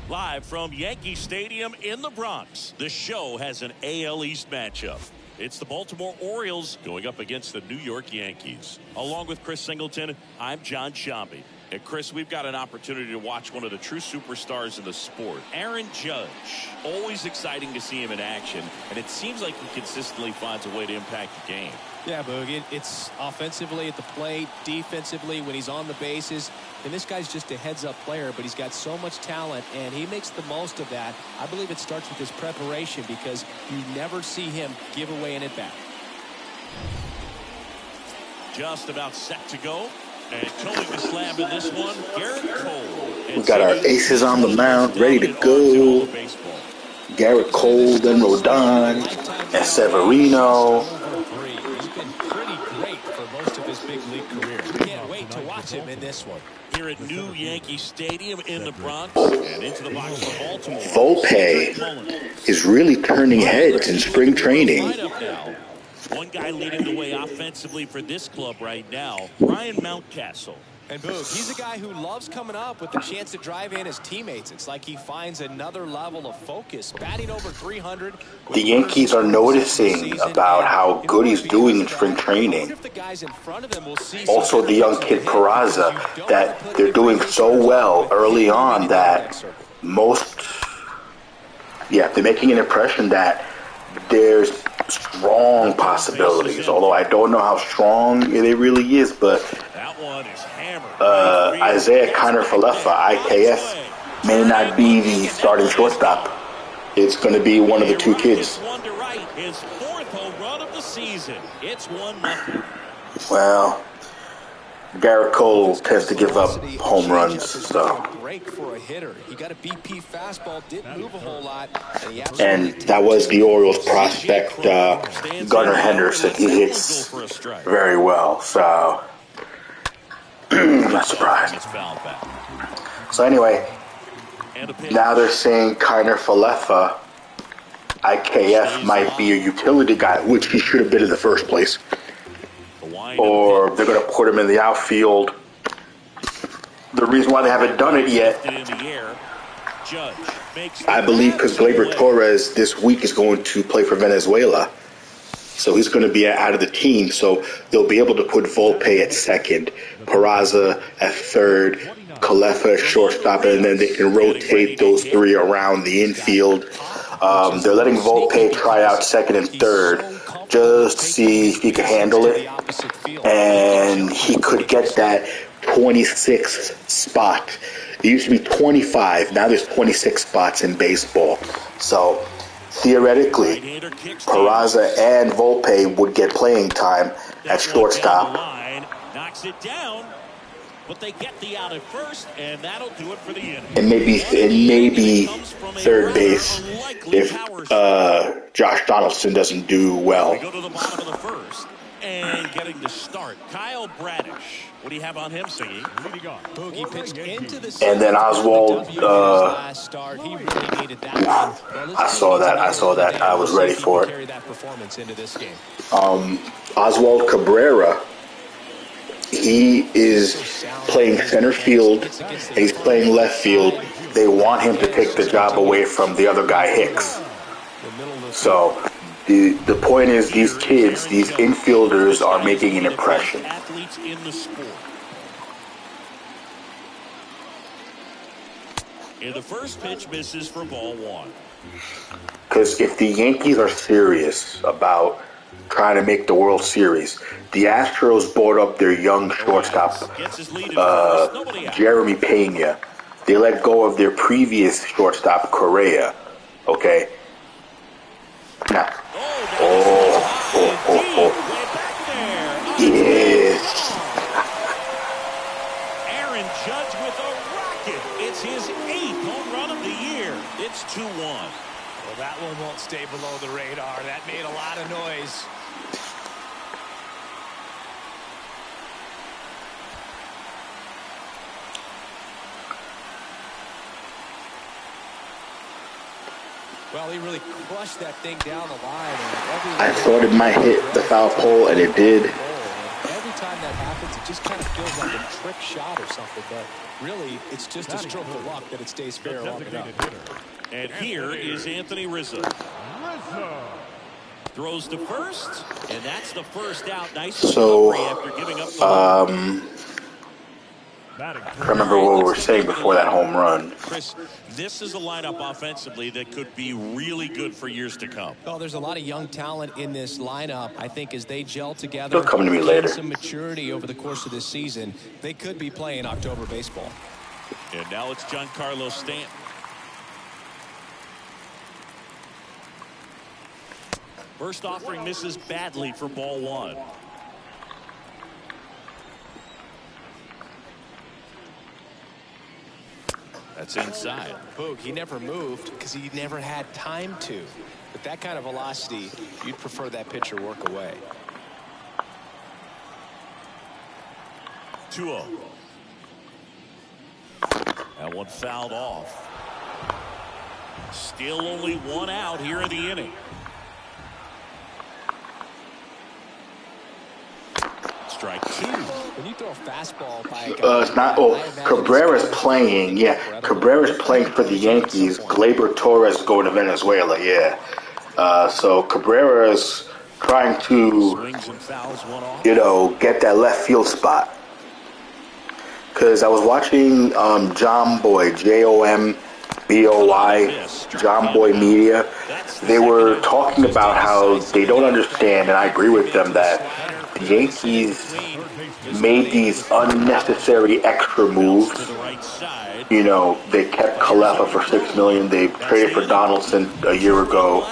Live from Yankee Stadium in the Bronx, the show has an AL East matchup. It's the Baltimore Orioles going up against the New York Yankees. Along with Chris Singleton, I'm John Shambi. And Chris, we've got an opportunity to watch one of the true superstars in the sport, Aaron Judge. Always exciting to see him in action, and it seems like he consistently finds a way to impact the game. Yeah, Boog, it's offensively at the plate, defensively when he's on the bases. And this guy's just a heads-up player, but he's got so much talent, and he makes the most of that. I believe it starts with his preparation because you never see him give away an at-bat. Just about set to go. And towing the slab in this one, Garrett Cole. We got our aces on the mound, ready to go. Garrett Cole, then Rodon, and Severino. He's been pretty great for most of his big league career. Can't wait to watch him in this one. Here at New Yankee Stadium in the Bronx and into the box for Baltimore. Volpe is really turning heads in spring training. One guy leading the way offensively for this club right now, Ryan Mountcastle. And Boog, he's a guy who loves coming up with the chance to drive in his teammates. It's like he finds another level of focus, batting over 300. The Yankees are noticing about how good he's doing in spring training. Also, the young kid Peraza, that they're doing so well early on that they're making an impression that there's strong possibilities, although I don't know how strong it really is, but Isaiah Kiner-Falefa, IKF, may not be the starting shortstop. It's going to be one of the two kids. His fourth home run of the season. It's 1-0. Well, Garrett Cole tends to give up home runs, so. For a hitter. He got a BP fastball, didn't move a whole lot. And that was the Orioles prospect, Gunnar Henderson. He hits very well, so I'm not surprised. So anyway, now they're saying Kiner-Falefa, IKF, might be a utility guy, which he should have been in the first place. Or they're going to put him in the outfield. The reason why they haven't done it yet, I believe because Gleyber Torres this week is going to play for Venezuela. So he's going to be out of the team. So they'll be able to put Volpe at second, Peraza at third, Kalefa at shortstop, and then they can rotate those three around the infield. They're letting Volpe try out second and third just to see if he can handle it. And he could get that 26th spot. There used to be 25. Now there's 26 spots in baseball. So theoretically, Peraza and Volpe would get playing time at shortstop. Knocks it down, but they get the out at first, and that'll do it for the inning. And maybe third base if Josh Donaldson doesn't do well. We go to the bottom of the first. And getting the start, Kyle Bradish. What do you have on him, Siggy? Boogie pitched into the And then Oswald, last start. He really needed that one. Well, I saw that. I was ready for it. Carry that performance into this game. Oswald Cabrera, he is playing center field, and he's playing left field. They want him to take the job away from the other guy, Hicks. So the point is, these kids, these infielders, are making an impression. Athletes in the sport. And the first pitch misses for ball one. Because if the Yankees are serious about trying to make the World Series, the Astros bought up their young shortstop, Jeremy Pena. They let go of their previous shortstop, Correa. Okay? Now. Yes. Aaron Judge with a rocket. It's his 8th home run of the year. It's 2-1. Well, that one won't stay below the radar. That made a lot of noise. Well, he really crushed that thing down the line. I thought it might hit the foul pole, and it did. Every time that happens, it just kind of feels like a trick shot or something. But really, it's just a stroke of luck that it stays fair long enough. And here is Anthony Rizzo. Throws to first, and that's the first out. Nice recovery after giving up the I remember what we were saying before that home run. Chris, this is a lineup offensively that could be really good for years to come. Oh, there's a lot of young talent in this lineup. I think as they gel together, They'll come to me later. Some maturity over the course of this season, they could be playing October baseball. And now it's Giancarlo Stanton. First offering misses badly for ball one. That's inside. Boog, he never moved because he never had time to. With that kind of velocity, you'd prefer that pitcher work away. 2-0. That one fouled off. Still only one out here in the inning. Strike two. When you throw a fastball by a guy, it's not. Oh, Cabrera's playing. Yeah, Cabrera's playing for the Yankees. Gleyber Torres is going to Venezuela. Yeah. So Cabrera's trying to, get that left field spot. Because I was watching John Boy, Jomboy, John Boy Media. They were talking about how they don't understand, and I agree with them, that the Yankees made these unnecessary extra moves. They kept Calefa for $6 million. They traded for Donaldson a year ago,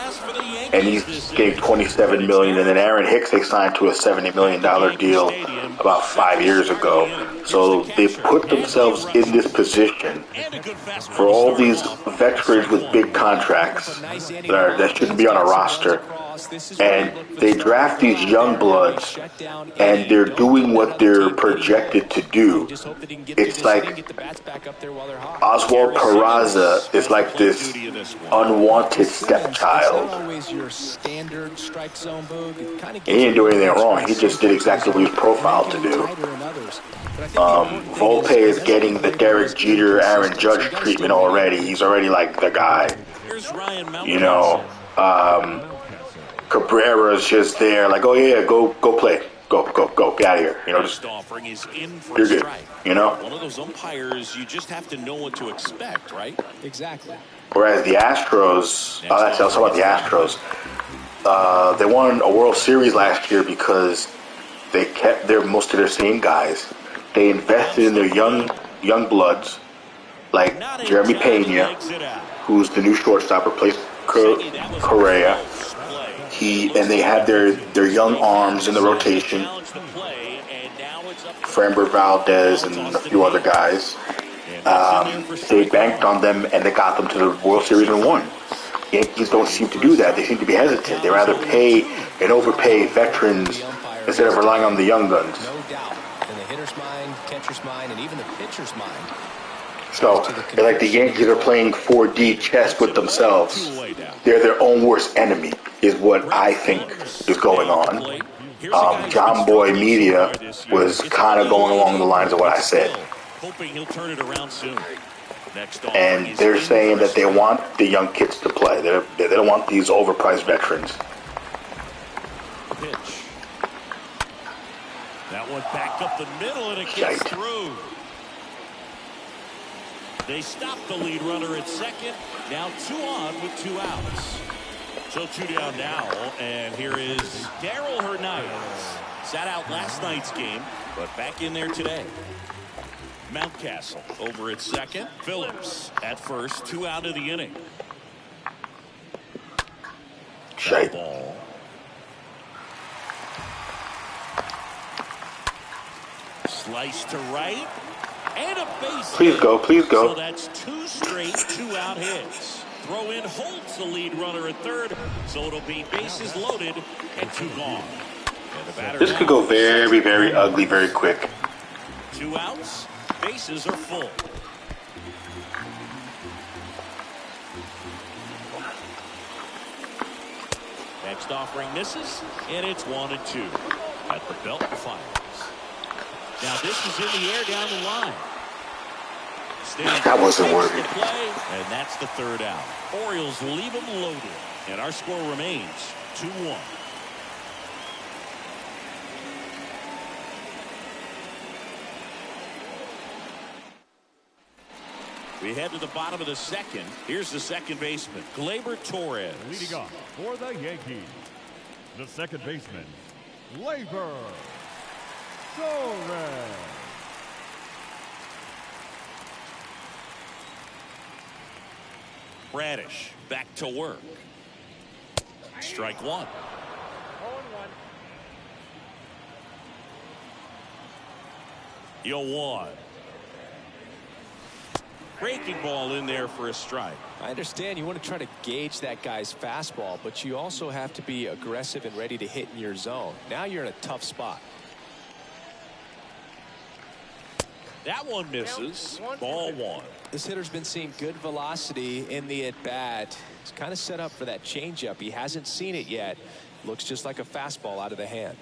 and he's getting $27 million. And then Aaron Hicks they signed to a $70 million deal about 5 years ago. So they put themselves in this position for all these veterans with big contracts that shouldn't be on a roster. And they draft these young bloods, and they're doing what they're projected to do. It's like Oswald Peraza is like this unwanted stepchild. He didn't do anything wrong. He just did exactly what he was profiled to do. Volpe is getting the Derek Jeter, Aaron Judge treatment already. He's already like the guy. Cabrera's just there, like, oh yeah, go play, go, get out of here. Just you're good. One of those umpires, you just have to know what to expect, right? Exactly. Whereas the Astros, let's talk about the Astros. They won a World Series last year because they kept most of their same guys. They invested in their young bloods, like Jeremy Pena, who's the new shortstop, replaced Correa. And they had their young arms in the rotation, Framber Valdez and a few other guys. They banked on them, and they got them to the World Series and won. Yankees don't seem to do that. They seem to be hesitant. They rather pay and overpay veterans instead of relying on the young guns. No doubt. In the hitter's mind, catcher's mind, and even the pitcher's mind. So it's like the Yankees are playing 4D chess with themselves. They're their own worst enemy, is what I think is going on. John Boy Media was kind of going along the lines of what I said. Hoping he'll turn it around soon. And they're saying that they want the young kids to play. They don't want these overpriced veterans. Pitch. That one back up the middle, and it gets through. They stop the lead runner at second. Now 2 on with 2 outs. So 2 down now, and here is Darryl Hernandez. Sat out last night's game, but back in there today. Mountcastle over at second. Phillips at first. 2 out of the inning. Shite. Ball. Slice to right. And a base. Please go, please go. So that's 2 straight 2-out hits. Throw in Holtz, the lead runner at third. So it'll be bases loaded and 2 gone. And this could go very, very ugly very quick. 2 outs. Bases are full. Next offering misses, and it's 1-2. At the belt fires. Now this is in the air down the line. That wasn't working. And that's the 3rd out. Orioles leave them loaded, and our score remains 2-1. We head to the bottom of the second. Here's the second baseman, Gleyber Torres. Leading off for the Yankees, the second baseman, Gleyber Torres. Bradish back to work. Strike 1. 0-1. Breaking ball in there for a strike. I understand you want to try to gauge that guy's fastball, but you also have to be aggressive and ready to hit in your zone. Now you're in a tough spot. That one misses. Ball 1. This hitter's been seeing good velocity in the at-bat. He's kind of set up for that changeup. He hasn't seen it yet. Looks just like a fastball out of the hand.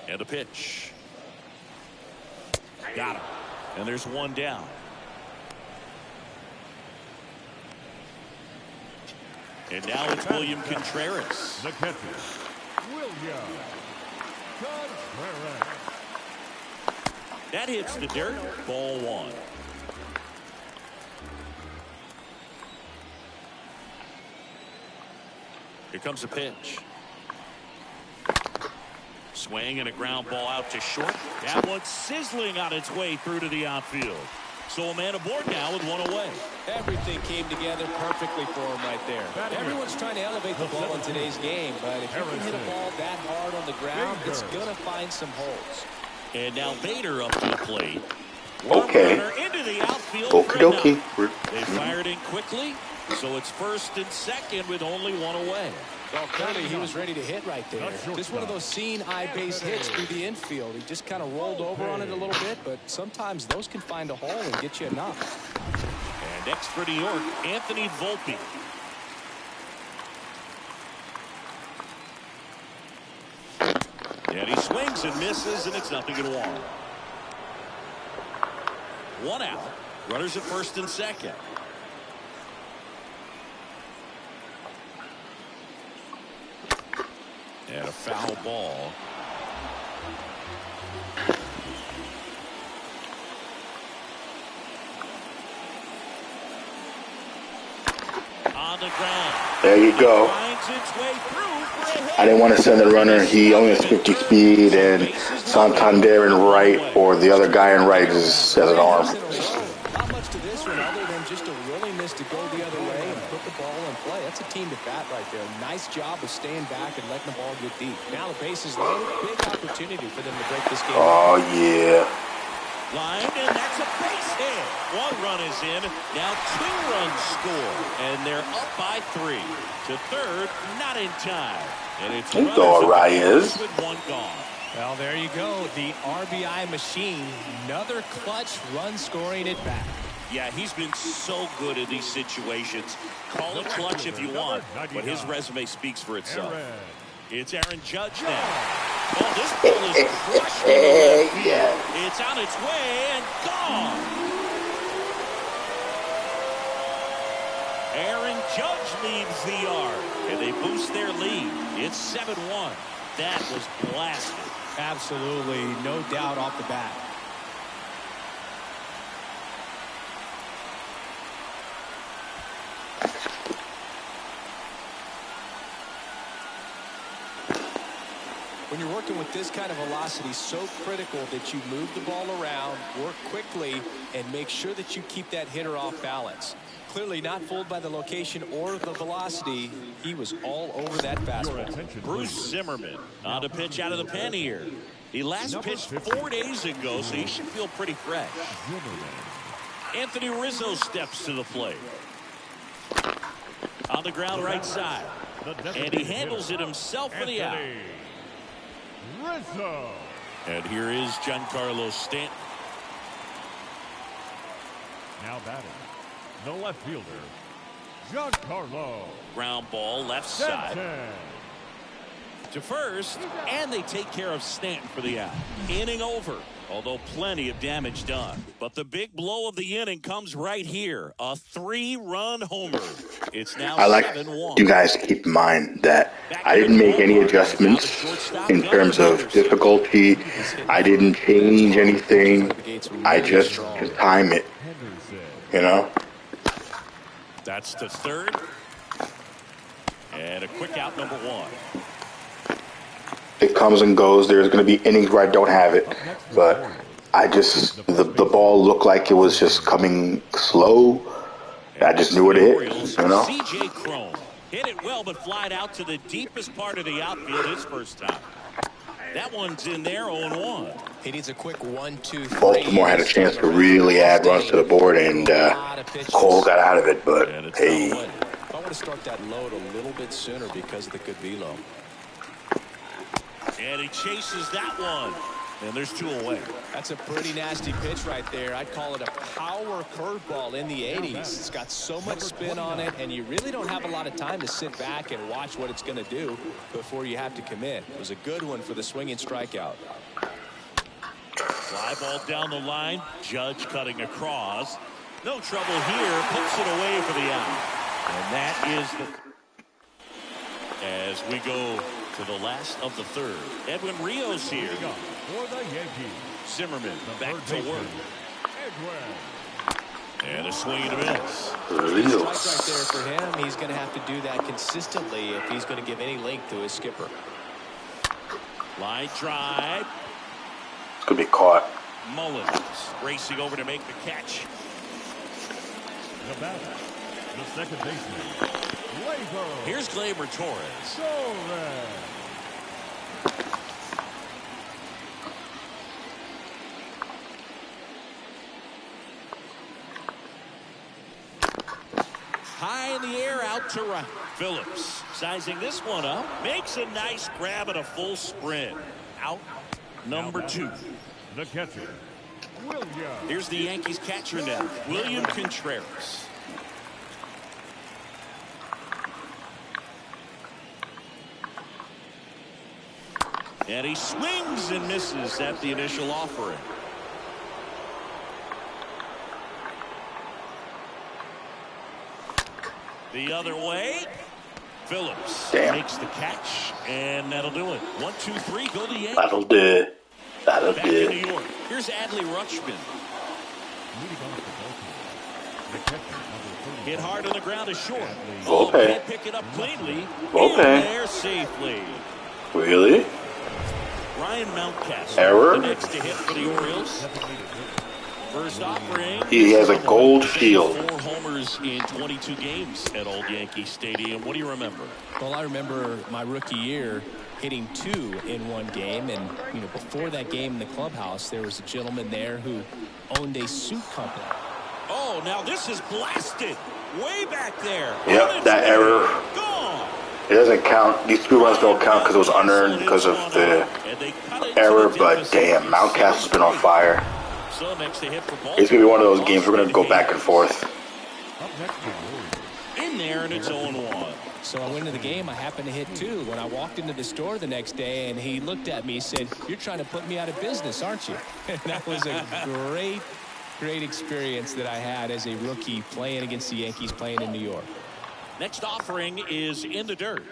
And a pitch. Got him. And there's 1 down. And now it's William Contreras. The catcher, William Contreras. That hits the dirt. Ball 1. Here comes a pitch. Swing and a ground ball out to short. That one's sizzling on its way through to the outfield. So a man aboard now with 1 away. Everything came together perfectly for him right there. Everyone's trying to elevate the ball in today's game, but if you can hit a ball that hard on the ground, it's going to find some holes. And now Bader up to the plate. Okay. Into the outfield. Okie dokie. They fired in quickly, so it's first and second with only 1 away. Well, clearly he was ready to hit right there. Just one of those seeing eye base hits through the infield. He just kind of rolled over on it a little bit, but sometimes those can find a hole and get you a knock. And next for New York, Anthony Volpe. And he swings and misses, and it's 0-1. 1 out. Runners at first and second. And a foul ball. On the ground. There you go. I didn't want to send the runner. He only has 50 speed, and Santander in right, or the other guy in right has an arm. Not much to this one other than just a willingness to go the other way and put the ball in play. That's a team to bat right there. Nice job of staying back and letting the ball get deep. Now the base is loaded. Big opportunity for them to break this game. Oh, yeah. Line, and that's a base hit. One run is in. Now 2 runs score. And they're up by 3. To third, not in time. And it's runners with 1 gone. Well, there you go. The RBI machine. Another clutch run scoring at bat. Yeah, he's been so good in these situations. Call it clutch if you want, but his resume speaks for itself. It's Aaron Judge now. Oh, this ball is crushed in the left field. It's on its way and gone. Aaron Judge leads the yard, and they boost their lead. It's 7-1. That was blasted. Absolutely, no doubt off the bat. When you're working with this kind of velocity, so critical that you move the ball around, work quickly, and make sure that you keep that hitter off balance. Clearly not fooled by the location or the velocity. He was all over that fastball. Bruce Zimmerman on a pitch out of the pen here. He last pitched 4 days ago, so he should feel pretty fresh. Anthony Rizzo steps to the plate. On the ground right side. And he handles it himself for the out. Rizzo. And here is Giancarlo Stanton. Now batting, the left fielder, Giancarlo. Ground ball left side to first, and they take care of Stanton for the out. Inning over, although plenty of damage done. But the big blow of the inning comes right here. A 3-run homer. It's now 7-1. You guys keep in mind that I didn't make any adjustments in terms of difficulty. I didn't change anything. I just time it, you know. That's to third. And a quick out, number 1. It comes and goes. There's going to be innings where I don't have it, but I just the ball looked like it was just coming slow. I just knew where to hit, you know. C.J. Cron hit it well, but flied out to the deepest part of the outfield his first time. That one's in there, 0-1. He needs a quick 1-2-3. Baltimore had a chance to really add runs to the board, and Cole got out of it. But hey, I want to start that load a little bit sooner because of the good velo. And he chases that one. And there's 2 away. That's a pretty nasty pitch right there. I'd call it a power curveball in the 80s. It's got so much spin on it, and you really don't have a lot of time to sit back and watch what it's going to do before you have to commit. It was a good one for the swinging strikeout. Fly ball down the line. Judge cutting across. No trouble here. Puts it away for the out. And that is the... As we go to the last of the third. Edwin Rios here. For the Yankees, Zimmerman back to work. And a swing and a miss. Strike right there for him. He's going to have to do that consistently if he's going to give any length to his skipper. Line drive. it's going to be caught. Mullins racing over to make the catch. The batter, the second baseman, Gleyber. Here's Gleyber Torres. Torres. High in the air, out to right. Phillips sizing this one up. Makes a nice grab and a full sprint. Out number 2. The catcher, William. Here's the Yankees catcher now, William Contreras. And he swings and misses at the initial offering. The other way. Phillips makes the catch, and that'll do it. 1, 2, 3, go the Yankees. That'll do. That'll Back do. in New York. Here's Adley Rutschman. Hit hard on the ground is short. Oh, can't pick it up cleanly. In there safely. Really? Ryan Mountcastle. Error? The next to hit for the Orioles. First offering. He has a gold shield. 4 homers in 22 games at Old Yankee Stadium. What do you remember? Well, I remember my rookie year. hitting 2 in one game. And, you know, before that game in the clubhouse, there was a gentleman there who owned a suit company. Oh, now this is blasted. Way back there. Yep, that error. Gone. It doesn't count. These 2 runs don't count because it was unearned because of the error, but damn, Mountcastle's been on fire. So next to hit for Baltimore. It's going to be one of those games we're going to go back and forth. In there, and it's 0-1. So I went into the game. I happened to hit 2 when I walked into the store the next day, and he looked at me and said, "You're trying to put me out of business, aren't you?" And that was a great experience that I had as a rookie playing against the Yankees, playing in New York. Next offering is in the dirt.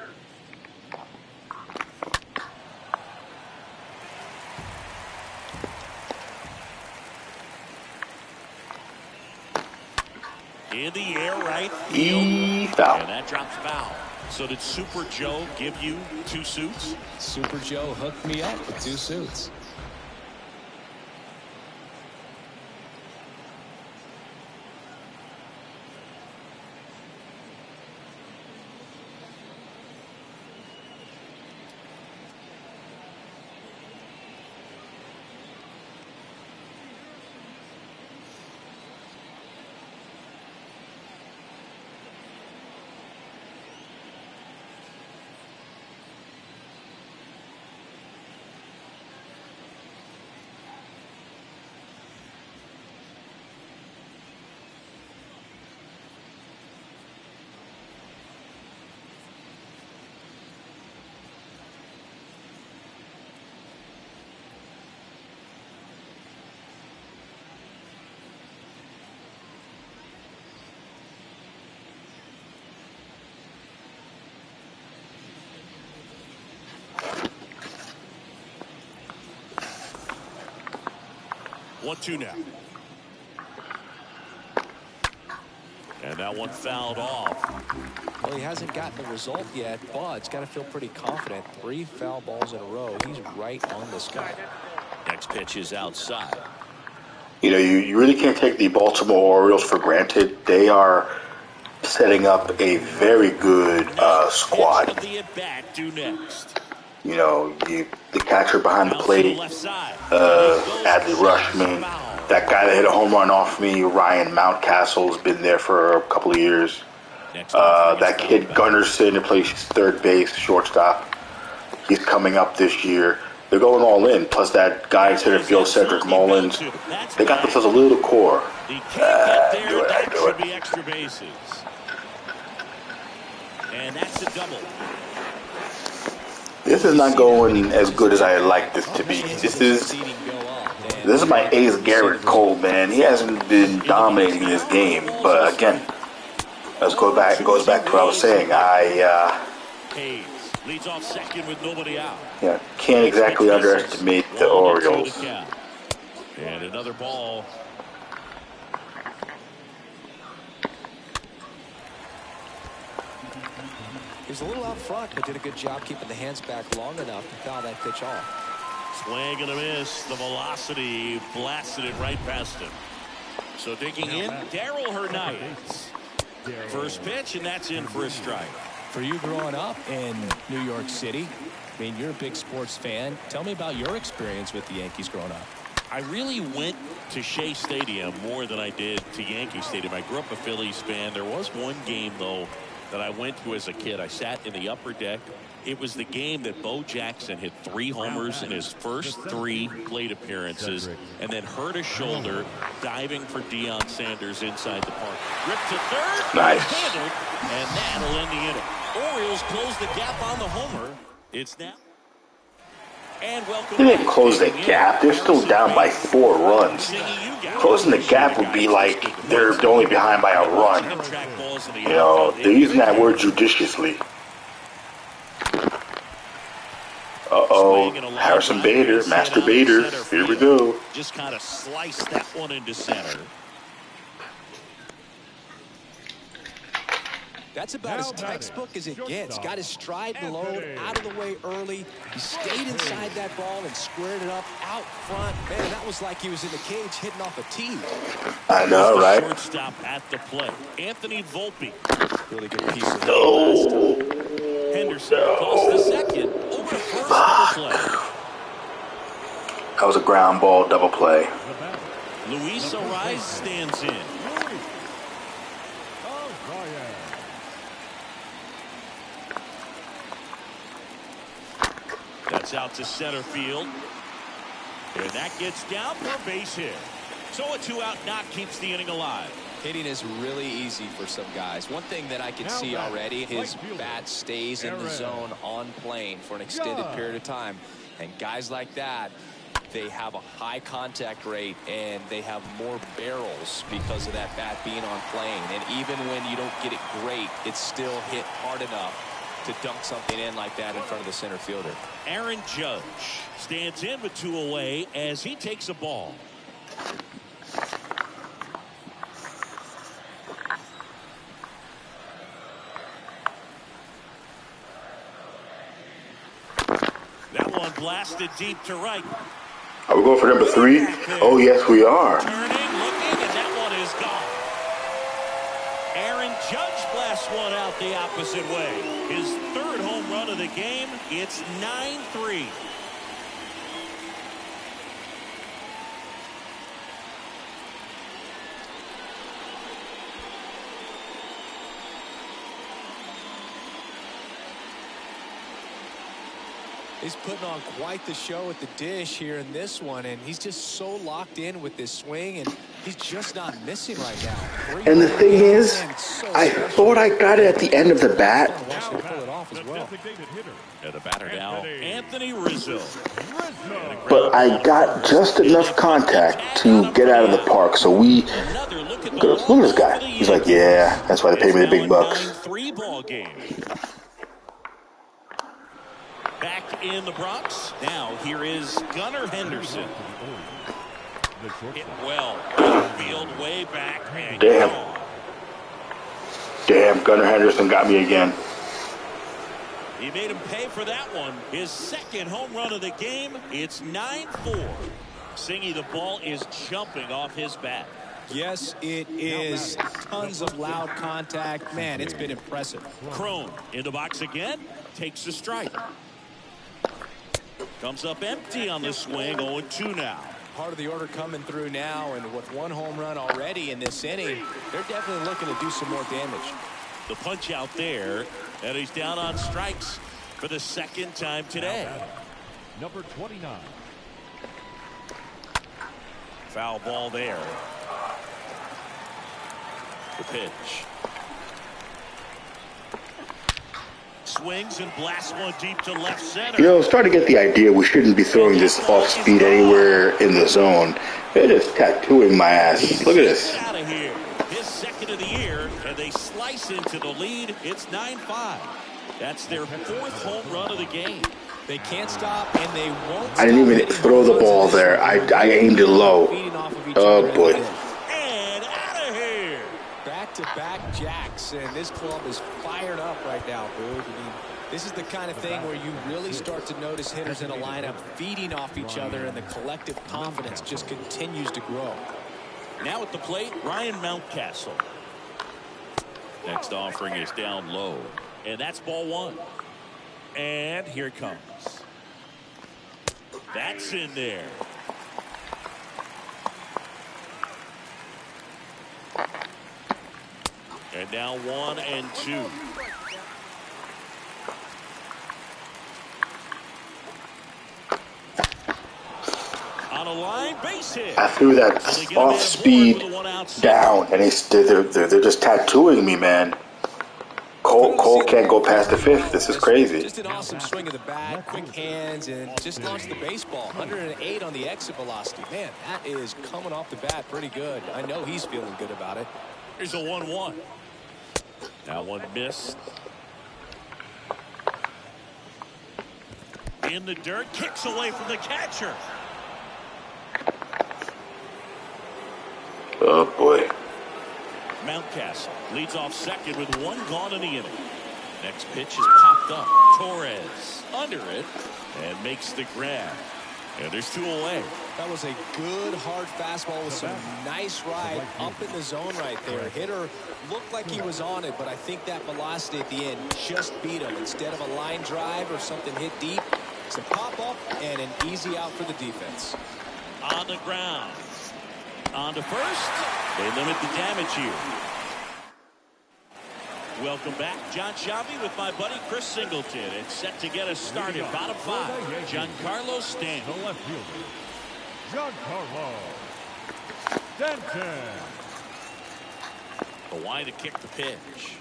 In the air, right field. Foul. And that drops foul. So did Super Joe give you 2 suits? Super Joe hooked me up with 2 suits. One, 2 now. And that one fouled off. Well, he hasn't gotten the result yet, but he's got to feel pretty confident. 3 foul balls in a row. He's right on the sky. Next pitch is outside. You know, you really can't take the Baltimore Orioles for granted. They are setting up a very good squad. The at-bat due next. You know, the catcher behind the plate, Adley Rushman, that guy that hit a home run off me, Ryan Mountcastle, has been there for a couple of years. That kid Gunnarsson, that plays third base, shortstop, he's coming up this year. They're going all in. Plus that guy in center field, Cedric Mullins. They got themselves a little core. I do it. Extra bases. And that's a double. This is not going as good as I'd like this to be. This is my ace, Garrett Cole, man. He hasn't been dominating this game, but again, goes back to what I was saying. Hayes leads off second with nobody out. Yeah, can't exactly underestimate the Orioles. And another ball. He was a little out front, but did a good job keeping the hands back long enough to foul that pitch off. Swing and a miss. The velocity blasted it right past him. So digging in, Darryl Hernandez. First pitch, and that's in for a strike. For you growing up in New York City, I mean, you're a big sports fan. Tell me about your experience with the Yankees growing up. I really went to Shea Stadium more than I did to Yankee Stadium. I grew up a Phillies fan. There was one game, though, that I went to as a kid. I sat in the upper deck. It was the game that Bo Jackson hit 3 homers in his first 3 plate appearances and then hurt a shoulder diving for Deion Sanders inside the park. Ripped to third. Nice. Handled, and that'll end the inning. Orioles close the gap on the homer. It's now. And welcome. They didn't close the gap. They're still down by 4 runs. Closing the gap would be like they're only behind by a run. You know, they're using that word judiciously. Uh-oh, Harrison Bader, Master Bader. Here we go. Just kind of sliced that one into center. That's about as textbook as it gets. Got his stride and load out of the way early. He stayed inside that ball and squared it up out front. Man, that was like he was in the cage hitting off a tee. I know, right? Shortstop at the plate. Anthony Volpe. Really good piece of No. Henderson calls the second. Over to first double play. That was a ground ball double play. Luis Ariz stands in. That's out to center field. And that gets down for a base hit. So a 2-out knock keeps the inning alive. Hitting is really easy for some guys. One thing that I can see already, his bat stays in the zone on plane for an extended period of time. And guys like that, they have a high contact rate and they have more barrels because of that bat being on plane. And even when you don't get it great, it's still hit hard enough to dunk something in like that in front of the center fielder. Aaron Judge stands in with 2 away as he takes a ball. That one blasted deep to right. Are we going for number 3? Oh, yes, we are. Turning, looking, and that one is gone. Aaron Judge blasts one out the opposite way. His 3rd home run of the game. It's 9-3. He's putting on quite the show at the dish here in this one, and he's just so locked in with this swing, and he's just not missing right now. And the thing is, I thought I got it at the end of the bat. And the batter now, Anthony Rizzo. But I got just enough contact to get out of the park. So look at this guy. He's like, yeah, that's why they pay me the big bucks. 9-3 ball game. Back in the Bronx. Now here is Gunnar Henderson. Hit well. Field way back. And Damn, Gunnar Henderson got me again. He made him pay for that one. His 2nd home run of the game. It's 9-4. Singy, the ball is jumping off his bat. Yes, it is. Tons of loud contact. Man, it's been impressive. Crone in the box again. Takes a strike. Comes up empty on the swing. 0-2 now. Part of the order coming through now, and with 1 home run already in this inning, they're definitely looking to do some more damage. The punch out there, and he's down on strikes for the 2nd time today. Number 29. Foul ball there. The pitch. Swings and blasts one deep to left center. You know, starting to get the idea we shouldn't be throwing this off speed anywhere in the zone. They're just tattooing my ass. Look at this. Get out of here. His 2nd of the year, and they slice into the lead. It's 9-5. That's their 4th home run of the game. They can't stop, and they won't. I didn't even throw the ball there. I aimed it low. Oh, boy. And out of here. Back-to-back jacks, and this club is fired up right now, Boog. I mean, this is the kind of thing where you really start to notice hitters in a lineup feeding off each other, and the collective confidence just continues to grow. Now at the plate, Ryan Mountcastle. Next offering is down low, and that's ball 1. And here it comes. That's in there. And now 1-2. On a line, base hit. I threw that off speed down, and they're just tattooing me, man. Cole can't go past the 5th. This is crazy. Just an awesome swing of the bat, quick hands, and just launched the baseball. 108 on the exit velocity. Man, that is coming off the bat pretty good. I know he's feeling good about it. Here's a 1-1. Now one missed. In the dirt, kicks away from the catcher. Oh, boy. Mountcastle leads off 2nd with 1 gone in the inning. Next pitch is popped up. Torres under it and makes the grab. And there's 2 away. That was a good hard fastball with some nice ride up in the zone right there. Hitter looked like he was on it, but I think that velocity at the end just beat him. Instead of a line drive or something hit deep, It's a pop-up and an easy out for the defense. On the ground. On to first. They limit the damage here. Welcome back. John Sciambi with my buddy Chris Singleton. It's set to get us started. Bottom five. Giancarlo Stanton. The left fielder, Giancarlo Stanton. The line to kick the pitch.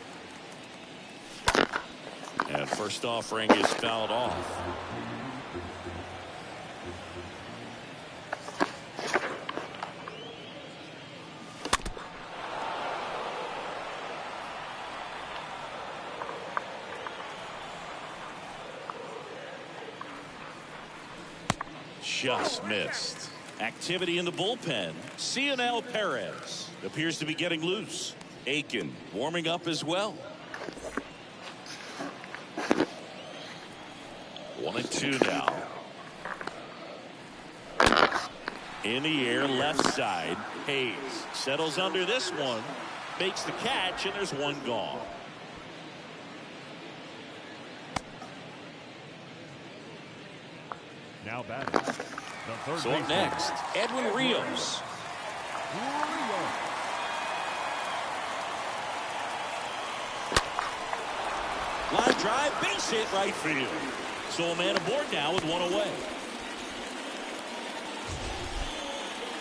And first offering is fouled off. Just missed. Activity in the bullpen. Cionel Perez appears to be getting loose. Aiken warming up as well. 1-2 now. In the air, left side. Hayes settles under this one. Makes the catch, and there's one gone. Now batting. The third So up baseman, next, Edwin Rios. Line drive, base hit, right field. So a man aboard now with one away.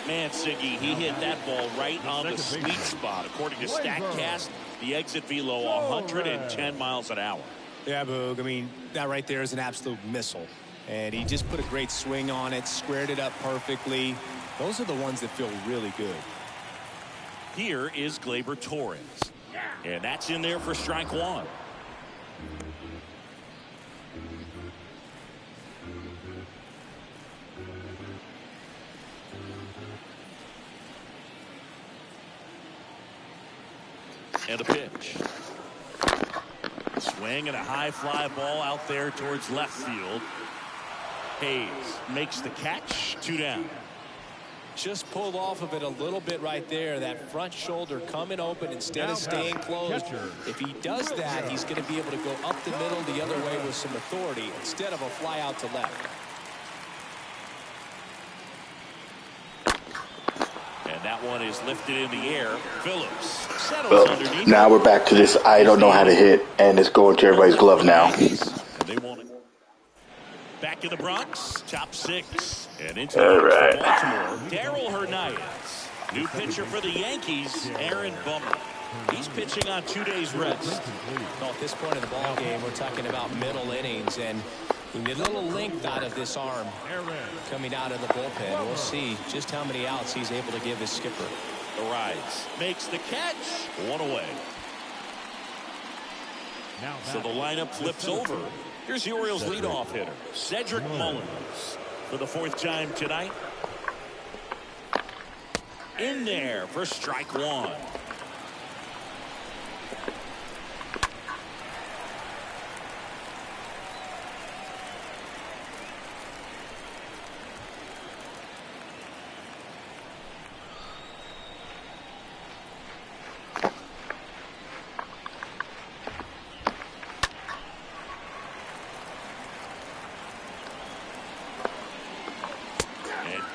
Man, Siggy, he hit that ball right on the sweet spot. According to StatCast, the exit velo 110 miles an hour. Yeah, Boog. I mean, that right there is an absolute missile. And he just put a great swing on it, squared it up perfectly. Those are the ones that feel really good. Here is Gleyber Torres. And that's in there for strike one. And a pitch. Swing and a high fly ball out there towards left field. Hayes makes the catch. 2 down. Just pulled off of it a little bit right there. That front shoulder coming open instead of staying closed. If he does that, he's going to be able to go up the middle the other way with some authority instead of a fly out to left. And that one is lifted in the air. Phillips settles underneath. Now we're back to this I don't know how to hit, and it's going to everybody's glove now. And they want it. Back in the Bronx, top 6. And into Baltimore, Darrell Hernandez. New pitcher for the Yankees, Aaron Bummer. He's pitching on 2 days rest. Well, at this point in the ball game, we're talking about middle innings, and we need a little length out of this arm coming out of the bullpen. We'll see just how many outs he's able to give his skipper. The rise makes the catch. 1 away. So the lineup flips over. Here's the Orioles leadoff hitter, Cedric Mullins, for the 4th time tonight. In there for strike 1.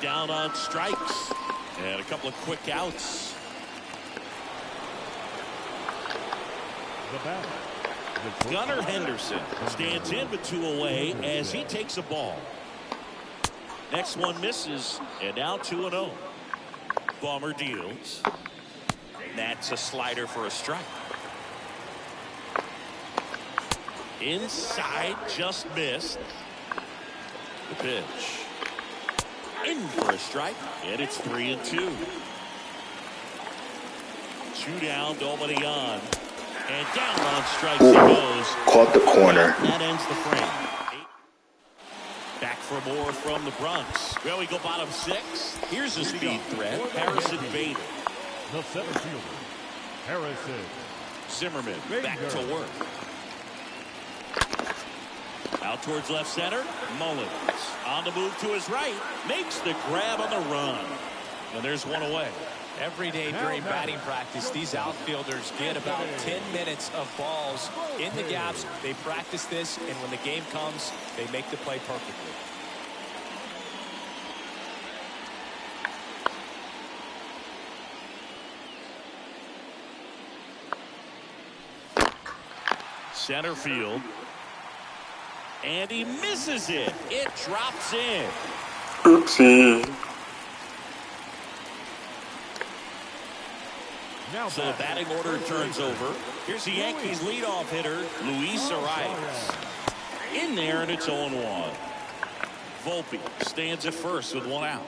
Down on strikes and a couple of quick outs. Gunnar Henderson stands in with 2 away as he takes a ball. Next one misses, and now 2-0. Bummer deals. That's a slider for a strike. Inside, just missed. The pitch. In for a strike, and it's 3-2. 2 down, nobody on. And down on strikes he goes. Caught the corner. That ends the frame. Back for more from the Bronx. Well, we go bottom 6. Here's a speed threat, Harrison Bader. The center fielder, Harrison Zimmerman back to work. Out towards left center. Mullins on the move to his right. Makes the grab on the run. And there's 1 away. Every day during batting practice, these outfielders get about 10 minutes of balls in the gaps. They practice this, and when the game comes, they make the play perfectly. Center field. And he misses it. It drops in. Oopsie. So the batting order turns over. Here's the Yankees leadoff hitter, Luis Arias. In there, and it's 0-1. Volpe stands at first with one out.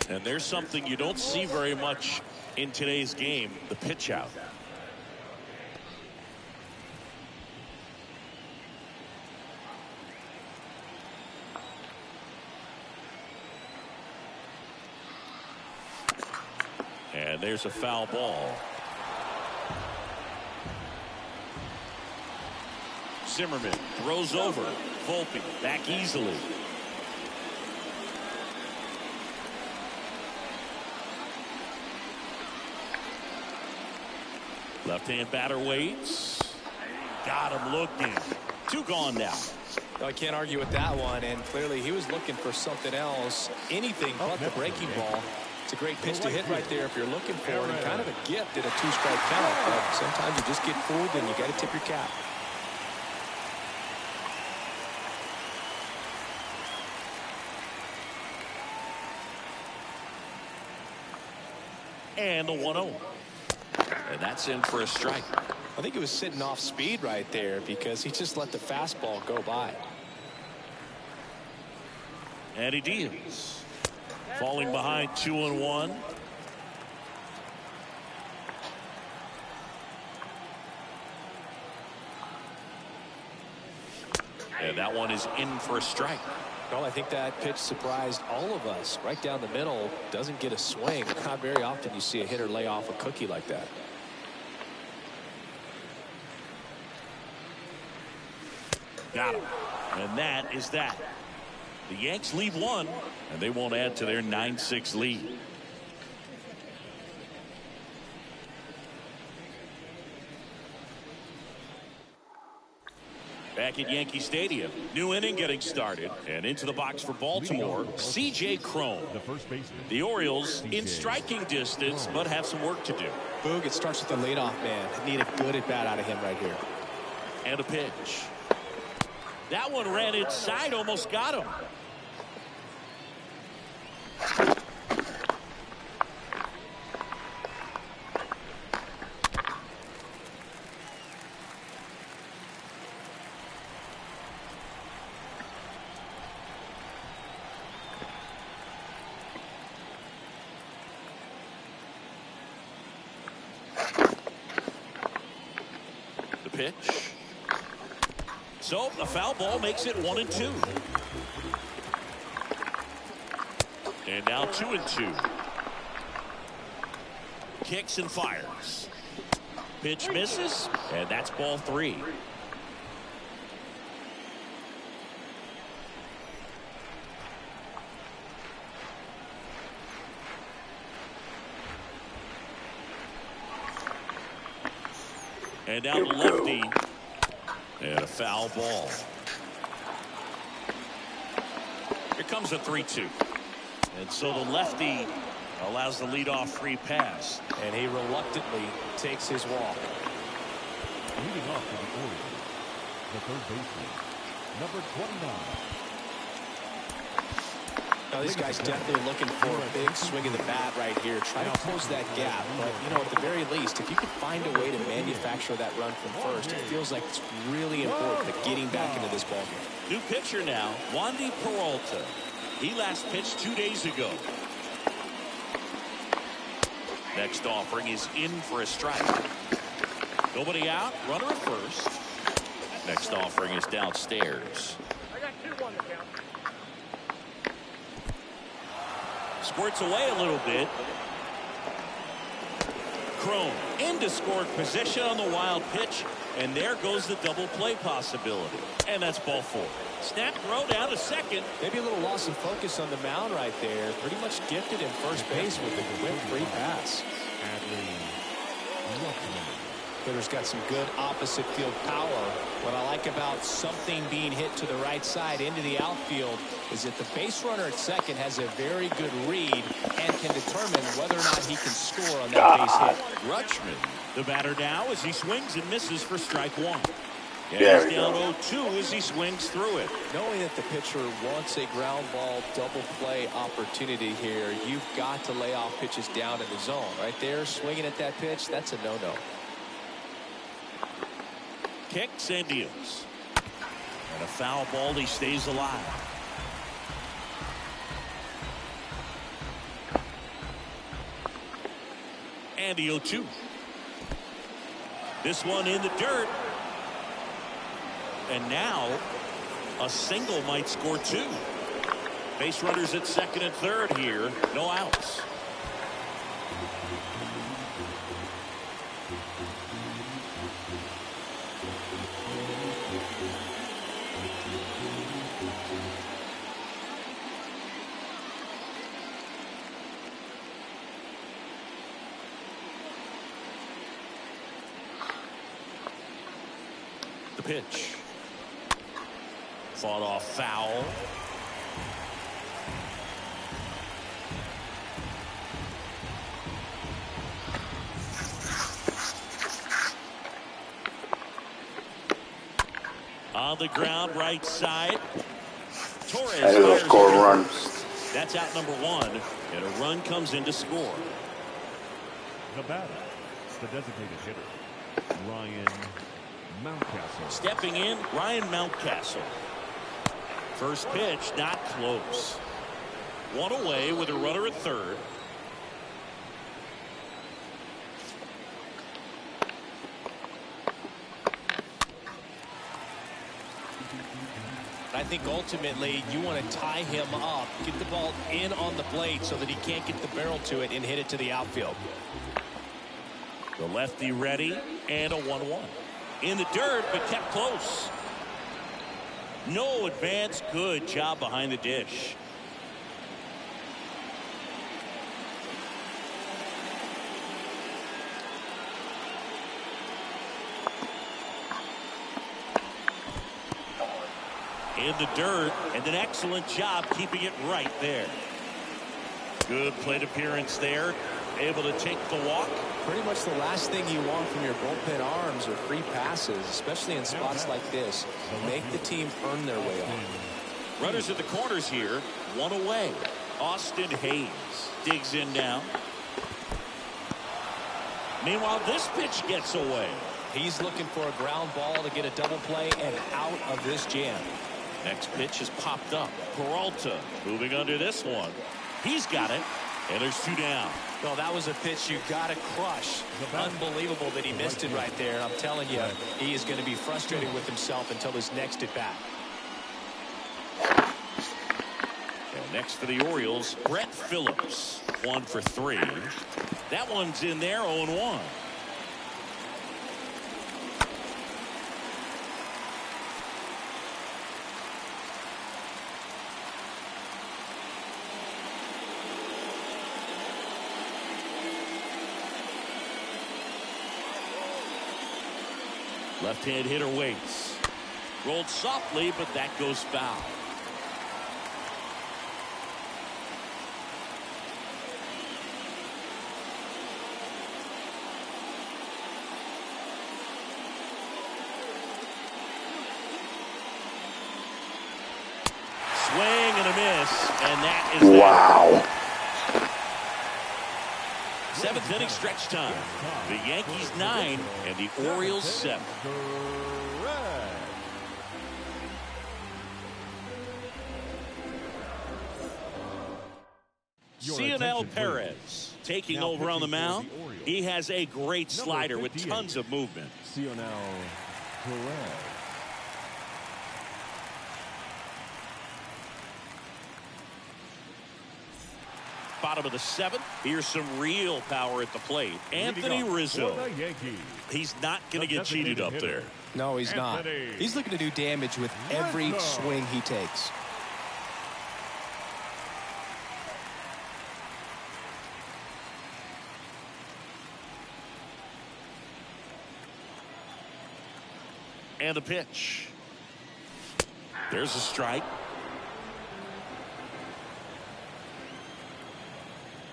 And there's something you don't see very much in today's game, the pitch out. And there's a foul ball. Zimmerman throws over. Volpe back easily. Left-hand batter waits. Got him looking. Two gone now. I can't argue with that one, and clearly he was looking for something else. Anything but the breaking ball. It's a great pitch to hit right there if you're looking for it, and kind of a gift at a two-strike count. But sometimes you just get fooled, and you got to tip your cap. And the 1-0. And that's in for a strike. I think he was sitting off speed right there because he just let the fastball go by. And he deals. Falling behind 2-1. And that one is in for a strike. Well, I think that pitch surprised all of us. Right down the middle, doesn't get a swing. Not very often you see a hitter lay off a cookie like that. Got him. And that is that. The Yanks lead one, and they won't add to their 9-6 lead. Back at Yankee Stadium, new inning getting started, and into the box for Baltimore, C.J. Cron. The Orioles in striking distance, but have some work to do. Boog, it starts with the leadoff man. Need a good at-bat out of him right here. And a pitch. That one ran inside, almost got him. The pitch. So the foul ball makes it 1-2. And now 2-2. Kicks and fires. Pitch misses, and that's ball 3. And down to lefty. And a foul ball. Here comes a 3-2. And so the lefty allows the leadoff free pass. And he reluctantly takes his walk. Leading off for the Orioles, the third baseman, number 29. Now, this guy's definitely looking for a big swing of the bat right here. Try to close that gap. But, you know, at the very least, if you can find a way to manufacture that run from first, it feels like it's really important to getting back into this ballgame. New pitcher now, Wandy Peralta. He last pitched 2 days ago. Next offering is in for a strike. Nobody out, runner at first. Next offering is downstairs. I got 2 on the count. Squirts away a little bit. Cron into scored position on the wild pitch, and there goes the double play possibility. And that's ball 4. Snap throw down to second. Maybe a little loss of focus on the mound right there. Pretty much gifted in first base with a quick free pass. Hitter's got some good opposite field power. What I like about something being hit to the right side into the outfield is that the base runner at second has a very good read and can determine whether or not he can score on that base hit. Rutschman, the batter now as he swings and misses for strike one. And There he's we down go. 0-2 as he swings through it. Knowing that the pitcher wants a ground ball double play opportunity here, you've got to lay off pitches down in the zone. Right there, swinging at that pitch, that's a no-no. Kicks and deals. And a foul ball, he stays alive. And the 0-2. This one in the dirt. And now a single might score two. Base runners at second and third here. No outs. The pitch. Fought off foul. On the ground, right side. Torres. And it'll score a run. That's out number one, and a run comes in to score. The batter, the designated hitter, Ryan Mountcastle. Stepping in, Ryan Mountcastle. First pitch, not close. One away with a runner at third. I think ultimately you want to tie him up, get the ball in on the plate so that he can't get the barrel to it and hit it to the outfield. The lefty ready, and a 1-1. In the dirt, but kept close. No advance. Good job behind the dish. In the dirt, and an excellent job keeping it right there. Good plate appearance there. Able to take the walk. Pretty much the last thing you want from your bullpen arms are free passes, especially in spots like this. Make the team earn their way on. Runners at the corners here. One away. Austin Hayes digs in now. Meanwhile, this pitch gets away. He's looking for a ground ball to get a double play and out of this jam. Next pitch has popped up. Peralta moving under this one. He's got it. And there's two down. Well, that was a pitch you got to crush. Unbelievable that he missed it right there. I'm telling you, he is going to be frustrated with himself until his next at bat. And next for the Orioles, Brett Phillips. 1 for 3. That one's in there, 0-1. Left-hand hitter waits. Rolled softly, but that goes foul. Swing and a miss, and that is Wow. Seventh inning stretch time. The Yankees 9 and the Orioles 7. Cionel Perez taking over on the mound. He has a great slider with tons of movement. Cionel Perez. Bottom of the 7th. Here's some real power at the plate. Anthony Rizzo. He's not going to get cheated up there. No, he's not. He's looking to do damage with every swing he takes. And the pitch. There's a strike.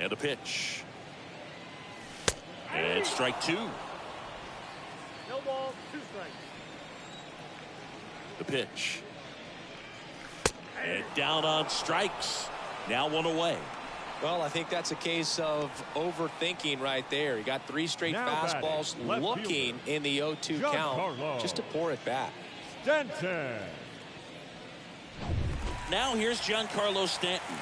And a pitch. And strike two. No ball, 2 strikes. The pitch. And down on strikes. Now 1 away. Well, I think that's a case of overthinking right there. He got 3 straight Now fastballs batting, left looking fielder, in the 0-2 count Giancarlo just to pour it back. Stanton. Now here's Giancarlo Stanton.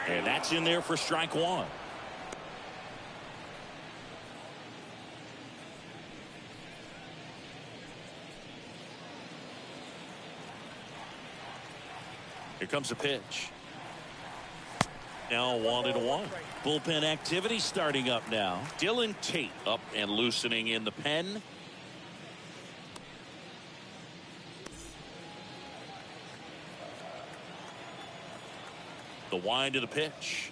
And that's in there for strike 1. Here comes a pitch. Now 1-1. Bullpen activity starting up now. Dylan Tate up and loosening in the pen. The wind of the pitch.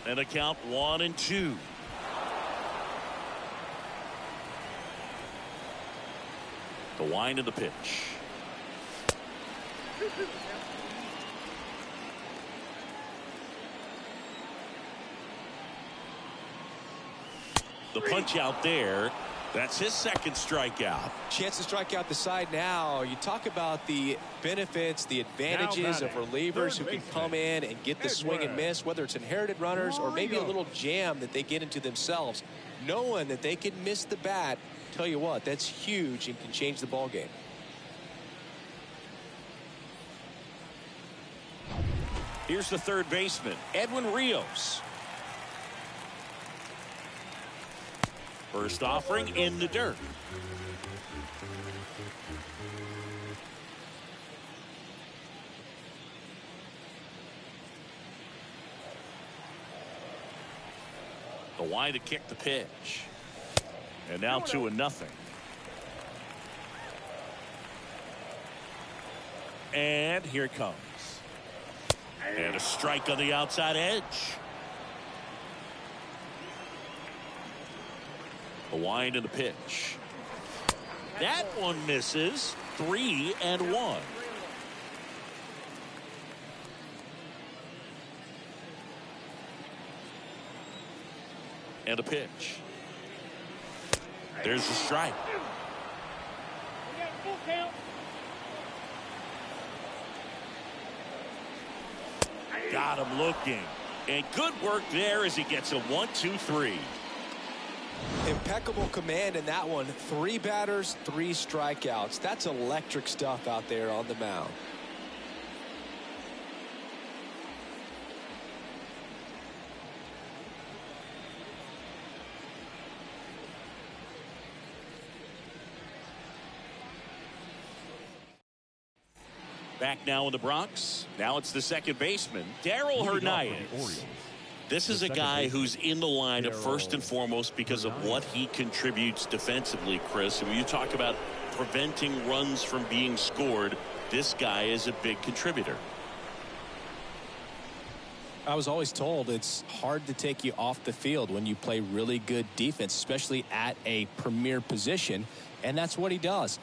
And a count 1-2. The wind of the pitch. The punch out there. That's his second strikeout. Chance to strike out the side now. You talk about the benefits, the advantages of relievers who can come in and get the swing and miss, whether it's inherited runners or maybe a little jam that they get into themselves. Knowing that they can miss the bat, tell you what, that's huge and can change the ball game. Here's the third baseman, Edwin Rios. First offering in the dirt. The wind to kick the pitch. And now 2-0. And here it comes. And a strike on the outside edge. The wind and the pitch. That one misses. 3-1. And a pitch. There's the strike. We got full count. Got him looking. And good work there as he gets a 1-2-3. Impeccable command in that one. 3 batters, 3 strikeouts. That's electric stuff out there on the mound. Back now in the Bronx. Now it's the second baseman, Darryl Hernandez. This is a guy who's in the lineup first and foremost because of what he contributes defensively, Chris. And when you talk about preventing runs from being scored, this guy is a big contributor. I was always told it's hard to take you off the field when you play really good defense, especially at a premier position, and that's what he does.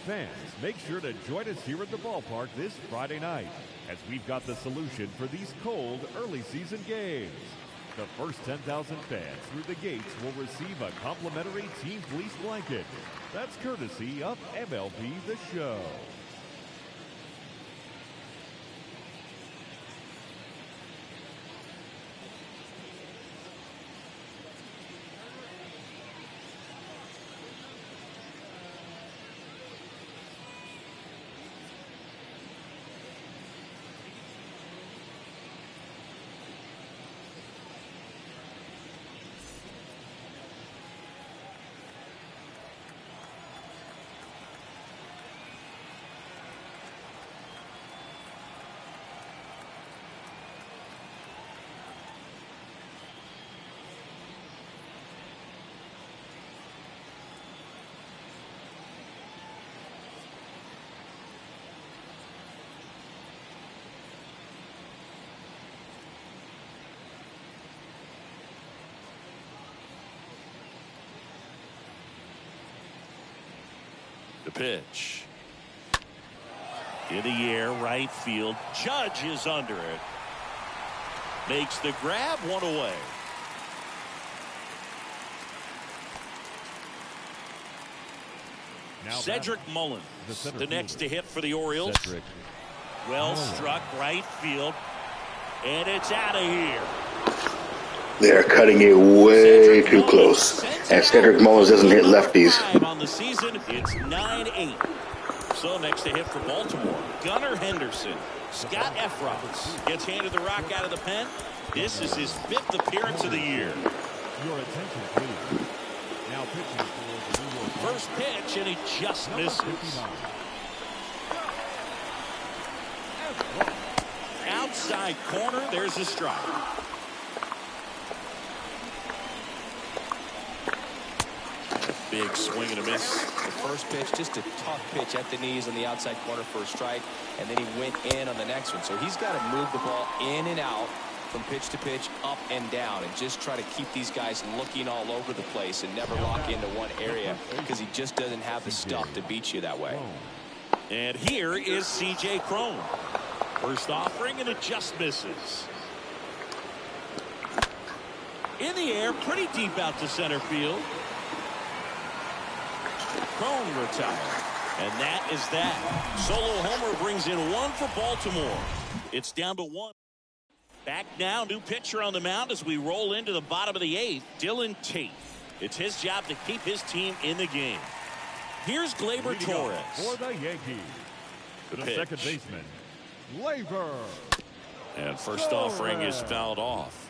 Fans, make sure to join us here at the ballpark this Friday night as we've got the solution for these cold early season games. The first 10,000 fans through the gates will receive a complimentary team fleece blanket. That's courtesy of MLB The Show. The pitch. In the air, right field. Judge is under it. Makes the grab, one away. Now Cedric Mullins, the next to hit for the Orioles. Cedric. Well struck, right field. And it's out of here. They're cutting it way too close. And Cedric Mullins doesn't hit lefties. On the season, it's 9-8. So next to hit for Baltimore, Gunnar Henderson. Scott Efron gets handed the rock out of the pen. This is his 5th appearance of the year. Your attention, please. Now pitching for the New York First pitch, and he just misses. Outside corner, there's a strike. Big swing and a miss. The first pitch, just a tough pitch at the knees on the outside corner for a strike, and then he went in on the next one. So he's got to move the ball in and out from pitch to pitch, up and down, and just try to keep these guys looking all over the place and never lock into one area, because he just doesn't have the stuff to beat you that way. And here is C.J. Cron. First offering, and it just misses. In the air, pretty deep out to center field. Cron retired. And that is that. Solo homer brings in 1 for Baltimore. It's down to 1. Back now, new pitcher on the mound as we roll into the bottom of the 8th, Dylan Tate. It's his job to keep his team in the game. Here's Gleyber Torres. For the Yankees, the second baseman, Gleyber. And first offering is fouled off.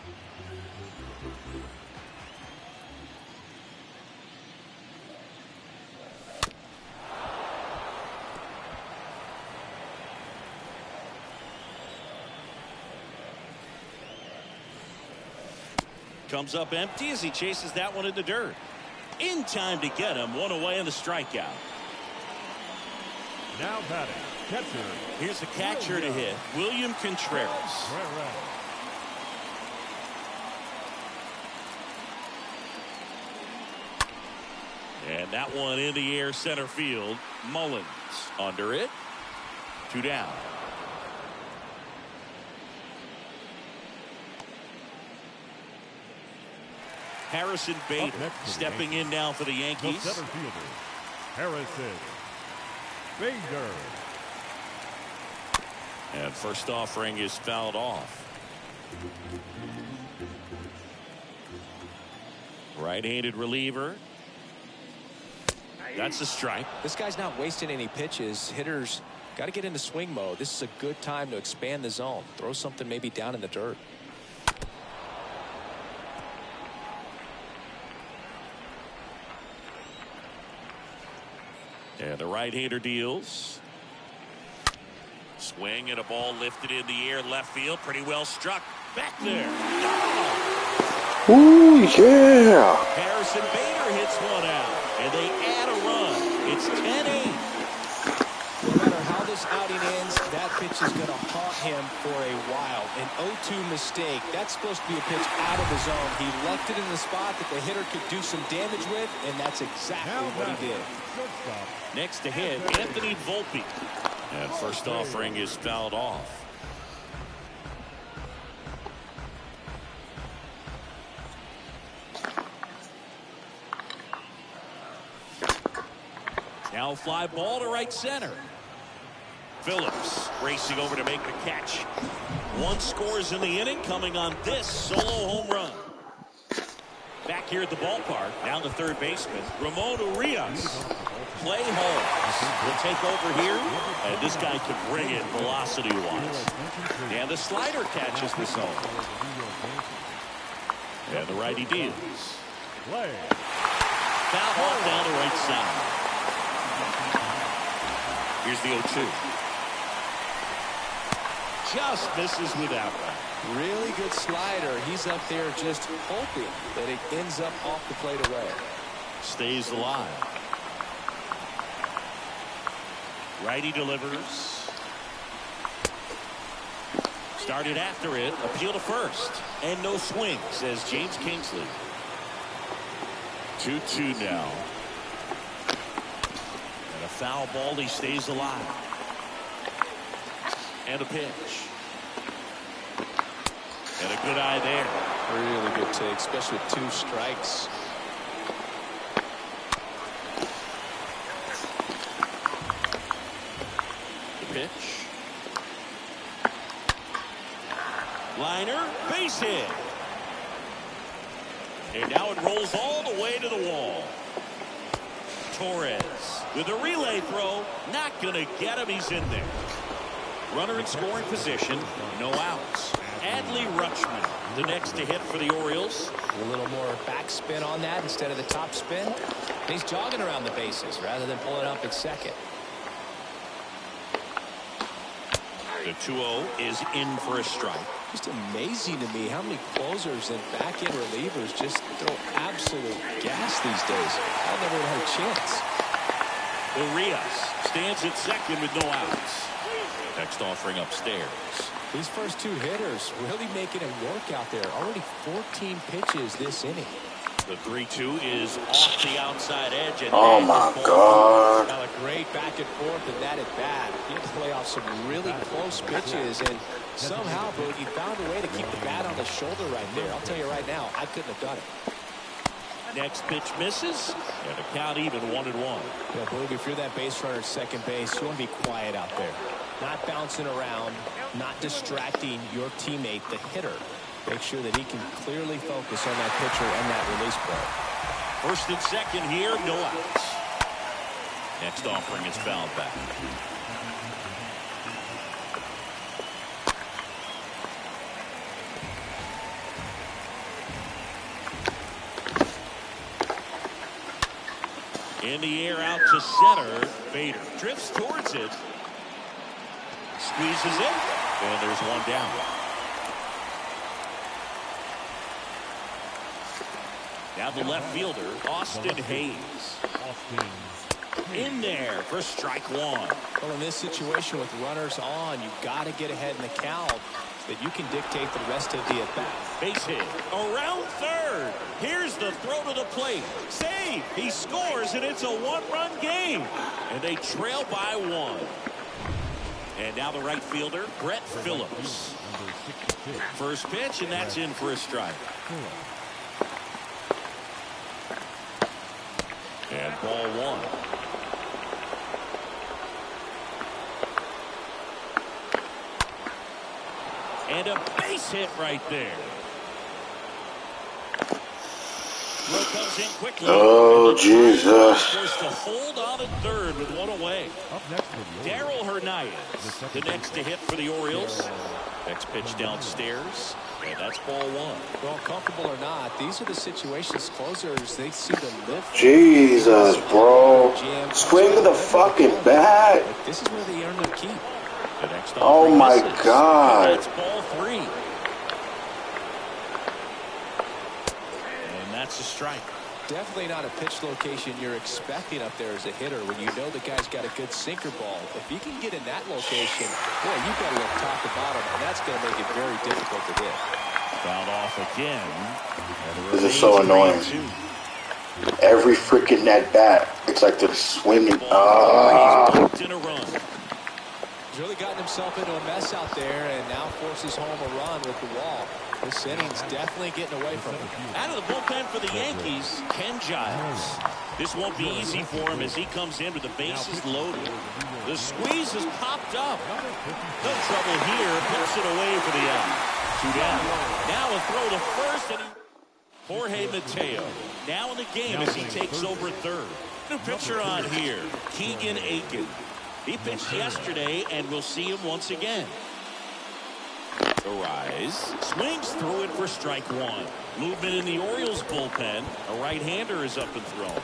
Comes up empty as he chases that one in the dirt. In time to get him. 1 away on the strikeout. Now batting, catcher. Here's the catcher to hit, William Contreras. And that one in the air, center field. Mullins under it. 2 down. Harrison Bader stepping in now for the Yankees. The center fielder, Harrison Bader. And first offering is fouled off. Right-handed reliever. That's a strike. This guy's not wasting any pitches. Hitters got to get into swing mode. This is a good time to expand the zone. Throw something maybe down in the dirt. And the right-hander deals. Swing and a ball lifted in the air, left field. Pretty well struck. Back there. Ooh, yeah. Harrison Bader hits one out. And they add a run. It's 10-8. No matter how this outing ends, that pitch pitch is going to haunt him for a while. An 0-2 mistake. That's supposed to be a pitch out of the zone. He left it in the spot that the hitter could do some damage with, and that's exactly what he did. Next to hit, Anthony Volpe. And first offering is fouled off. Now fly ball to right center. Phillips racing over to make the catch. One scores in the inning coming on this solo home run. Back here at the ballpark, down the third baseman, Ramon Urias. Play Holmes will take over here, and this guy can bring it velocity-wise. And the slider catches the zone. And the righty deals. Foul ball down to right side. Here's the 0-2. Just misses with that one. Really good slider. He's up there just hoping that it ends up off the plate away. Stays alive. Righty delivers. Started after it. Appeal to first. And no swing, says James Kingsley. 2-2 now. And a foul ball. He stays alive. And a pitch. And a good eye there. Really good take, especially with 2 strikes. The pitch. Liner, base hit. And now it rolls all the way to the wall. Torres with a relay throw. Not going to get him. He's in there. Runner in scoring position. No outs. Adley Rutschman, the next to hit for the Orioles. A little more backspin on that instead of the top spin. And he's jogging around the bases rather than pulling up at second. The 2-0 is in for a strike. Just amazing to me how many closers and back-end relievers just throw absolute gas these days. I never had a chance. Urias stands at second with no outs. Next offering upstairs. These first 2 hitters really making it work out there. Already 14 pitches this inning. The 3-2 is off the outside edge. And oh my God. Now a great back and forth and that at bat. He had to play off some really close pitches, and somehow Boogie found a way to keep the bat on the shoulder right there. I'll tell you right now, I couldn't have done it. Next pitch misses, and the count even 1-1. Yeah, Boogie, if you're that base runner at second base, you want to be quiet out there. Not bouncing around, not distracting your teammate, the hitter. Make sure that he can clearly focus on that pitcher and that release play. First and second here, no outs. Next offering is fouled back. In the air out to center. Bader drifts towards it. Squeezes it. And there's one down. Now the left fielder, Austin Hayes. In there for strike 1. Well, in this situation with runners on, you've got to get ahead in the count so that you can dictate the rest of the at-bat. Base hit around third. Here's the throw to the plate. Save. He scores, and it's a 1-run game. And they trail by 1. And now the right fielder, Brett Phillips. First pitch, and that's in for a strike. And ball 1. And a base hit right there. Throw comes in quickly. Oh, Jesus. Forced to hold on at third with 1 away. Darryl Hernandez, the next to hit for the Orioles. Next pitch downstairs. And that's ball 1. Well, comfortable or not, these are the situations closers, they seem to live. Jesus, bro. Swing the fucking bat. This is where they earn their keep. The next Oh my misses. God. And that's ball 3. And that's a strike. Definitely not a pitch location you're expecting up there as a hitter when you know the guy's got a good sinker ball. If you can get in that location, boy, you've got to look top to bottom, and that's going to make it very difficult to hit. Fouled off again. This is so annoying. Every freaking at bat, it's like they're swinging. In a run. He's really gotten himself into a mess out there and now forces home a run with the wall. This inning's definitely getting away from him. Out of the bullpen for the Yankees, Ken Giles. This won't be easy for him as he comes in with the bases loaded. The squeeze has popped up. No trouble here. Puts it away for the out. 2 down. Now a throw to first. And Jorge Mateo now in the game as he takes over third. New pitcher on here, Keegan Aiken. He pitched yesterday, and we'll see him once again. The rise. Swings through it for strike one. Movement in the Orioles bullpen. A right-hander is up and thrown.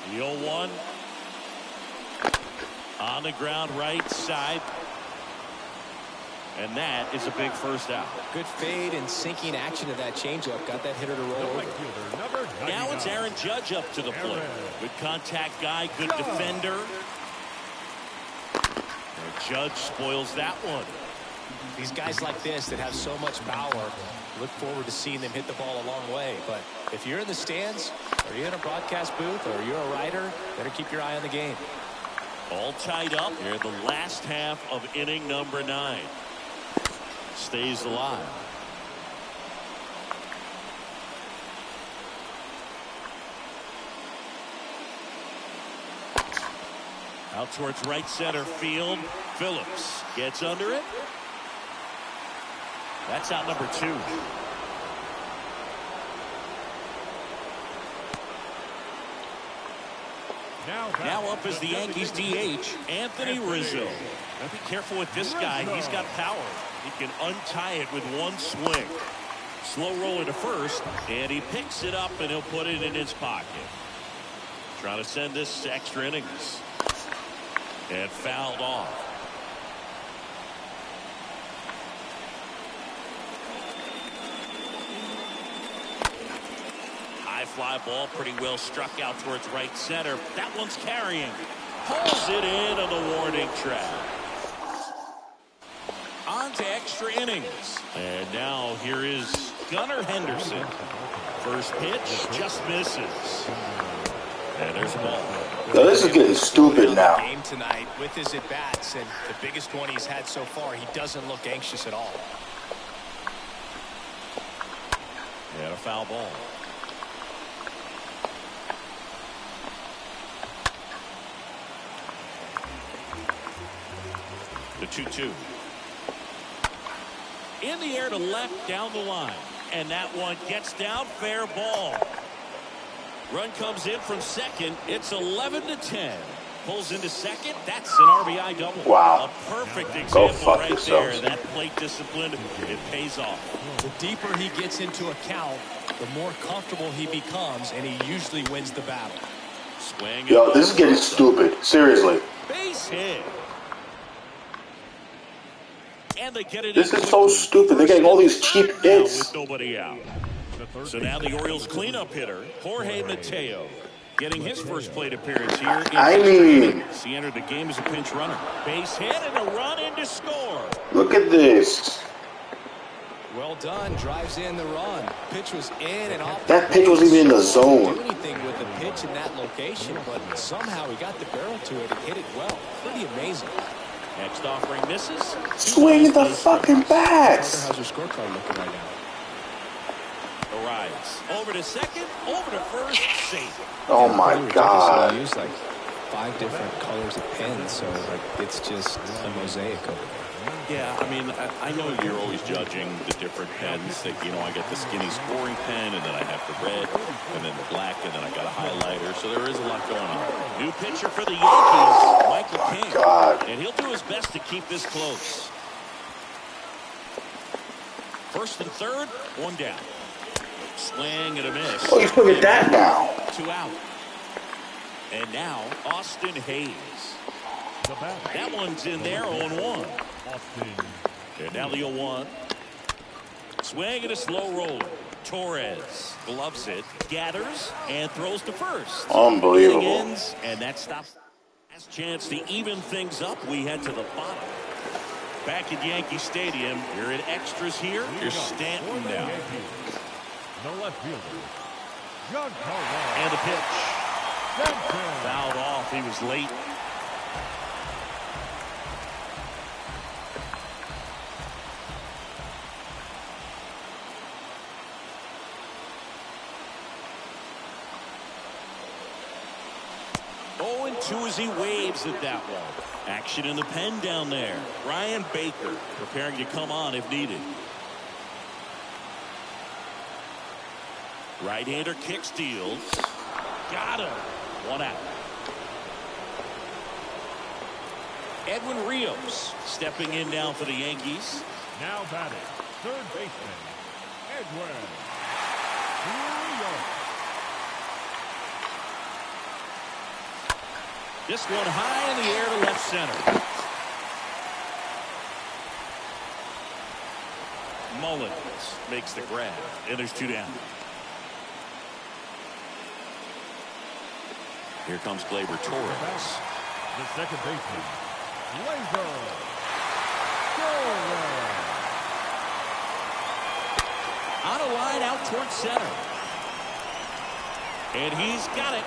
The 0-1. On the ground right side. And that is a big first out. Good fade and sinking action of that changeup. Got that hitter to roll over. Now it's Aaron Judge up to the plate. Good contact guy, good defender. And Judge spoils that one. These guys like this that have so much power, look forward to seeing them hit the ball a long way. But if you're in the stands, or you're in a broadcast booth, or you're a writer, better keep your eye on the game. All tied up here in the last half of inning number 9. Stays alive. Out towards right center field. Phillips gets under it. That's out number 2. Now up is the Yankees DH, Anthony Rizzo. Now be careful with this guy. He's got power. He can untie it with one swing. Slow roller to first, and he picks it up, and he'll put it in his pocket. Trying to send this to extra innings. And fouled off. High fly ball, pretty well struck out towards right center. That one's carrying. Pulls it in on the warning track. On to extra innings. And now here is Gunnar Henderson. First pitch just misses. And there's a ball. Now this is getting stupid now. Game tonight with his at-bats, and the biggest one he's had so far, he doesn't look anxious at all. And a foul ball. The 2-2. In the air to left down the line. And that one gets down, fair ball. Run comes in from second. It's 11-10. Pulls into second. That's an RBI double. Wow. A perfect example right yourselves. there. That plate discipline, it pays off. The deeper he gets into a count, the more comfortable he becomes, and he usually wins the battle. Swing. Yo, this is getting stupid. Seriously. Base hit. And they get it. This is so stupid. They're getting all these cheap hits. With nobody out. So now the Orioles cleanup hitter, Jorge Mateo, getting his first plate appearance here. He entered the game as a pinch runner. Base hit and a run in to score. Look at this. Well done. Drives in the run. Pitch was in and off. That pitch wasn't even in the zone. Didn't do anything with the pitch in that location, but somehow he got the barrel to it and hit it well. Pretty amazing. Next offering misses. Swing the fucking bats. How's your scorecard looking right now? The rise. Over to second. Over to first. Safe. Oh my God. I use like 5 different colors of pens, so like it's just a mosaic over there. Yeah, I mean, I know you're always judging the different pens. That, you know, I get the skinny scoring pen, and then I have the red, and then the black, and then I got a highlighter. So there is a lot going on. New pitcher for the Yankees, Michael King. God. And he'll do his best to keep this close. First and third, 1 down. Swing and a miss. Oh, he's looking at that now. 2 out. And now, Austin Hayes. That one's in there, 0-1. And now the 0-1. Swing and a slow roller. Torres gloves it, gathers, and throws to first. Unbelievable. Ends, and that stops. Last chance to even things up. We head to the bottom. Back at Yankee Stadium, you're in extras here. Here's Stanton now. The left fielder, Giancarlo. And a pitch. Fouled off. He was late. Oh, and 2 as he waves at that one. Action in the pen down there. Ryan Baker preparing to come on if needed. Right-hander kick steals. Got him. 1 out. Edwin Rios stepping in now for the Yankees. Now batting, third baseman, Edwin Rios. This one high in the air to left center. Mullins makes the grab, and there's 2 down. Here comes Gleyber Torres. The second baseman, Gleyber Torres. On a line out towards center. And he's got it.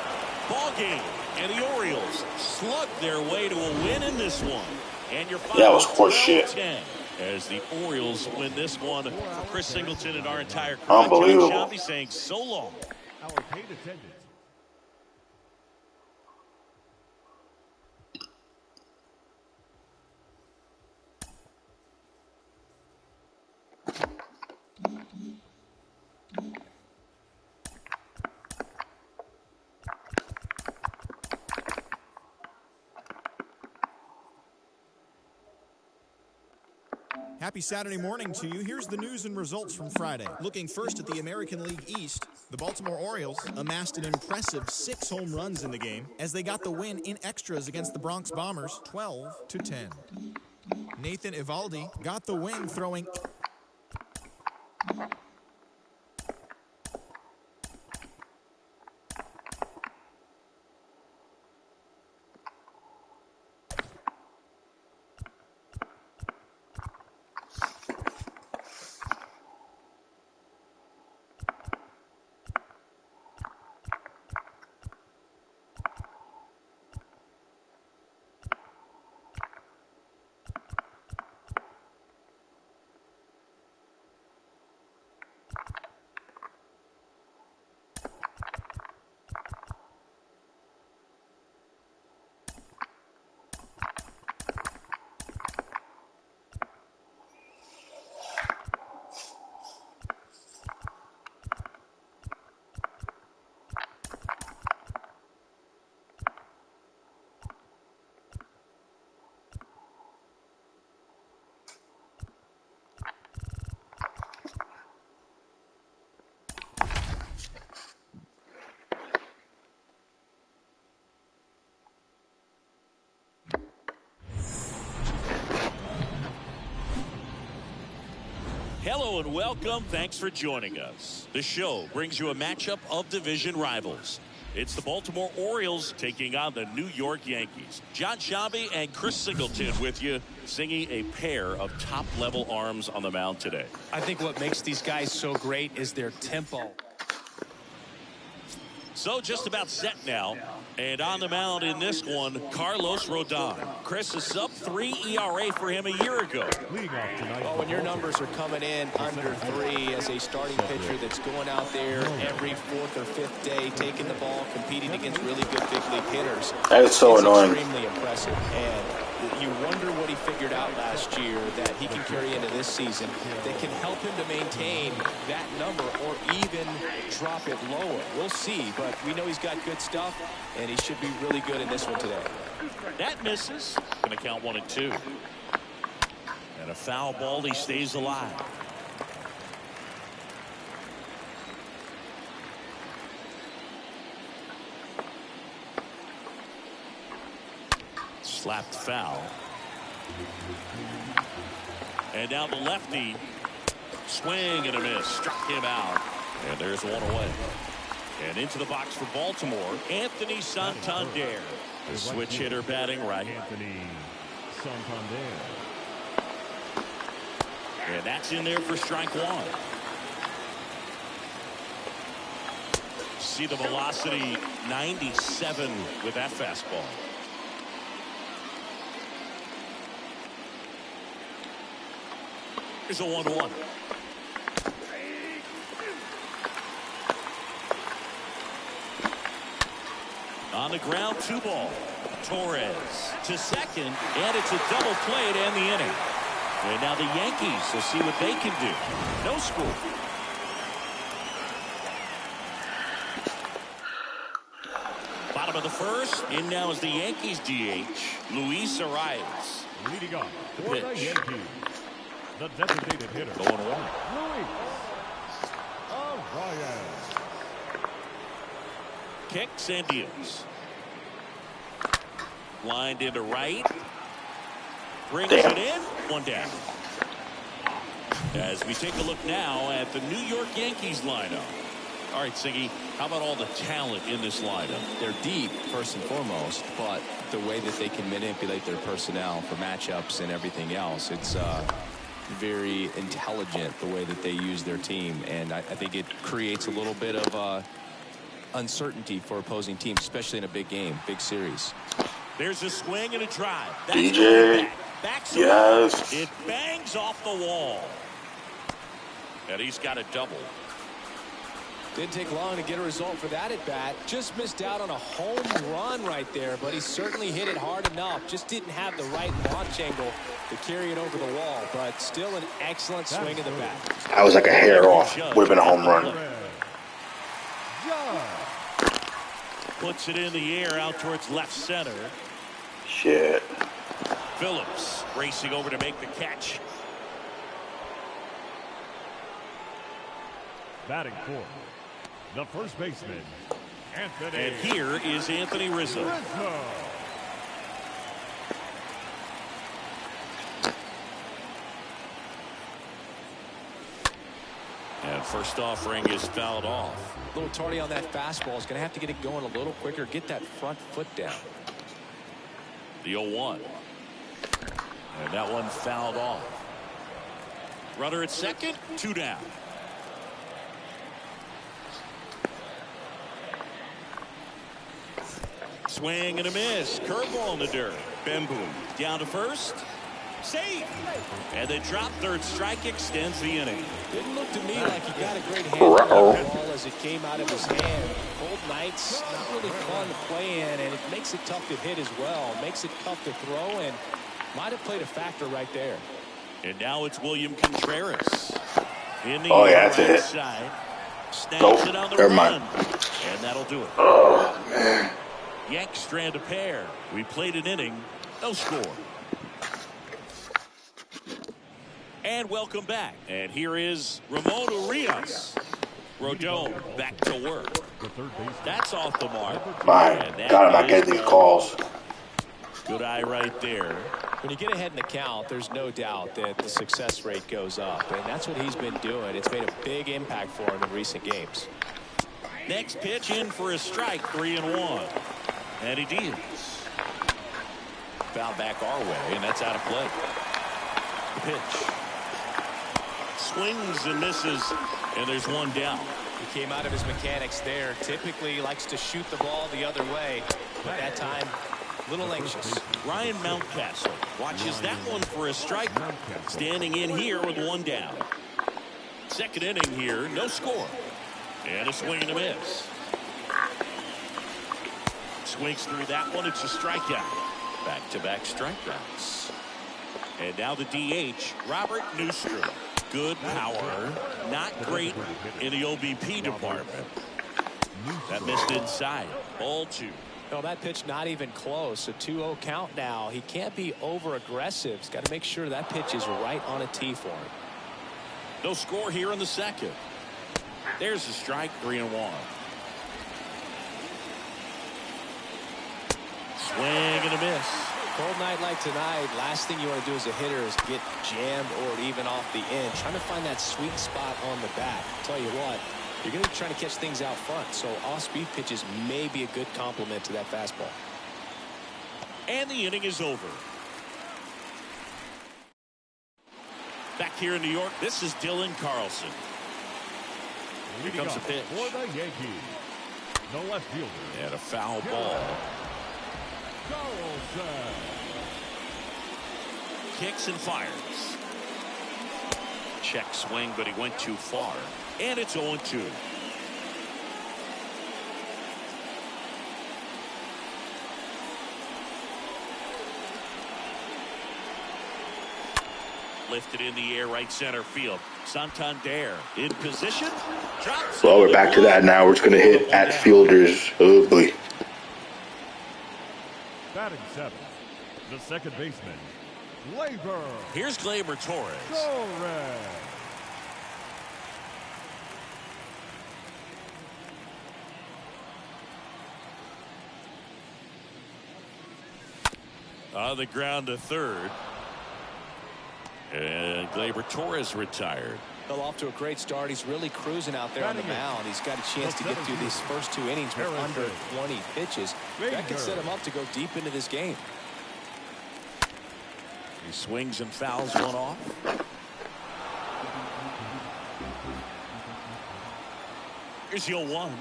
Ball game. And the Orioles slug their way to a win in this one. And your final That was horseshit. 12-10 as the Orioles win this one. For Chris Singleton and our entire crew, Unbelievable. John Shambi saying so long. Our paid attendance. Happy Saturday morning to you. Here's the news and results from Friday. Looking first at the American League East, the Baltimore Orioles amassed an impressive 6 home runs in the game as they got the win in extras against the Bronx Bombers, 12-10. Nathan Eovaldi got the win throwing Hello and welcome. Thanks for joining us. The show brings you a matchup of division rivals. It's the Baltimore Orioles taking on the New York Yankees. John Shambi and Chris Singleton with you, singing a pair of top-level arms on the mound today. I think what makes these guys so great is their tempo. So just about set now. And on the mound in this one, Carlos Rodon. Chris, a sub-3 ERA for him a year ago. Leading off tonight. Well, when your numbers are coming in under 3 as a starting pitcher that's going out there every 4th or 5th day, taking the ball, competing against really good big league hitters. That is so annoying. Extremely impressive. And you wonder what he figured out last year that he can carry into this season that can help him to maintain that number or even drop it lower. We'll see, but we know he's got good stuff, and he should be really good in this one today. That misses. Going to count 1 and 2. And a foul ball. He stays alive. Slapped foul. And now the lefty Swing and a miss. Struck him out. And there's one away. And into the box for Baltimore, Anthony Santander. The switch hitter batting right. Anthony Santander. And that's in there for strike one. See the velocity, 97 with that fastball. Here's a 1-1. On the ground, 2 ball. Torres to second, and it's a double play to end the inning. And now the Yankees will see what they can do. No score. Bottom of the first. In now is the Yankees DH, Luis Arias. Leading off The for the pitch. Yankees, the designated hitter, Going one. Luis Arias. Kicks and deals. Lined into right. Brings it in. One down. As we take a look now at the New York Yankees lineup. All right, Siggy, how about all the talent in this lineup? They're deep, first and foremost, but the way that they can manipulate their personnel for matchups and everything else, it's very intelligent the way that they use their team. And I think it creates a little bit of uncertainty for opposing teams, especially in a big game, big series. There's a swing and a drive. That's DJ, backs yes. It bangs off the wall. And he's got a double. Didn't take long to get a result for that at bat. Just missed out on a home run right there, but he certainly hit it hard enough. Just didn't have the right launch angle to carry it over the wall, but still an excellent swing of the bat. I was like a hair off. Would have been a home run. Puts it in the air out towards left center. Shit. Phillips racing over to make the catch. Batting fourth, the first baseman, Anthony. And here is Anthony Rizzo. And first offering is fouled off. A little tardy on that fastball. Is going to have to get it going a little quicker. Get that front foot down. The 0-1. And that one fouled off. Runner at second, 2 down. Swing and a miss. Curveball in the dirt. Bemboom down to first. Save. And the drop third strike extends the inning. Didn't look to me like he got a great handle on the ball as it came out of his hand. Cold nights, not really fun to play in, and it makes it tough to hit as well. Makes it tough to throw, and might have played a factor right there. And now it's William Contreras. In the that's right it. side. Snaps it on the Never run. mind. And that'll do it. Oh, man. Yanks strand a pair. We played an inning. No score. And welcome back. And here is Ramon Urias. Rodon back to work. That's off the mark. My God, I'm not getting these calls. Good eye right there. When you get ahead in the count, there's no doubt that the success rate goes up, and that's what he's been doing. It's made a big impact for him in recent games. Next pitch in for a strike, 3-1. And he deals. Foul back our way, and that's out of play. The pitch. Swings and misses, and there's one down. He came out of his mechanics there. Typically likes to shoot the ball the other way, but that time, a little anxious. Ryan Mountcastle watches that one for a strike. Standing in here with one down. Second inning here, no score. And a swing and a miss. Swings through that one, it's a strikeout. Back-to-back strikeouts. And now the DH, Robert Newstrom. Good power, not great in the OBP department. That missed inside. Ball 2. No, that pitch not even close. A 2-0 count now. He can't be over-aggressive. He's got to make sure that pitch is right on a tee for him. No score here in the second. There's the strike, 3-1. Swing and a miss. Cold night like tonight, last thing you want to do as a hitter is get jammed or even off the end. Trying to find that sweet spot on the bat. Tell you what, you're going to be trying to catch things out front, so off-speed pitches may be a good complement to that fastball. And the inning is over. Back here in New York, this is Dylan Carlson. Here comes the pitch. For the Yankees, the left fielder. And a foul ball. Carlson. Kicks and fires. Check swing, but he went too far. And it's 0-2. Lifted in the air, right center field. Santander in position. Drops. Well, we're back to that now. We're just going to hit at fielders. Oh, boy. Batting seventh, the second baseman, Gleyber. Here's Gleyber Torres. On the ground to third. And Gleyber Torres retired. Well, off to a great start. He's really cruising out there on the mound. He's got a chance to get through these first 2 innings with under 20 pitches. That could set him up to go deep into this game. He swings and fouls one off. Here's 0-1.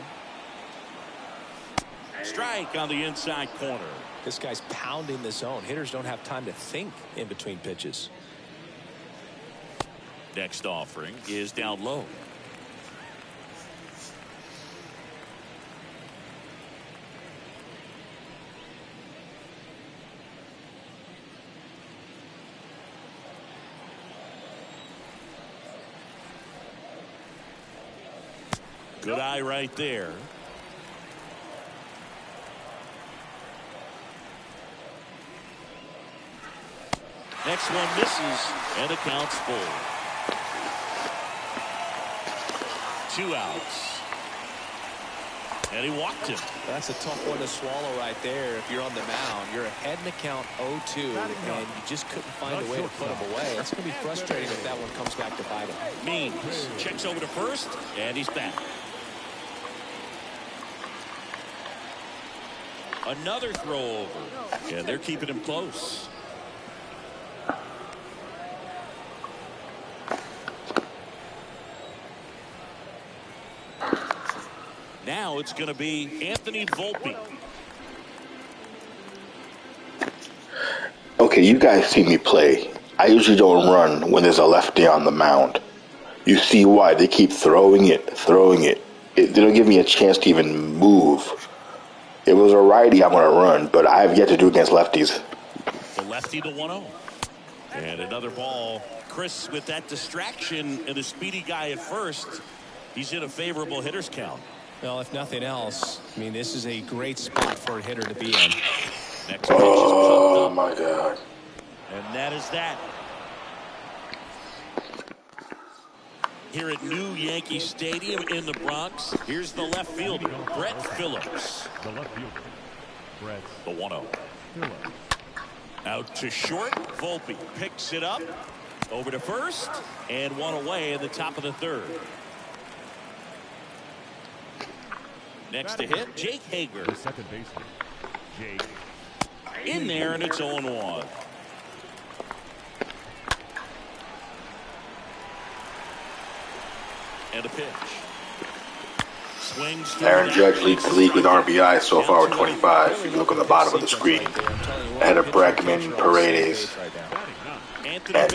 Strike on the inside corner. This guy's pounding the zone. Hitters don't have time to think in between pitches. Next offering is down low. Good eye right there. Next one misses, and the count's full. 2 outs. And he walked him. That's a tough one to swallow right there. If you're on the mound, you're ahead in the count 0-2, and you just couldn't find a way to put him away. It's going to be frustrating if that one comes back to bite him. Means checks over to first, and he's back. Another throw over, and they're keeping him close. Now it's going to be Anthony Volpe. Okay, you guys see me play. I usually don't run when there's a lefty on the mound. You see why. They keep throwing it. They don't give me a chance to even move. If it was a righty, I'm going to run, but I have yet to do against lefties. The lefty to 1-0. And another ball. Chris, with that distraction and a speedy guy at first, he's in a favorable hitter's count. Well, if nothing else, I mean, this is a great spot for a hitter to be in. Next pitch is pumped up. My God. And that is that. Here at New Yankee Stadium in the Bronx, here's the left fielder, Brett Phillips. The left fielder, Brett. The 1-0. Phillips. Out to short. Volpe picks it up. Over to first. And one away in the top of the third. Next to hit, Jake Hager. The second baseman, Jake. In there, and it's 0-1. And a pitch. Swings. Aaron Judge leads the league with RBI so far with 25. If you look on the bottom of the screen, ahead of Bregman, Paredes, and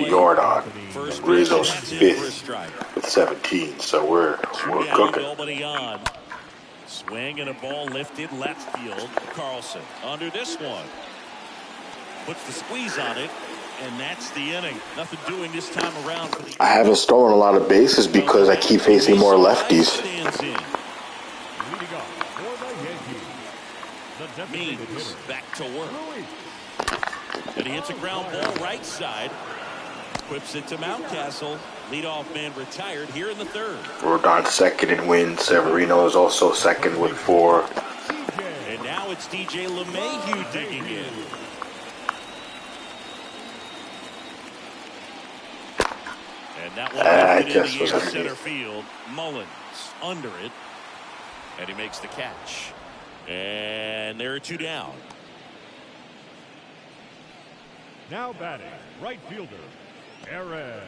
Jordan. Rizzo's 5th with 17. So we're cooking. Nobody on. Swing and a ball lifted left field. Carlson under this one. Puts the squeeze on it. And that's the inning. Nothing doing this time around for the. I haven't stolen a lot of bases because I keep facing more lefties. Means back to work. And he hits a ground ball right side. Whips it to Mountcastle. Leadoff man retired here in the third. Rodon second in wins. Severino is also second with 4. And now it's DJ LeMahieu digging in. And that one lifted in just the was air underneath. center field. Mullins under it. And he makes the catch. And there are 2 down. Now batting, right fielder, Aaron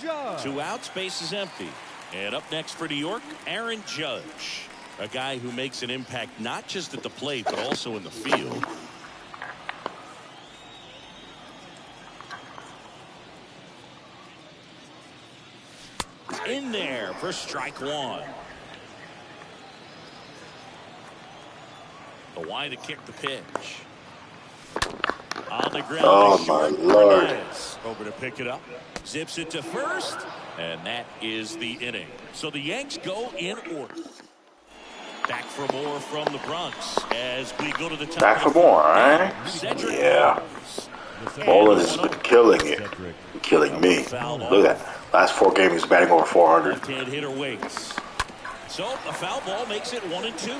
Judge. 2 outs, base is empty. And up next for New York, Aaron Judge. A guy who makes an impact not just at the plate, but also in the field. In there for strike 1. The wide to kick the pitch. On the ground. Oh, my Lord. Hernandez over to pick it up. Zips it to first. And that is the inning. So the Yanks go in order. Back for more from the Bronx as we go to the top. Back for more, right? Cedric Yeah. Mullins has been killing it. Killing me. Look at that. Last 4 games he's batting over 400. Left-hand hitter waits. So a foul ball makes it 1-2.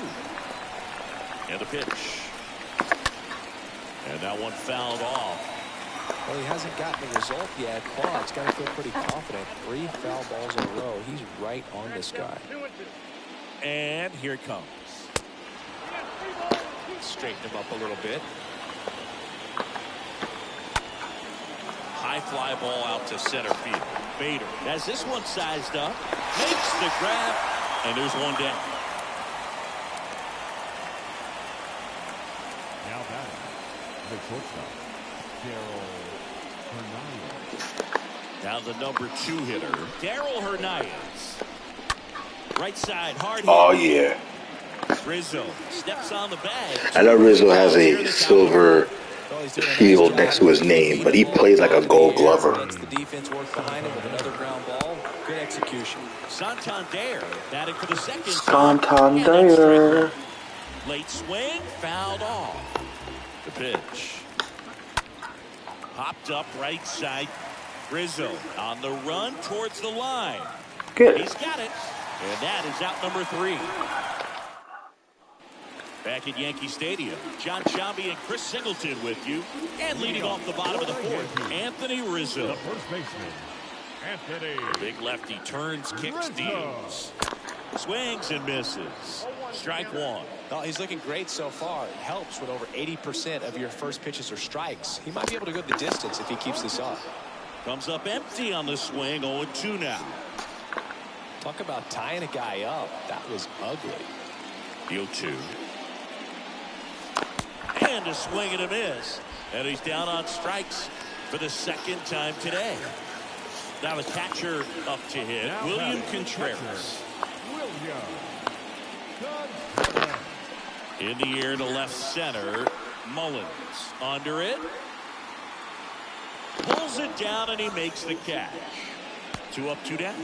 And the pitch. And that one fouled off. Well, he hasn't gotten the result yet, but he's got to feel pretty confident. 3 foul balls in a row. He's right on this guy. And here it comes. Straighten him up a little bit. High fly ball out to center field. Bader has this one sized up. Makes the grab. And there's 1 down. Now batting, the shortstop, Hernandez. Now the number 2 hitter, Darryl Hernandez. Right side, hard hit. Oh, yeah. Rizzo steps on the bag. I know Rizzo has a silver shield next to his name, but he plays like a gold glover. The defense worked behind him with another ground ball. Good execution. Santander batting for the second Santander. late swing, fouled off. The pitch. Popped up right side. Rizzo on the run towards the line. Good. He's got it. And that is out number 3. Back at Yankee Stadium, John Sciambi and Chris Singleton with you. And leading off the bottom of the 4th, Anthony Rizzo. The first baseman, Anthony. Big lefty turns, kicks, deals. Swings and misses. Strike 1. Oh, he's looking great so far. It helps when over 80% of your first pitches are strikes. He might be able to go the distance if he keeps this up. Comes up empty on the swing, 0-2 now. Talk about tying a guy up. That was ugly. The 0-2. And a swing and a miss. And he's down on strikes for the 2nd time today. Now the catcher up to hit, Now William batting, Contreras. William Contreras. In the air to left center. Mullins under it. Pulls it down and he makes the catch. 2 up, 2 down.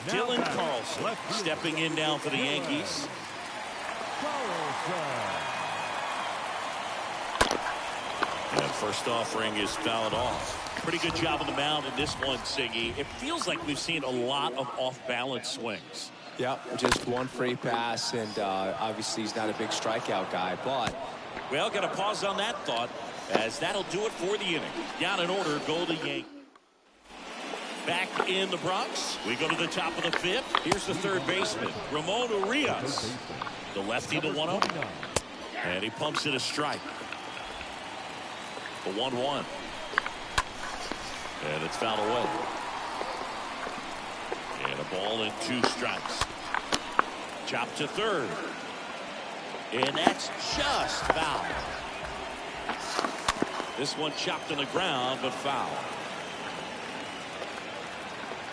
Now Dylan batting, Carlson left field. stepping in now for the Yankees. Carlson. And first offering is fouled off. Pretty good job on the mound in this one, Siggy. It feels like we've seen a lot of off-balance swings. Yeah, just 1 free pass, and obviously he's not a big strikeout guy, but... Well, got to pause on that thought, as that'll do it for the inning. Down in order, go to Yankees. Back in the Bronx, we go to the top of the 5th. Here's the 3rd baseman, Ramon Urias. The lefty, the 1-0. And he pumps it a strike. The 1-1. And it's fouled away. And a ball and 2 strikes. Chop to 3rd. And that's just foul. This one chopped on the ground, but foul.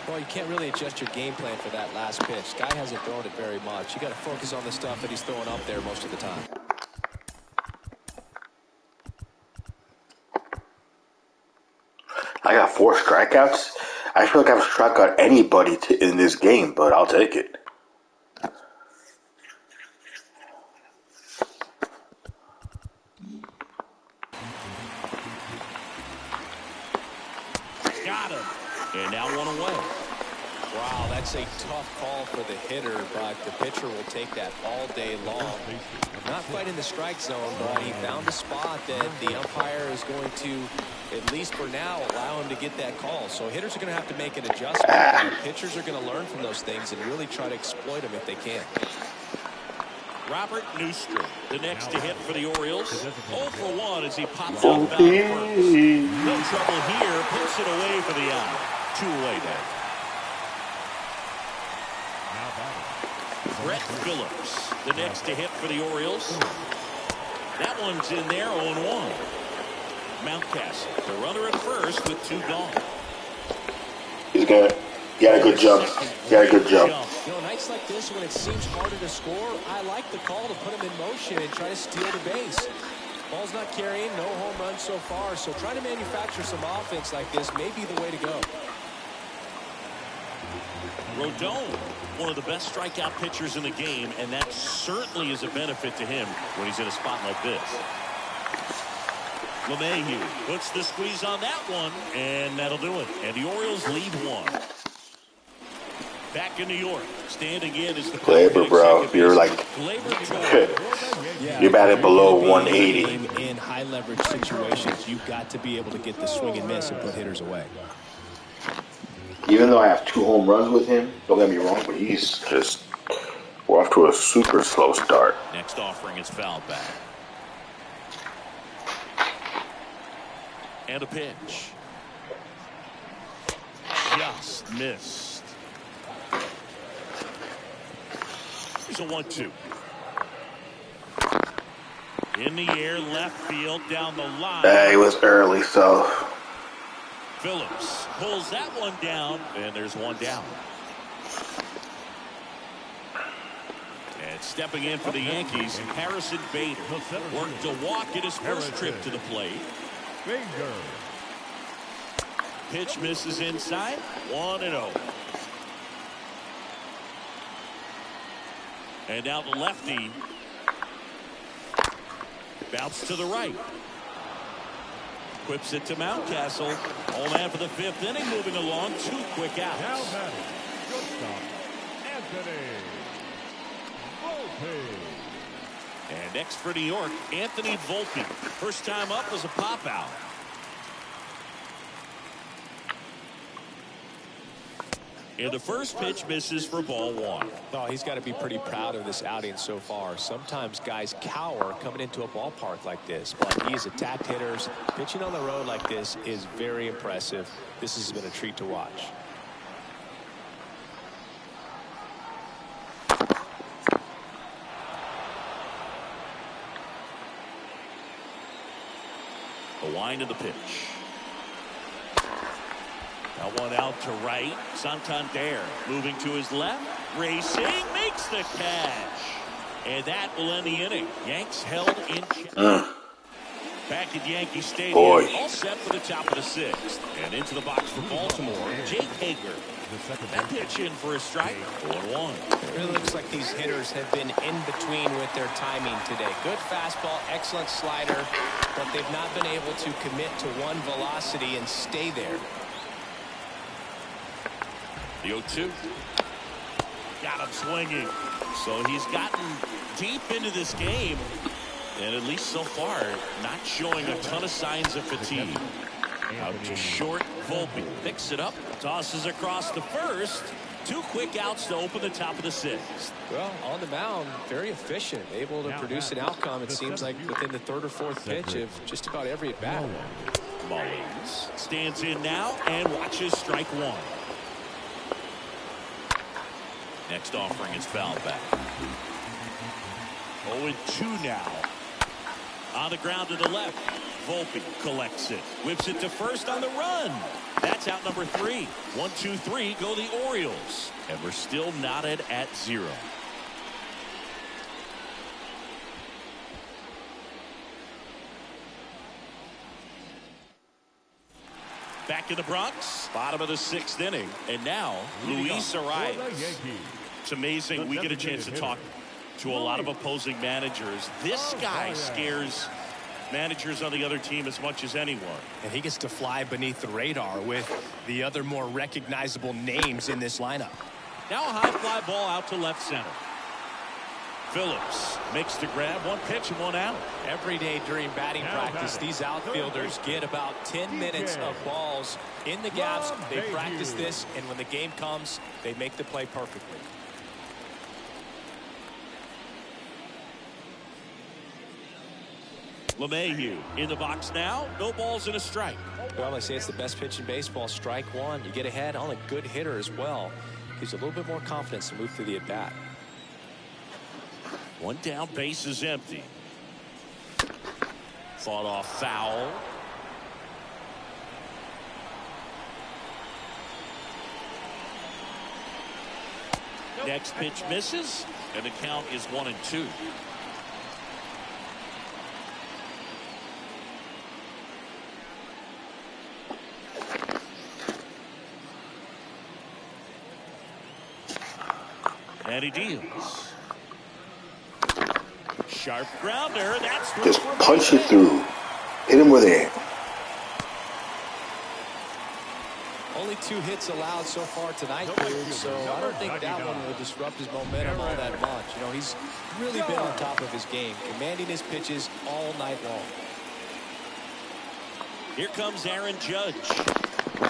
Well, you can't really adjust your game plan for that last pitch. Guy hasn't thrown it very much. You got to focus on the stuff that he's throwing up there most of the time. I got 4 strikeouts. I feel like I haven't struck out anybody in this game, but I'll take it. Got him. And now 1 away. Wow, that's a tough call for the hitter, but the pitcher will take that all day long. Not quite in the strike zone, but he found a spot that the umpire is going to, at least for now, allow him to get that call. So hitters are going to have to make an adjustment. Pitchers are going to learn from those things and really try to exploit them if they can. Robert Newstrom, the next to hit for the Orioles. 0 for 1 as he pops out foul first. No trouble here. Puts it away for the out. 2 away now. Brett Phillips, the next to hit for the Orioles. That one's in there, 0-1. Mountcastle, the runner at first with 2 gone. He's good. He had a good jump. He had a good jump. You know, nights like this when it seems harder to score, I like the call to put him in motion and try to steal the base. Ball's not carrying, no home runs so far, so trying to manufacture some offense like this may be the way to go. Rodon, one of the best strikeout pitchers in the game, and that certainly is a benefit to him when he's in a spot like this. LeMahieu puts the squeeze on that one, and that'll do it. And the Orioles lead 1. Back in New York, standing in is the Gleyber, bro. You're like, you're batting below 180. In high leverage situations, you've got to be able to get the swing and miss and put hitters away. Even though I have 2 home runs with him, don't get me wrong, but he's just, we're off to a super slow start. Next offering is fouled back. And a pitch. Just missed. Here's a 1-2. In the air, left field, down the line. It was early, so. Phillips pulls that one down, and there's 1 down. And stepping in for the Yankees, Harrison Bader worked to walk in his first trip to the plate. Pitch misses inside, 1-0. And now the lefty. Bounce to the right. Whips it to Mountcastle. All man for the 5th inning, moving along. 2 quick outs. Now batting, shortstop, Anthony Volpe. And next for New York, Anthony Volpe. First time up was a pop out. And the first pitch misses for ball 1. Oh, he's got to be pretty proud of this outing so far. Sometimes guys cower coming into a ballpark like this, but he's attacked hitters. Pitching on the road like this is very impressive. This has been a treat to watch. The wind of the pitch. That one out to right. Santander moving to his left. Racing. Makes the catch. And that will end the inning. Yanks held in check. Back at Yankee Stadium. All set for the top of the 6th. And into the box for Baltimore. Jake Hager. That pitch in for a strike. 1-1. It really looks like these hitters have been in between with their timing today. Good fastball, excellent slider, but they've not been able to commit to one velocity and stay there. The 0-2. Got him swinging. So he's gotten deep into this game. And at least so far, not showing a ton of signs of fatigue. Out to short. Volpe picks it up. Tosses across the first. 2 quick outs to open the top of the 6th. Well, on the mound, very efficient. Able to produce an outcome, it seems like, within the 3rd or 4th pitch of just about every at-bat. Mullins stands in now and watches strike 1. Next offering is fouled back. 0-2 now. On the ground to the left. Volpe collects it. Whips it to first on the run. That's out number 3. 1, 2, 3 go the Orioles. And we're still knotted at 0. Back in the Bronx, bottom of the 6th inning. And now, Luis Arias. It's amazing. We get a chance to talk to a lot of opposing managers. This guy scares managers on the other team as much as anyone. And he gets to fly beneath the radar with the other more recognizable names in this lineup. Now a high fly ball out to left center. Phillips makes the grab, one pitch and one out. Every day during batting practice, these outfielders get about 10 minutes of balls in the gaps. They practice this, and when the game comes, they make the play perfectly. LeMahieu in the box now. No balls and a strike. Well, they say it's the best pitch in baseball. Strike one. You get ahead on a good hitter as well. Gives you a little bit more confidence to move through the at-bat. One down, base is empty. Fought off foul. Next pitch misses, and the count is 1-2. And he deals. Sharp grounder. That's just punch it through. Hit him with it. Only 2 hits allowed so far tonight, dude, so I don't think that one will disrupt his momentum all that much. You know, he's really been on top of his game, commanding his pitches all night long. Here comes Aaron Judge.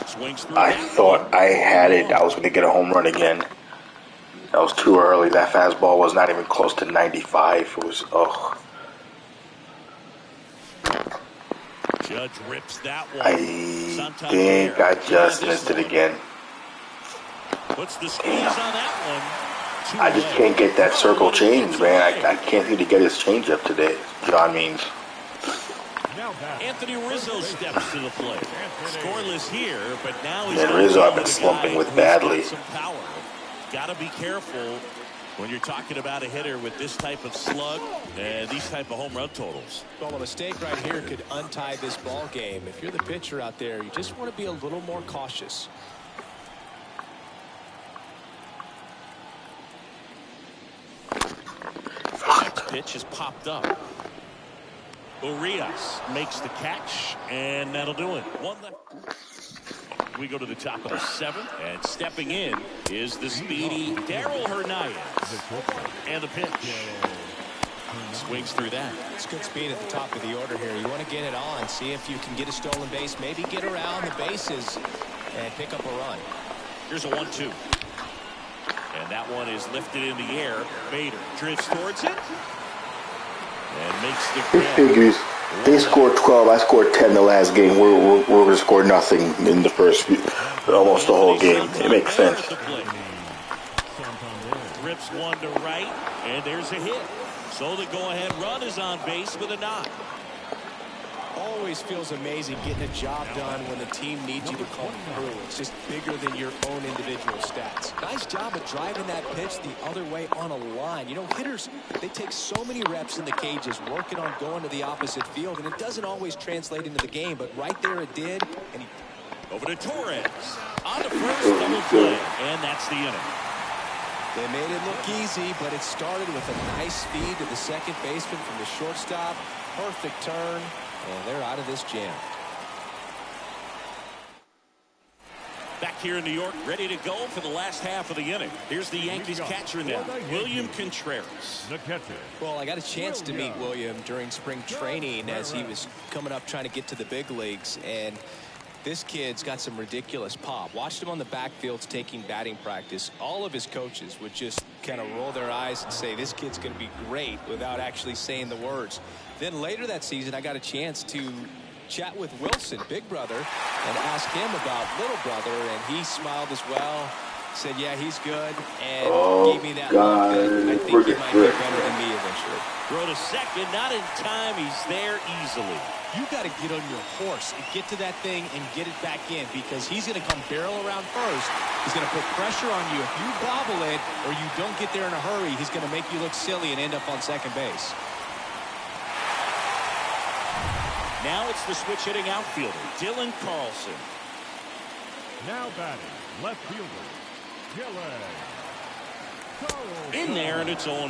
Swings through. I thought I had it. I was going to get a home run again. That was too early. That fastball was not even close to 95. It was, ugh. Judge rips that one. I think I just missed it again. Puts the squeeze on that one. I just can't get that circle change, man. I can't seem to get his changeup today. John means. Anthony Rizzo steps to the plate. Scoreless here, but now he's Rizzo I've been slumping with badly. Some power. Got to be careful when you're talking about a hitter with this type of slug and these type of home run totals. Well, a mistake right here could untie this ball game. If you're the pitcher out there, you just want to be a little more cautious. Next pitch is popped up. Urias makes the catch, and that'll do it. One left. We go to the top of the 7th, and stepping in is the speedy Darryl Hernandez. And the pitch. Swings through that. It's good speed at the top of the order here. You want to get it on, see if you can get a stolen base, maybe get around the bases and pick up a run. Here's a 1-2. And that one is lifted in the air. Bader drifts towards it. And makes the It figures. They scored 12. I scored 10 the last game. We're going to score nothing in the first, almost the whole game. It makes sense. Rips one to right, and there's a hit. So the go-ahead run is on base with a knock. Always feels amazing getting a job done when the team needs you to come through. It's just bigger than your own individual stats. Nice job of driving that pitch the other way on a line. You know, hitters, they take so many reps in the cages working on going to the opposite field, and it doesn't always translate into the game, but right there it did. And he over to Torres. On the first double play, and that's the inning. They made it look easy, but it started with a nice speed to the second baseman from the shortstop. Perfect turn. And they're out of this jam. Back here in New York, ready to go for the last half of the inning. Here's the Yankees catcher now, William Contreras. The catcher. Well, I got a chance to meet William during spring training as he was coming up trying to get to the big leagues. And this kid's got some ridiculous pop. Watched him on the backfields taking batting practice. All of his coaches would just kind of roll their eyes and say, this kid's going to be great, without actually saying the words. Then later that season, I got a chance to chat with Wilson, big brother, and ask him about little brother, and he smiled as well. Said, yeah, he's good, and gave me that look that I think he might be better than me eventually. Throw to second, not in time. He's there easily. You got to get on your horse and get to that thing and get it back in, because he's going to come barrel around first. He's going to put pressure on you. If you bobble it or you don't get there in a hurry, he's going to make you look silly and end up on second base. Now it's the switch hitting outfielder, Dylan Carlson. Now batting, left fielder, Dylan Carlson. In there, and it's 0-1.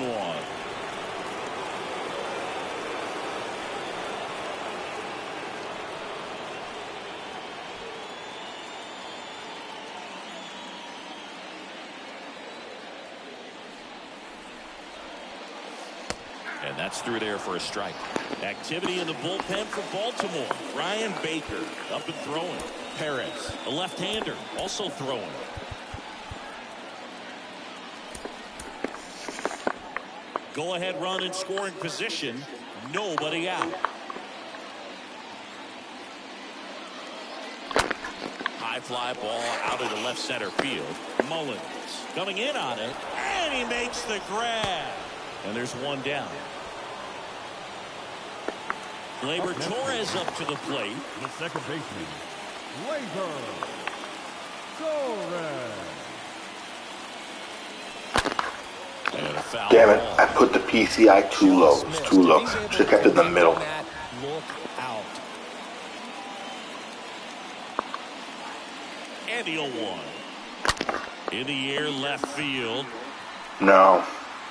And that's through there for a strike. Activity in the bullpen for Baltimore. Ryan Baker up and throwing. Perez, a left-hander, also throwing. Go-ahead run in scoring position. Nobody out. High fly ball out into left center field. Mullins coming in on it, and he makes the grab. And there's one down. Gleyber Torres up to the plate. The second baseman, Gleyber Torres. And a foul Damn it, ball. I put the PCI too low. It's too low. Should have kept it in the middle. Look out. And the 0-1. In the air, left field. No.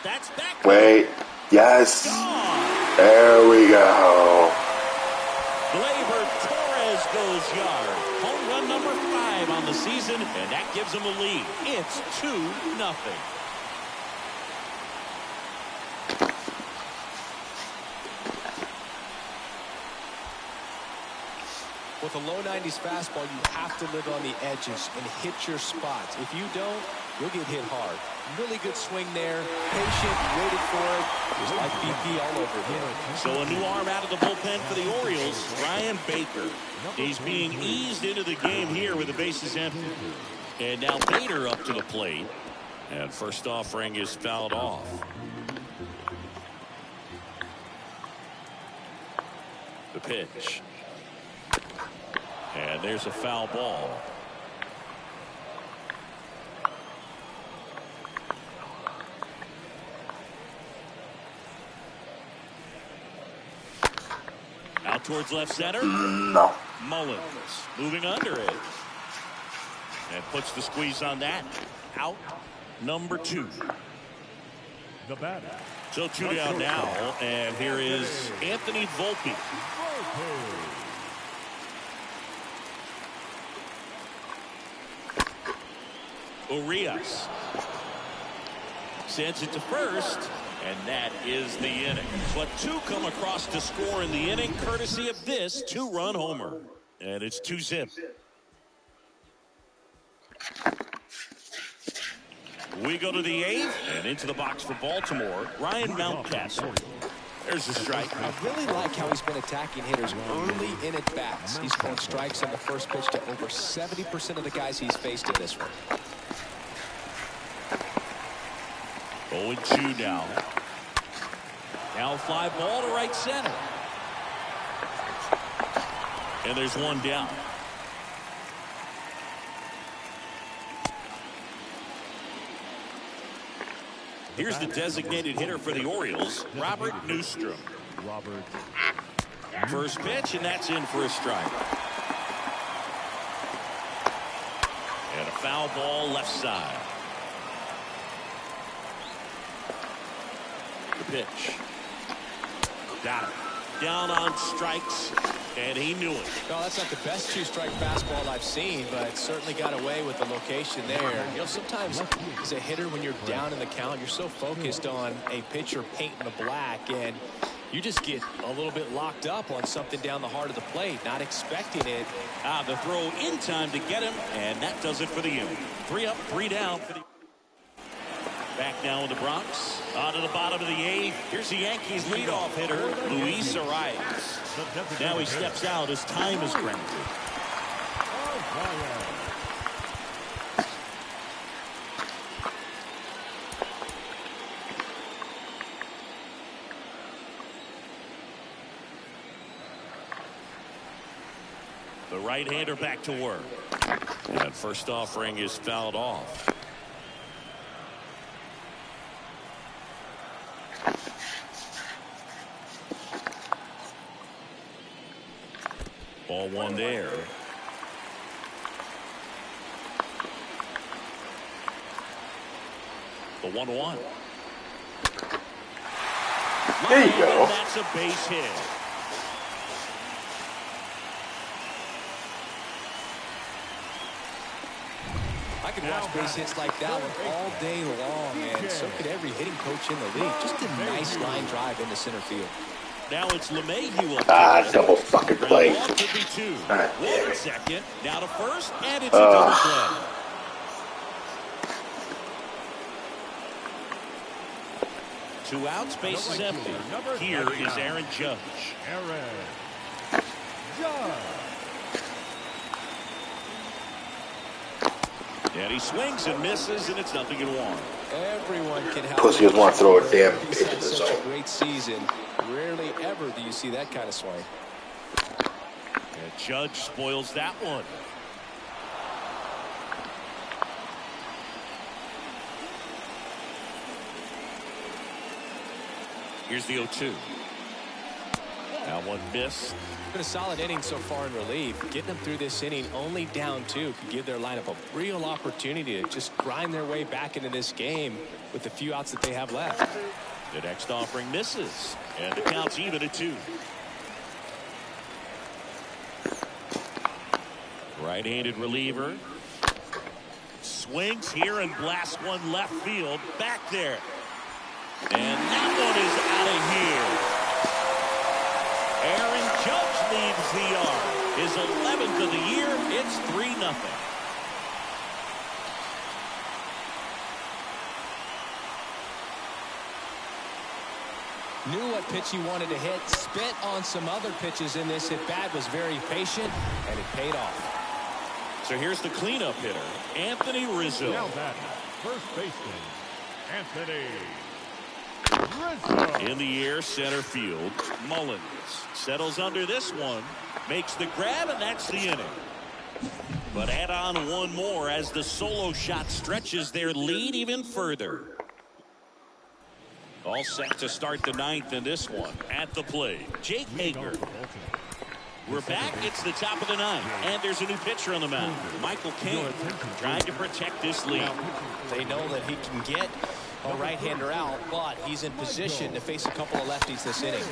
That's back. Wait. Yes. Gone. There we go. Gleyber Torres goes yard. Home run number 5 on the season, and that gives him a lead. It's 2-0. With a low 90s fastball, you have to live on the edges and hit your spots. If you don't, you'll get hit hard. Really good swing there. Patient, waited for it. Just like BP all over again. So a new arm out of the bullpen for the Orioles, Ryan Baker. He's being eased into the game here with the bases empty. And now Bader up to the plate. And first offering is fouled off. The pitch. And there's a foul ball. Out towards left center. No. Mullins moving under it. And puts the squeeze on that. Out number 2. The batter, So 2 down now. And here is Anthony Volpe. Urias sends it to first, and that is the inning. But 2 come across to score in the inning, courtesy of this 2-run homer. And it's 2-zip. We go to the 8th, and into the box for Baltimore, Ryan Mountcastle. There's a strike. I really like how he's been attacking hitters early in at bats. He's thrown strikes on the first pitch to over 70% of the guys he's faced in this one. 0-2 now. Now fly ball to right center. And there's one down. Here's the designated hitter for the Orioles, Robert Newstrom. First pitch, and that's in for a strike. And a foul ball left side. The pitch. Got it. Down on strikes, and he knew it. No, that's not the best 2-strike fastball I've seen, but certainly got away with the location there. You know, sometimes as a hitter, when you're down in the count, you're so focused on a pitcher painting the black, and you just get a little bit locked up on something down the heart of the plate, not expecting it. The throw in time to get him, and that does it for the inning. 3 up, 3 down for the... Back now in the Bronx. On to the bottom of the 8th. Here's the Yankees leadoff hitter, Luis Arias. Now he steps out as time is granted. The right-hander back to work. And first offering is fouled off. Ball 1 there. The 1-1. There you go. That's a base hit. I can watch base hits like that one all day long, and so could every hitting coach in the league. Just a nice line drive into center field. Now it's LeMahieu. Double fucking play. Could be two. One second. Now to first, and it's a double play. Two outs, base is empty. Here is Aaron Judge. And he swings and misses, and it's 0-1. Everyone can help. Pussies want to throw a damn pitch in the Such zone. a great season. Rarely ever do you see that kind of swing. And Judge spoils that one. Here's the 0-2. Now one miss. Been a solid inning so far in relief. Getting them through this inning only down 2 could give their lineup a real opportunity to just grind their way back into this game with the few outs that they have left. The next offering misses, and the count's even at 2. Right-handed reliever swings here and blasts one left field back there, and that one is out of here. Aaron Judge leads the yard. His 11th of the year. It's 3-0. Knew what pitch he wanted to hit. Spit on some other pitches in this at-bat. Was very patient, and it paid off. So here's the cleanup hitter, Anthony Rizzo. Now batting, first baseman, Anthony Rizzo. In the air, center field. Mullins settles under this one, makes the grab, and that's the inning. But add on one more as the solo shot stretches their lead even further. All set to start the 9th in this one. At the plate, Jake Hager. We're back. It's the top of the 9th, and there's a new pitcher on the mound, Michael King, trying to protect this lead. They know that he can get a right-hander out, but he's in position to face a couple of lefties this inning.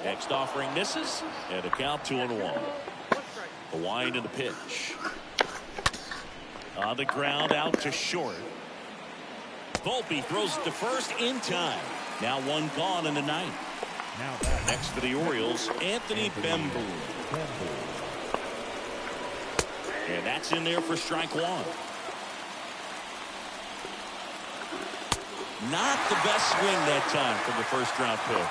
Next offering misses, and a count 2-1. The wind and the pitch. On the ground, out to short. Volpe throws it to first in time. Now one gone in the 9th. Next for the Orioles, Anthony Bemboom. And that's in there for strike 1. Not the best swing that time from the first-round pick.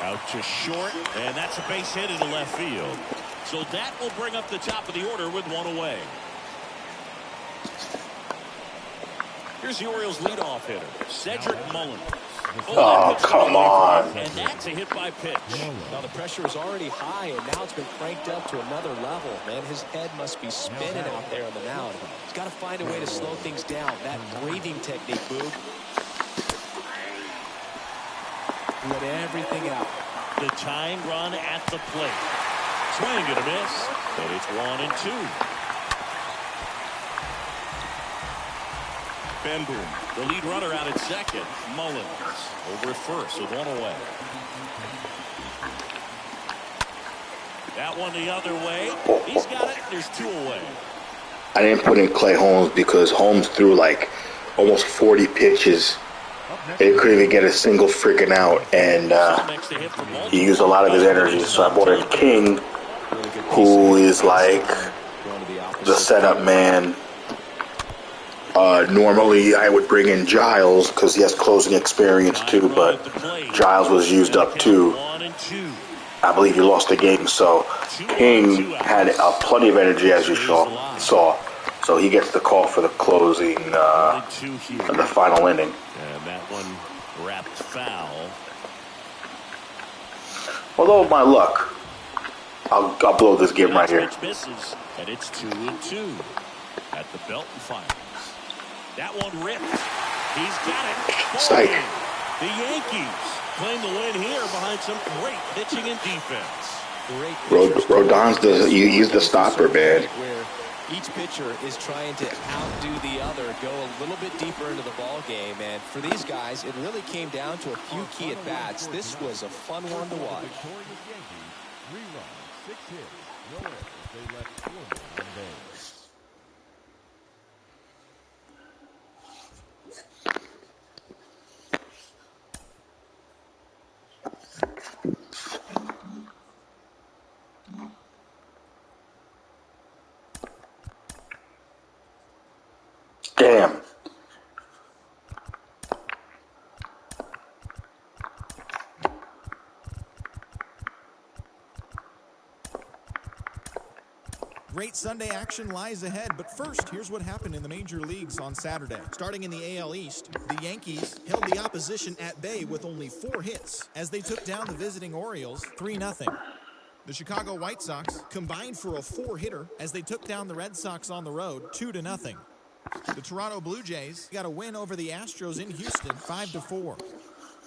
Out to short, and that's a base hit into left field. So that will bring up the top of the order with one away. Here's the Orioles' leadoff hitter, Cedric Mullins. Oh, come on. And that's a hit by pitch. Now the pressure is already high, and now it's been cranked up to another level. Man, his head must be spinning out there on the mound. He's got to find a way to slow things down. That breathing technique, Boog. Let everything out. The tying run at the plate. Swing and a miss, but it's 1-2. Bemboom, the lead runner out at second. Mullins over at first with one away. That one the other way. He's got it. There's 2 away. I didn't put in Clay Holmes because Holmes threw like almost 40 pitches. He couldn't even get a single freaking out, and he used a lot of his energy. So I brought in King, who is like the setup man. Normally I would bring in Giles because he has closing experience too, but Giles was used up too. I believe he lost the game, so King had plenty of energy, as you saw. So he gets the call for the closing, the final inning. And that one wrapped foul. Although my luck, I'll blow this game right here. Misses, and it's 2-2 at the Belton Finals. That one ripped. He's got it. Psych. The Yankees claim the win here behind some great pitching and defense. Rodon's he's the stopper, man. Where Each pitcher is trying to outdo the other, go a little bit deeper into the ball game. And for these guys, it really came down to a few key at-bats. This was a fun one to watch. Victorious Yankees, 3 runs, 6 hits, no errors. They left 4 men on base. Damn. Great Sunday action lies ahead, but first, here's what happened in the major leagues on Saturday. Starting in the AL East, the Yankees held the opposition at bay with only 4 hits as they took down the visiting Orioles 3-0. The Chicago White Sox combined for a 4-hitter as they took down the Red Sox on the road 2-0. The Toronto Blue Jays got a win over the Astros in Houston 5-4.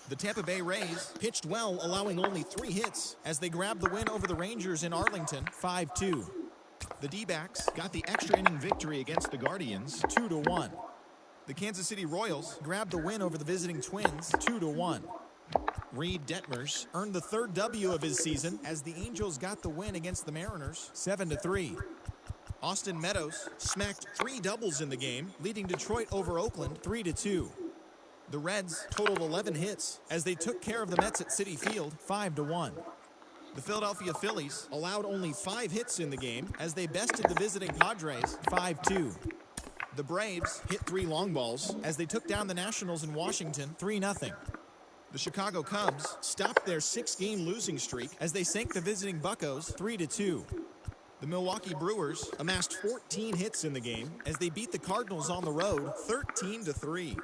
The Tampa Bay Rays pitched well, allowing only 3 hits as they grabbed the win over the Rangers in Arlington 5-2. The D-backs got the extra inning victory against the Guardians 2-1. The Kansas City Royals grabbed the win over the visiting Twins 2-1. Reed Detmers earned the 3rd W of his season as the Angels got the win against the Mariners 7-3. Austin Meadows smacked 3 doubles in the game, leading Detroit over Oakland 3-2. The Reds totaled 11 hits as they took care of the Mets at Citi Field 5-1. The Philadelphia Phillies allowed only 5 hits in the game as they bested the visiting Padres 5-2. The Braves hit 3 long balls as they took down the Nationals in Washington 3-0. The Chicago Cubs stopped their 6-game losing streak as they sank the visiting Buccos 3-2. The Milwaukee Brewers amassed 14 hits in the game as they beat the Cardinals on the road 13-3.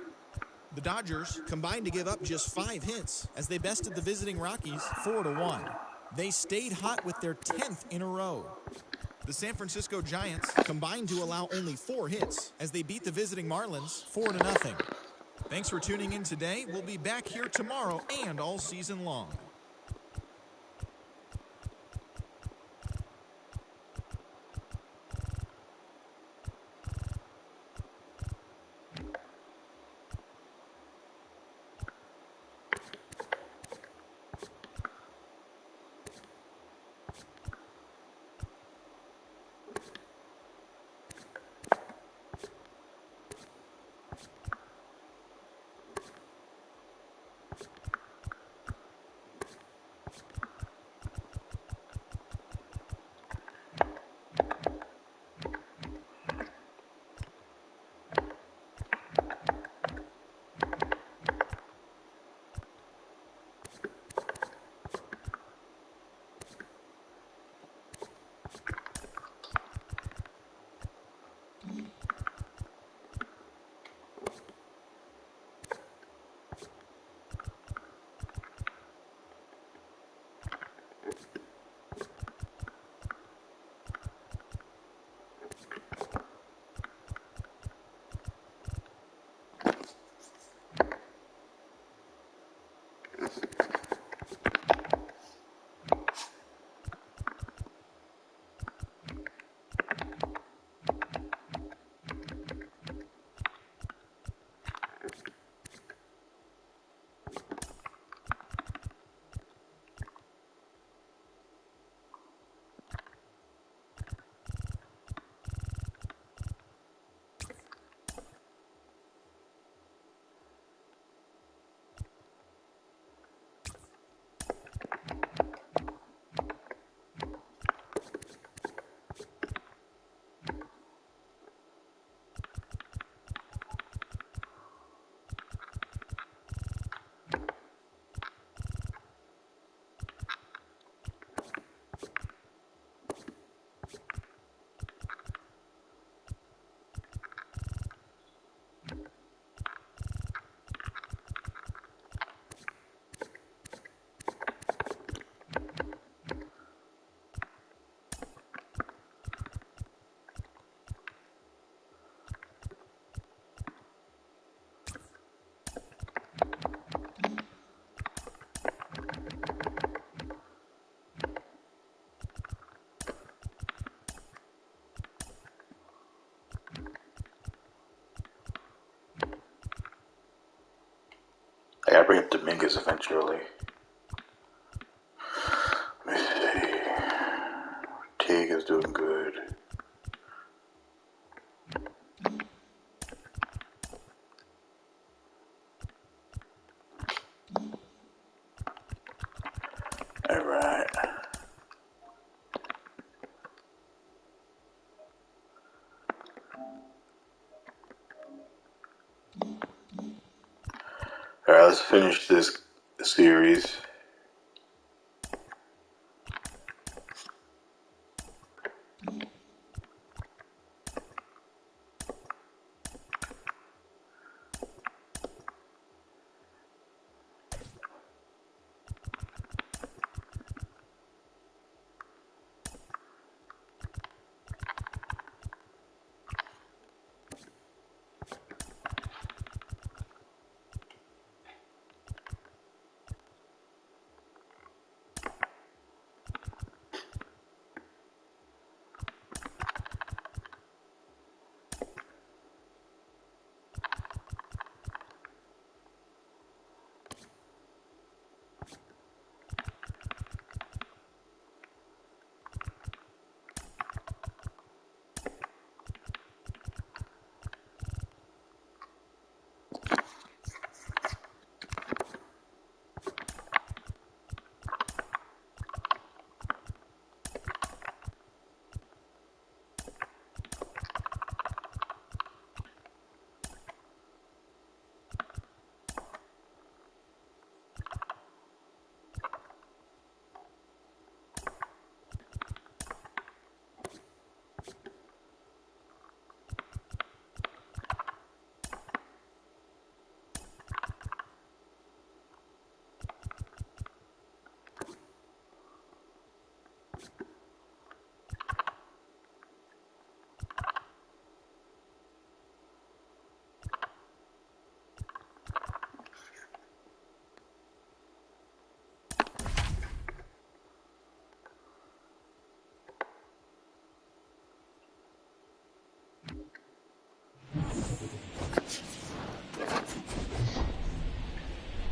The Dodgers combined to give up just 5 hits as they bested the visiting Rockies 4-1. They stayed hot with their 10th in a row. The San Francisco Giants combined to allow only 4 hits as they beat the visiting Marlins 4-0. Thanks for tuning in today. We'll be back here tomorrow and all season long. this eventually. Let me see. Teague is doing good. All right. All right, let's finish this series.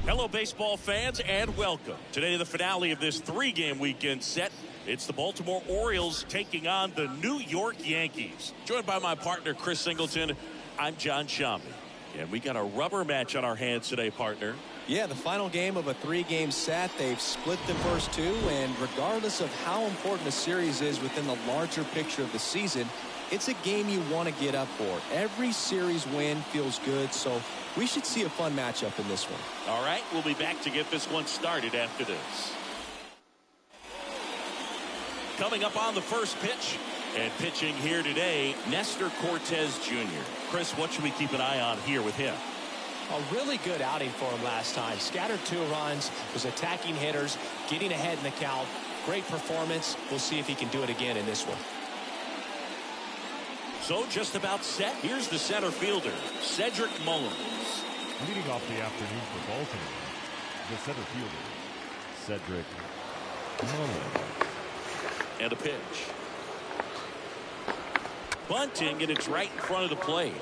Hello, baseball fans, and welcome. Today, the finale of this three-game weekend set. It's the Baltimore Orioles taking on the New York Yankees. Joined by my partner, Chris Singleton, I'm John Shambi. And we got a rubber match on our hands today, partner. Yeah, the final game of a three-game set. They've split the first two, and regardless of how important a series is within the larger picture of the season, it's a game you want to get up for. Every series win feels good, so we should see a fun matchup in this one. All right, we'll be back to get this one started after this. Coming up on the first pitch, and pitching here today, Nestor Cortez Jr. Chris, what should we keep an eye on here with him? A really good outing for him last time. Scattered 2 runs, was attacking hitters, getting ahead in the count. Great performance. We'll see if he can do it again in this one. So just about set. Here's the center fielder, Cedric Mullins. Leading off the afternoon for Baltimore, the center fielder, Cedric Mullins. And a pitch. Bunting, and it's right in front of the plate.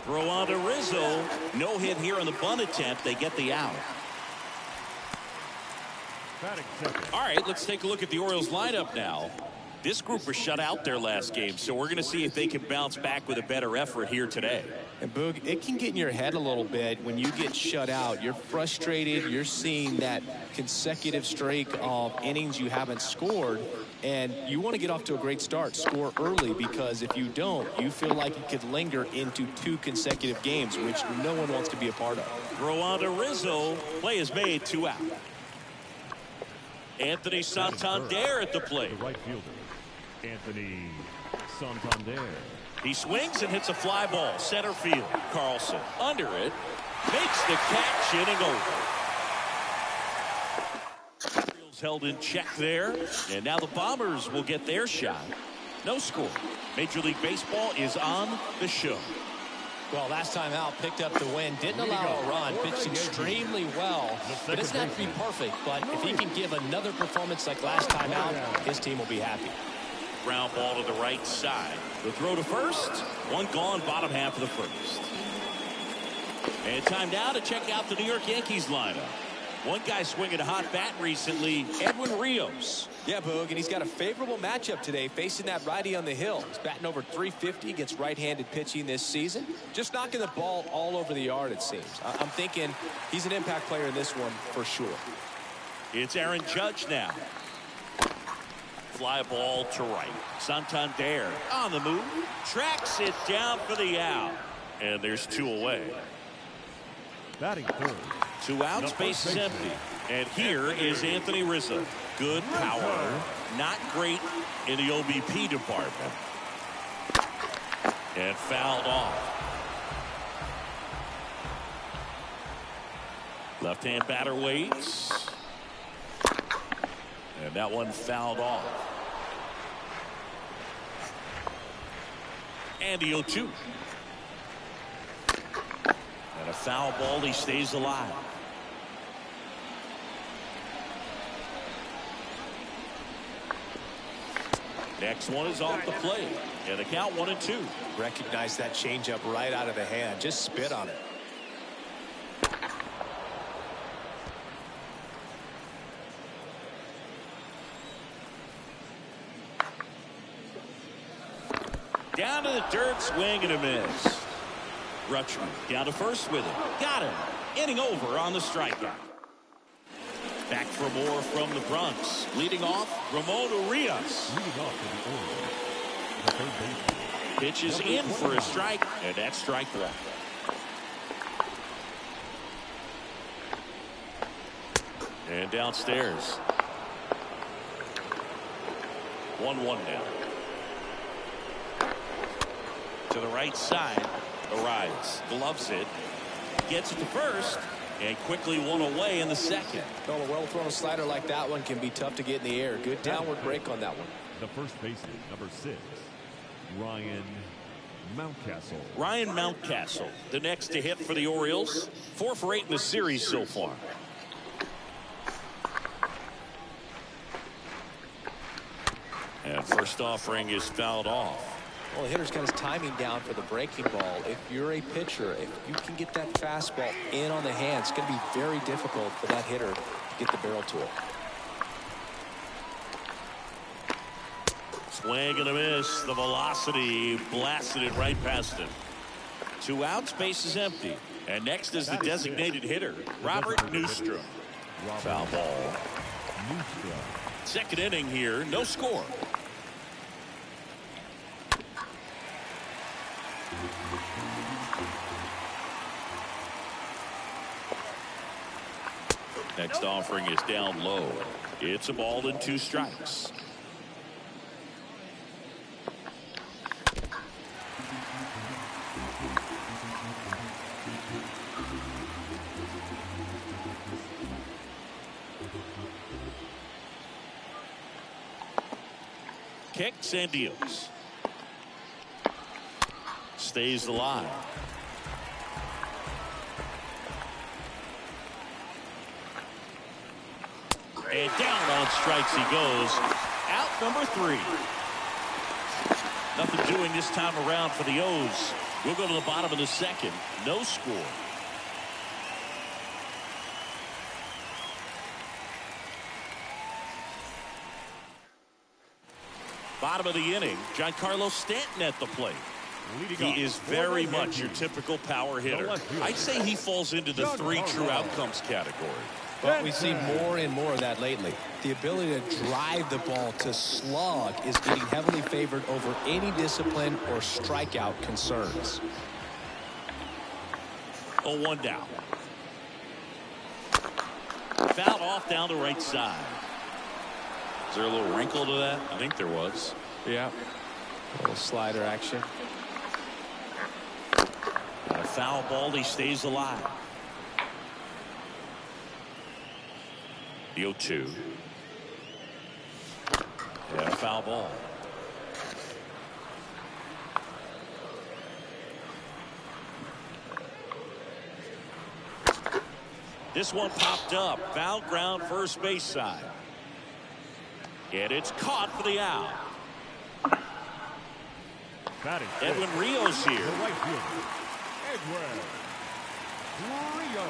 Throw on to Rizzo. No hit here on the bunt attempt. They get the out. All right, let's take a look at the Orioles lineup now. This group was shut out their last game, so we're going to see if they can bounce back with a better effort here today. And Boog, it can get in your head a little bit when you get shut out. You're frustrated. You're seeing that consecutive streak of innings you haven't scored, and you want to get off to a great start, score early, because if you don't, you feel like it could linger into 2 consecutive games, which no one wants to be a part of. Throw on to Rizzo. Play is made, 2 out. Anthony Santander at the plate. The right fielder, Anthony Santander. He swings and hits a fly ball. Center field. Carlson under it. Makes the catch, inning over. Orioles held in check there. And now the Bombers will get their shot. No score. Major League Baseball is on the show. Well, last time out, picked up the win, didn't allow a run, pitched extremely well. It doesn't have to be perfect, but if he can give another performance like last time out, his team will be happy. Ground ball to the right side. The throw to first. One gone, bottom half of the first. And time now to check out the New York Yankees lineup. One guy swinging a hot bat recently, Edwin Rios. Yeah, Boog, and he's got a favorable matchup today facing that righty on the hill. He's batting over .350 against right-handed pitching this season. Just knocking the ball all over the yard, it seems. I'm thinking he's an impact player in this one for sure. It's Aaron Judge now. Fly ball to right. Santander on the move. Tracks it down for the out. And there's 2 away. Batting third. 2 outs, base is empty. And here is Anthony Rizzo. Good power. Not great in the OBP department. And fouled off. Left-hand batter waits. And that one fouled off. And the 0-2. And a foul ball, he stays alive. Next one is off the plate. And the count 1-2. Recognize that changeup right out of the hand. Just spit on it. Down to the dirt, swing and a miss. Rutschman down to first with it. Got him. Inning over on the strikeout. Back for more from the Bronx. Leading off, Ramon Urias. Leading off to the Orioles, the third baseman. Pitches in for a strike, and that's strike 1. And downstairs. 1-1 now. To the right side. Arrives. Gloves it. Gets it to first. And quickly one away in the second. Well, a well-thrown slider like that one can be tough to get in the air. Good downward break on that one. The first baseman, number 6, Ryan Mountcastle. Ryan Mountcastle, the next to hit for the Orioles. 4 for 8 in the series so far. And first offering is fouled off. Well, the hitter's got his timing down for the breaking ball. If you're a pitcher, if you can get that fastball in on the hand, it's going to be very difficult for that hitter to get the barrel to it. Swing and a miss. The velocity blasted it right past him. 2 outs, base is empty. And next is the designated hitter, Robert Newstrom. Foul ball. Second inning here, no score. Next offering is down low. It's a ball and 2 strikes. Kicks and deals. Stays alive. And down on strikes he goes. Out number 3. Nothing doing this time around for the O's. We'll go to the bottom of the second. No score. Bottom of the inning, Giancarlo Stanton at the plate. He is very much your typical power hitter. I'd say he falls into the 3 true outcomes category. But we see more and more of that lately. The ability to drive the ball to slug is getting heavily favored over any discipline or strikeout concerns. 0-1 down. Fouled off down the right side. Is there a little wrinkle to that? I think there was. Yeah. A little slider action. And a foul ball, he stays alive. The 0-2. And a foul ball. This one popped up. Foul ground first base side. And it's caught for the out. Edwin Rios here. Rio.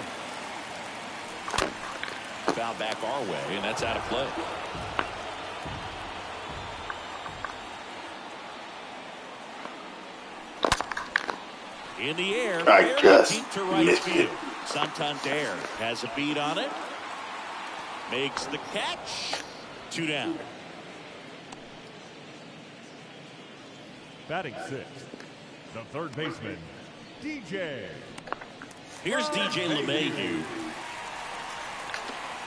Foul back our way, and that's out of play. In the air, I just deep to right missed field. it. Santander has a beat on it. Makes the catch. 2 down. Batting sixth, the third baseman, DJ. Here's DJ LeMahieu.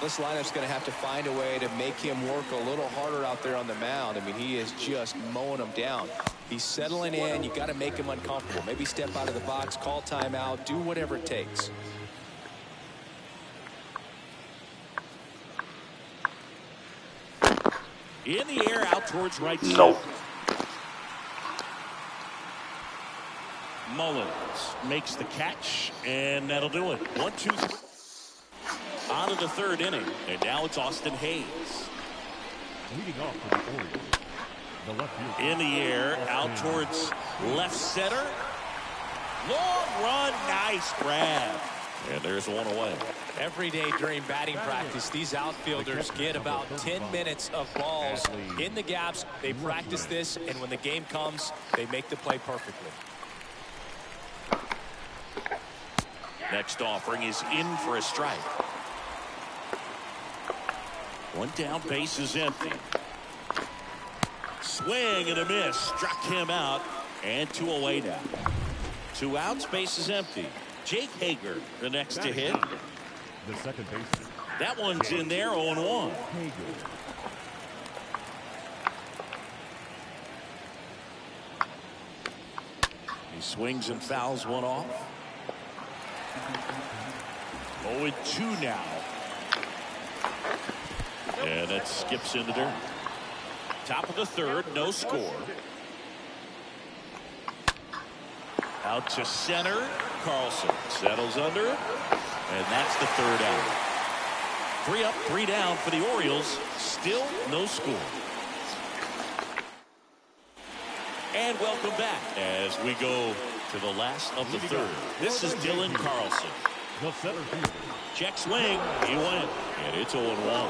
This lineup's going to have to find a way to make him work a little harder out there on the mound. I mean, he is just mowing them down. He's settling in. You got to make him uncomfortable. Maybe step out of the box, call timeout, do whatever it takes. In the air, out towards right center. Nope. Mullins makes the catch, and that'll do it. 1, 2, 3. On to the third inning, and now it's Austin Hayes. Leading off for the Orioles, the left field. In the air, out towards left center. Long run, nice grab. And there's one away. Every day during batting practice, these outfielders get about 10 minutes of balls in the gaps. They practice this, and when the game comes, they make the play perfectly. Next offering is in for a strike. One down, base is empty. Swing and a miss. Struck him out. And 2 away now. 2 outs, base is empty. Jake Hager, the next to hit. The second baseman. That one's in there, 0-1. He swings and fouls one off. 0-2 now. And it skips into dirt. Top of the third, no score. Out to center. Carlson settles under it. And that's the third out. 3 up, 3 down for the Orioles. Still no score. And welcome back as we go to the last of the third. This is Dylan Carlson. The center fielder. Check swing. He went. And it's 0-1.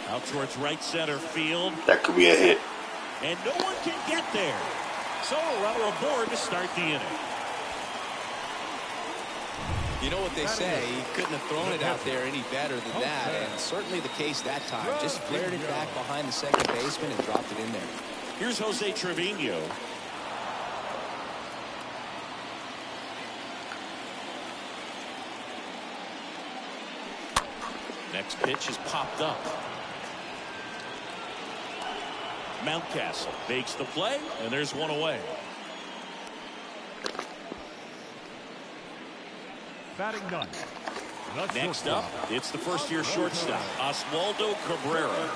Out towards right center field. That could be a hit. And no one can get there. So a runner aboard to start the inning. You know what they say, he couldn't have thrown it out there any better than that, and certainly the case that time. Just flared it back behind the second baseman and dropped it in there. Here's Jose Trevino. Next pitch is popped up. Mountcastle makes the play, and there's one away. Batting ninth. Next up, it's the first-year shortstop, Oswaldo Cabrera.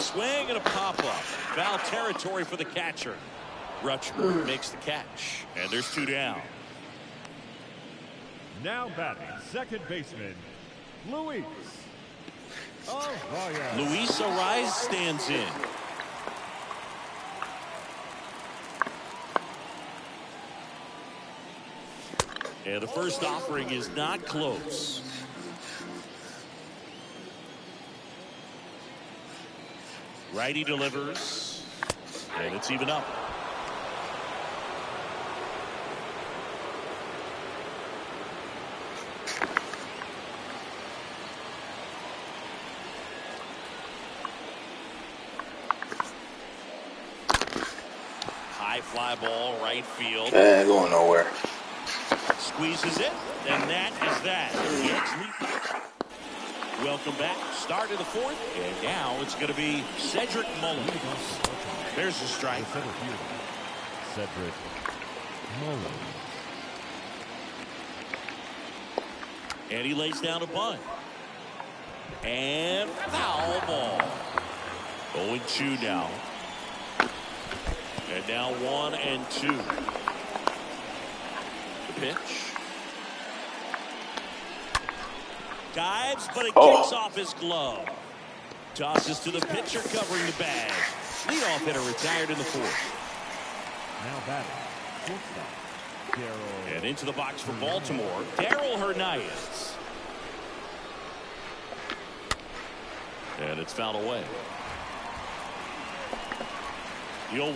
Swing and a pop-up. Foul territory for the catcher. Rutschberg makes the catch, and there's 2 down. Now batting, second baseman, Luis. Luis Ariz stands in. And the first offering is not close. Righty delivers, and it's even up. High fly ball, right field. Going nowhere. Squeezes it, and that is that. Welcome back. Start of the fourth, and now it's going to be Cedric Mullins. There's a strike. Cedric Mullins. And he lays down a bunt. And foul ball. 0-2 now. And now 1-2. The pitch. Dives, but it kicks off his glove. Tosses to the pitcher covering the bag. Leadoff hitter retired in the fourth. Now batting, shortstop, Darryl. And into the box for Baltimore, Darryl Hernandez. And it's fouled away. The 0-1.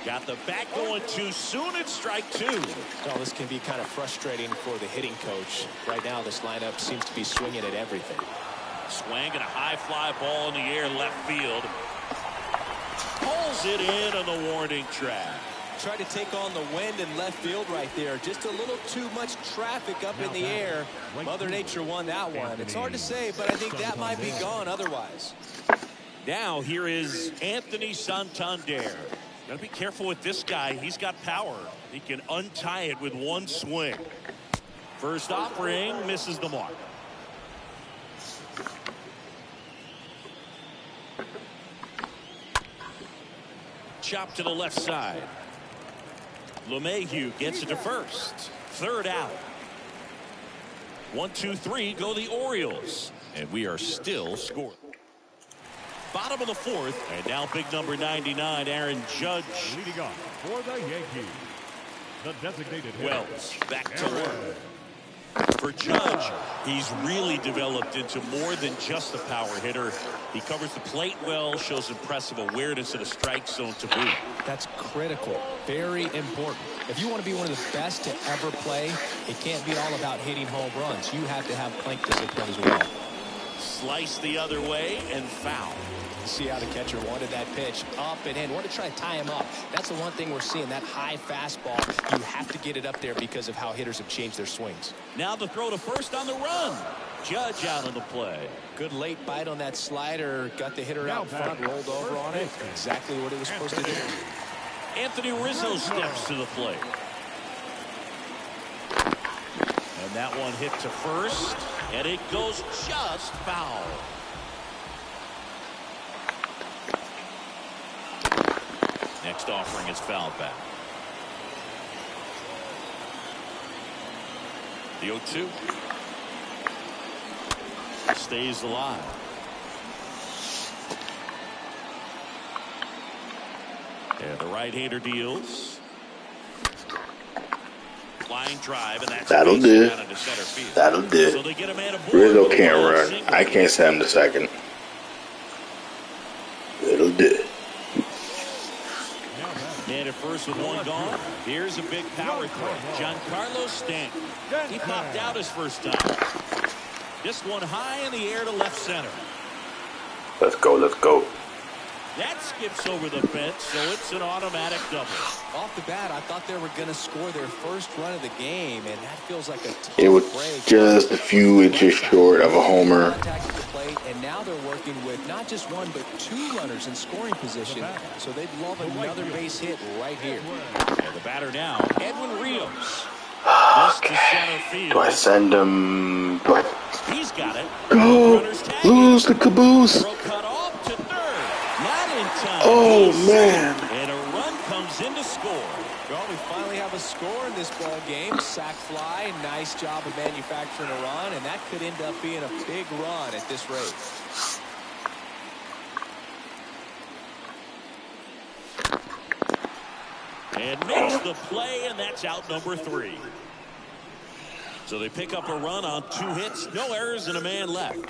Got the bat going too soon. It's strike two. Well, this can be kind of frustrating for the hitting coach. Right now, this lineup seems to be swinging at everything. Swing and a high fly ball in the air left field. Pulls it in on the warning track. Tried to take on the wind in left field right there. Just a little too much traffic up in the air. Mother Nature won that one. It's hard to say, but I think that might be gone otherwise. Now here is Anthony Santander. Got to be careful with this guy. He's got power. He can untie it with one swing. First offering misses the mark. Chop to the left side. LeMahieu gets it to first. Third out. 1, 2, 3 go the Orioles. And we are still scoring. Bottom of the fourth, and now big number 99, Aaron Judge. Leading off for the Yankees, the designated hitter, Wells back to work. For Judge, he's really developed into more than just a power hitter. He covers the plate well, shows impressive awareness of the strike zone to boot. That's critical, very important. If you want to be one of the best to ever play, it can't be all about hitting home runs. You have to have plank discipline as well. Slice the other way and foul. See how the catcher wanted that pitch up and in. Want to try to tie him up. That's the one thing we're seeing, that high fastball. You have to get it up there because of how hitters have changed their swings. Now the throw to first on the run. Judge out on the play. Good late bite on that slider. Got the hitter out front, rolled over on it. Exactly what it was supposed to do. Anthony Rizzo steps to the plate. And that one hit to first. And it goes just foul. Next offering is fouled back. The 0-2 stays alive. And the right-hander deals. Flying drive, and that's that'll do. down into center field. That'll do. So they get a man aboard. Rizzo can't run. I can't send him to second. It'll do. Man at first with one gone. Here's a big power throw. Giancarlo Stanton. He popped out his first time. This one high in the air to left center. Let's go. Let's go. That skips over the fence, so it's an automatic double. Off the bat, I thought they were going to score their first run of the game, and that feels like a tough It was break. just a few inches short of a homer. Contact at the plate, and now they're working with not just one, but two runners in scoring position. So they'd love another base hit right here. And the batter now, Edwin Rios. This to center field. Do I send him? Do I He's got it. go? Runner's tagging. Lose the caboose. Throw cut off to third. Not in time. Oh, man. And a run comes in to score. Well, we finally have a score in this ball game. Sac fly, nice job of manufacturing a run, and that could end up being a big run at this rate. And makes the play, and that's out number 3. So they pick up a run on 2 hits, no errors, and a man left.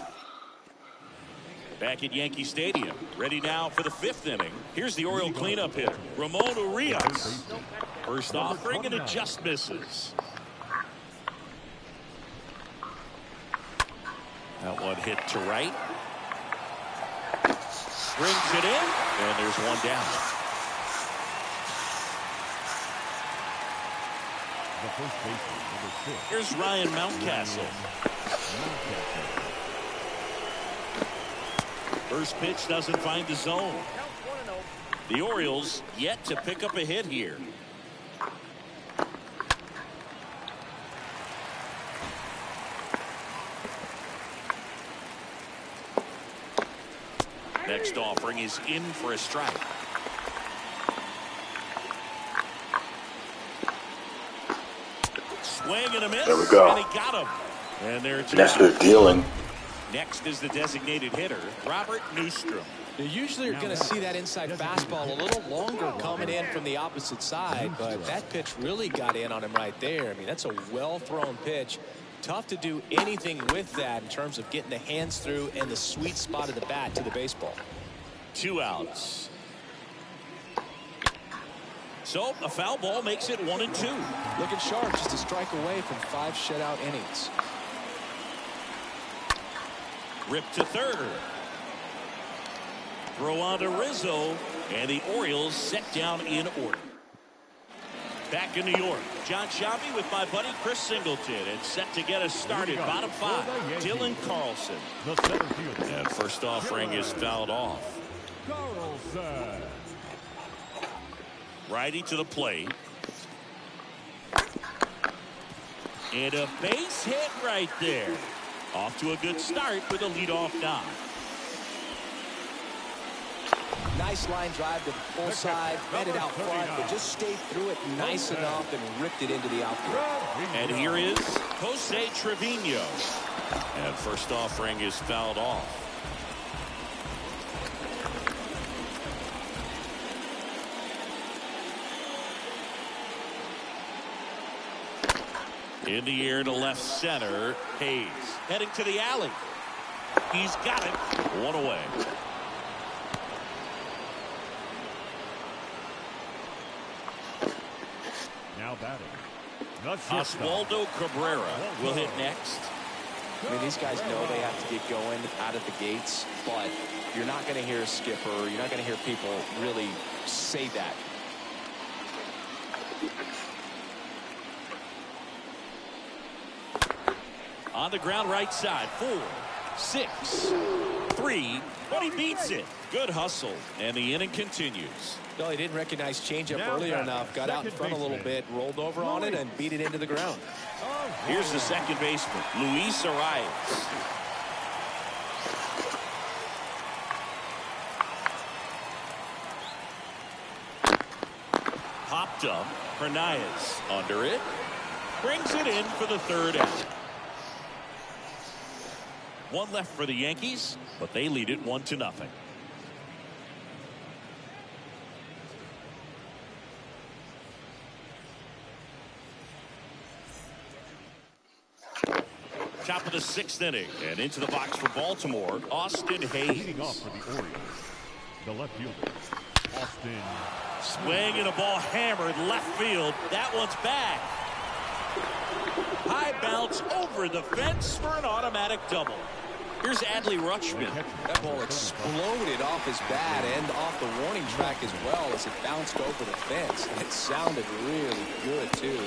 Back at Yankee Stadium, ready now for the 5th inning. Here's the Oriole cleanup hitter, Ramon Urias. First offering, and it just misses. That one hit to right. Brings it in, and there's one down. The first baseman, number 6. Here's Ryan Mountcastle. First pitch doesn't find the zone. The Orioles yet to pick up a hit here. Next offering is in for a strike. Swing and a miss. There we go. And he got him. And there it's That's their dealing. Next is the designated hitter, Robert Newstrom. You usually are going to see that inside fastball a little longer coming in from the opposite side, but that pitch really got in on him right there. I mean, that's a well-thrown pitch. Tough to do anything with that in terms of getting the hands through and the sweet spot of the bat to the baseball. 2 outs. So a foul ball makes it 1-2. Looking sharp, just a strike away from 5 shutout innings. Ripped to third. Throw on to Rizzo, and the Orioles set down in order. Back in New York, John Shabby with my buddy Chris Singleton, and set to get us started. Bottom 5, Dylan Carlson. And first offering is fouled off. Carlson. Righty to the plate. And a base hit right there. Off to a good start with a leadoff knock. Nice line drive to the full side, met it out front, but just stayed through it nice enough and ripped it into the outfield. And here is Jose Trevino. And first offering is fouled off. In the air to left center, Hayes heading to the alley. He's got it. 1 away. Now batting. Oswaldo Cabrera will hit next. I mean, these guys know they have to get going out of the gates, but you're not going to hear a skipper, you're not going to hear people really say that. On the ground right side, 4, 6, 3, but he beats it. Good hustle, and the inning continues. No, he didn't recognize changeup earlier enough, got out in front a little bit, rolled over on it, and beat it into the ground. Here's the second baseman, Luis Arias. Popped up, Hernandez under it, brings it in for the third out. 1 left for the Yankees, but they lead it 1-0. Top of the 6th inning, and into the box for Baltimore, Austin Hayes. Leading off for the Orioles, the left fielder, Austin. Swing and a ball hammered left field. That one's back. High bounce over the fence for an automatic double. Here's Adley Rutschman. That ball exploded off his bat and off the warning track as well as it bounced over the fence. And it sounded really good, too.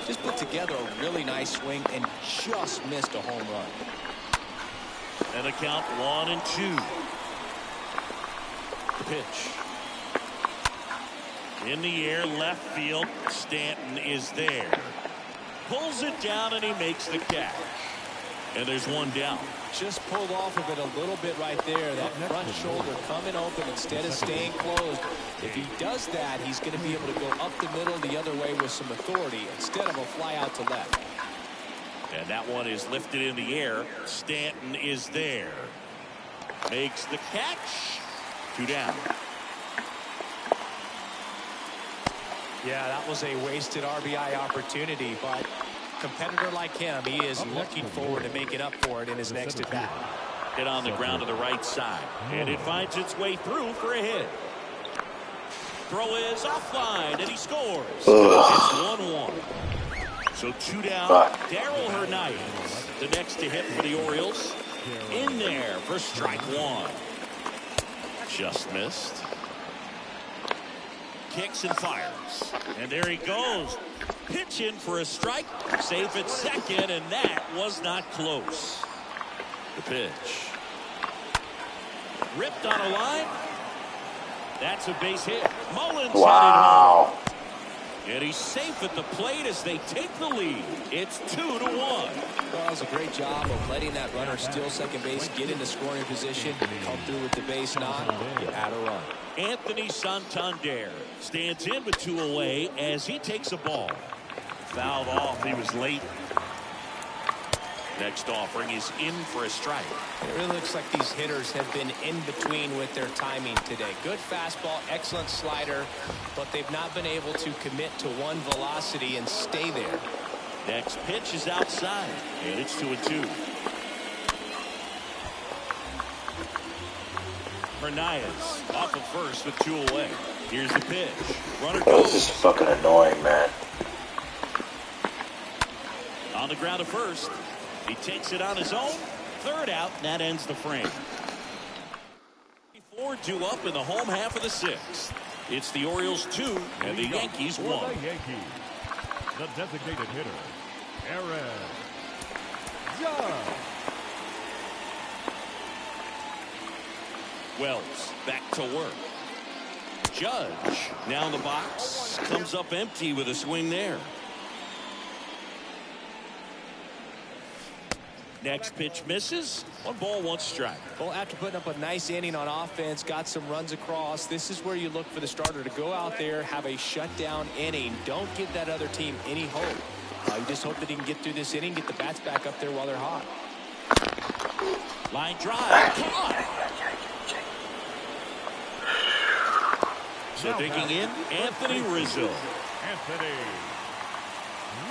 Just put together a really nice swing and just missed a home run. And a count 1-2. The pitch. In the air, left field. Stanton is there. Pulls it down and he makes the catch. And there's one down. Just pulled off of it a little bit right there. That front shoulder coming open instead of staying closed. If he does that, he's going to be able to go up the middle the other way with some authority instead of a fly out to left. And that one is lifted in the air. Stanton is there. Makes the catch. 2 down. Yeah, that was a wasted RBI opportunity, but competitor like him, he is looking forward to making up for it in his next at bat. Hit on the ground to the right side, and it finds its way through for a hit. Throw is offline, and he scores. It's 1-1. So 2 down. Darryl Hernandez, the next to hit for the Orioles. In there for strike 1. Just missed. Kicks and fires. And there he goes. Pitch in for a strike. Safe at second, and that was not close. The pitch. Ripped on a line. That's a base hit. Mullins wow. hit it home. And he's safe at the plate as they take the lead. It's 2-1. Well, that was a great job of letting that runner steal second base, get into scoring position, come through with the base knock, you add a run. Anthony Santander stands in with 2 away as he takes a ball. Fouled off. He was late. Next offering is in for a strike. It really looks like these hitters have been in between with their timing today. Good fastball, excellent slider, but they've not been able to commit to one velocity and stay there. Next pitch is outside, and it's 2-2. Hernandez off of first with 2 away. Here's the pitch. Runner This is fucking annoying, man. on the ground at first. He takes it on his own. Third out, and that ends the frame. 4 due up in the home half of the 6th. It's the Orioles 2 and the Yankees 1. The Yankees, the designated hitter, Aaron Judge. Wells back to work. Judge now in the box, comes up empty with a swing there. Next pitch misses. 1 ball, 1 strike. Well, after putting up a nice inning on offense, got some runs across, this is where you look for the starter to go out there, have a shutdown inning. Don't give that other team any hope. You just hope that he can get through this inning, get the bats back up there while they're hot. Line drive. Caught. So digging in, Anthony Rizzo. Anthony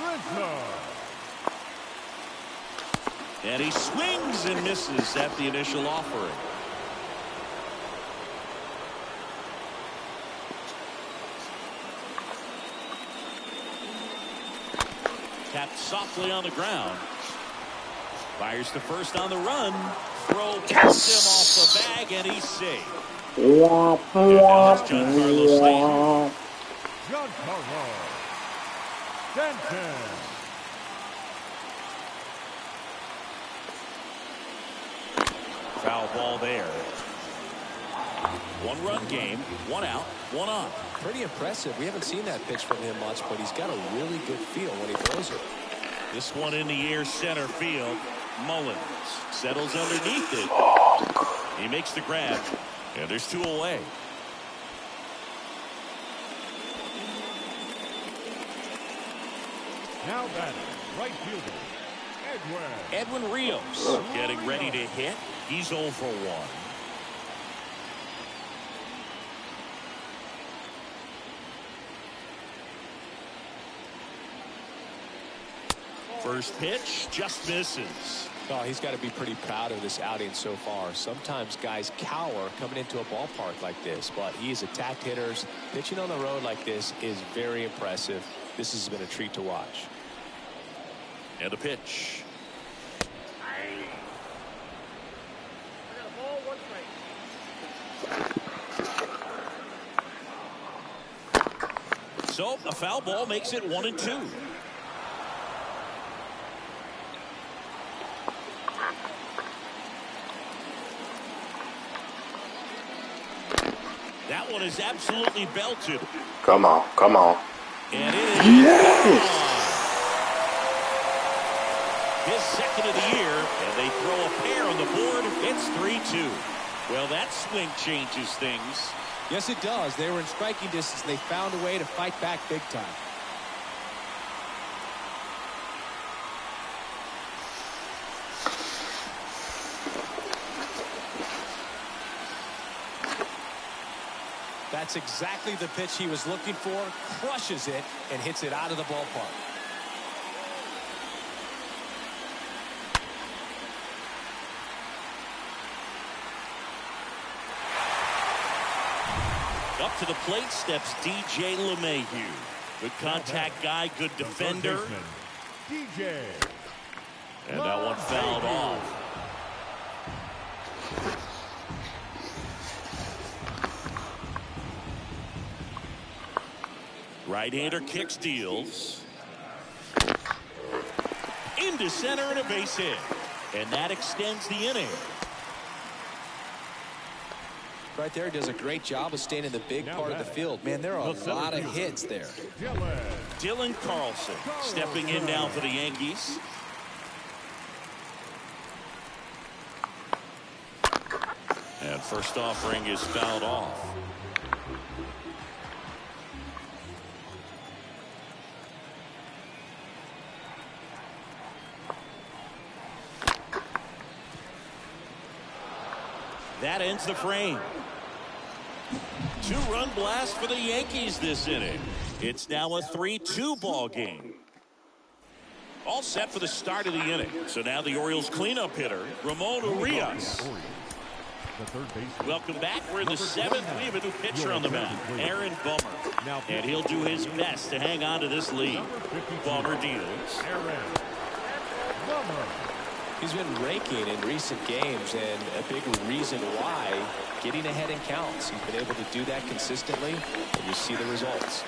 Rizzo. And he swings and misses at the initial offering. Tapped softly on the ground. Fires to first on the run. Throw pulls him off the bag, and he's safe. And now it's Giancarlo Stanton. Giancarlo Stanton. Foul ball there. 1-run game, 1 out, 1 on. Pretty impressive. We haven't seen that pitch from him much, but he's got a really good feel when he throws it. This one in the air, center field. Mullins settles underneath it. He makes the grab, and there's 2 away. Now batting, right fielder, Edwin Rios getting ready to hit. He's 0 for 1. First pitch just misses. Oh, he's got to be pretty proud of this outing so far. Sometimes guys cower coming into a ballpark like this, but he's attacked hitters. Pitching on the road like this is very impressive. This has been a treat to watch. And a pitch. So a foul ball makes it 1-2. That one is absolutely belted. Come on, come on. And it is his second of the year, and they throw a pair on the board. It's 3-2. Well, that swing changes things. Yes, it does. They were in striking distance. They found a way to fight back big time. That's exactly the pitch he was looking for. Crushes it and hits it out of the ballpark. Up to the plate steps DJ LeMahieu. Good contact guy, good defender. DJ. And that one fouled off. Right-hander kick steals. Into center and a base hit. And that extends the inning. right there. He does a great job of staying in the big part of the field. Man, there are a lot of hits there. Dylan Carlson stepping in now for the Yankees. And first offering is fouled off. That ends the frame. Two-run blast for the Yankees this inning. It's now a 3-2 ball game. All set for the start of the inning. So now the Orioles cleanup hitter, Ramon Urias. Welcome back. We're in the seventh. We have a new pitcher on the mound, Aaron Bummer. And he'll do his best to hang on to this lead. Bummer deals. He's been raking in recent games, and a big reason why, getting ahead in counts. He's been able to do that consistently, and you see the results.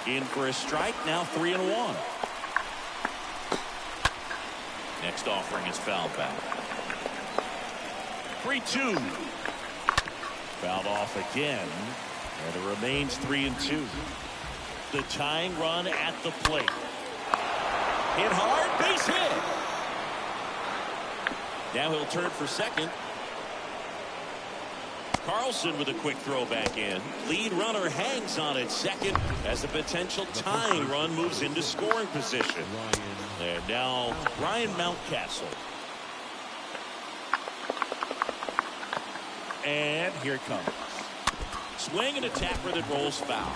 In for a strike, now 3-1. Next offering is fouled back. 3-2. Fouled off again, and it remains 3-2. The tying run at the plate. Hit hard, base hit. Now he'll turn for second. Carlson with a quick throw back in. Lead runner hangs on at second as the potential tying run moves into scoring position. And now Ryan Mountcastle. And here it comes. Swing and a tapper that rolls foul.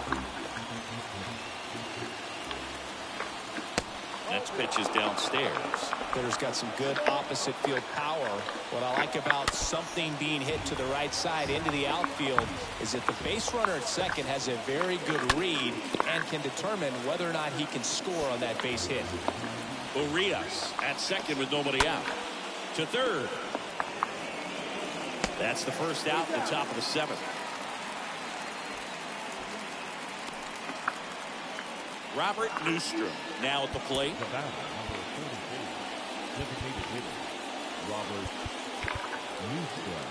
Next pitch is downstairs. Hitter's got some good opposite field power. What I like about something being hit to the right side into the outfield is that the base runner at second has a very good read and can determine whether or not he can score on that base hit. Urias at second with nobody out. To third. That's the first out at the top of the seventh. Robert Newstrom now at the plate. Robert Newstrom.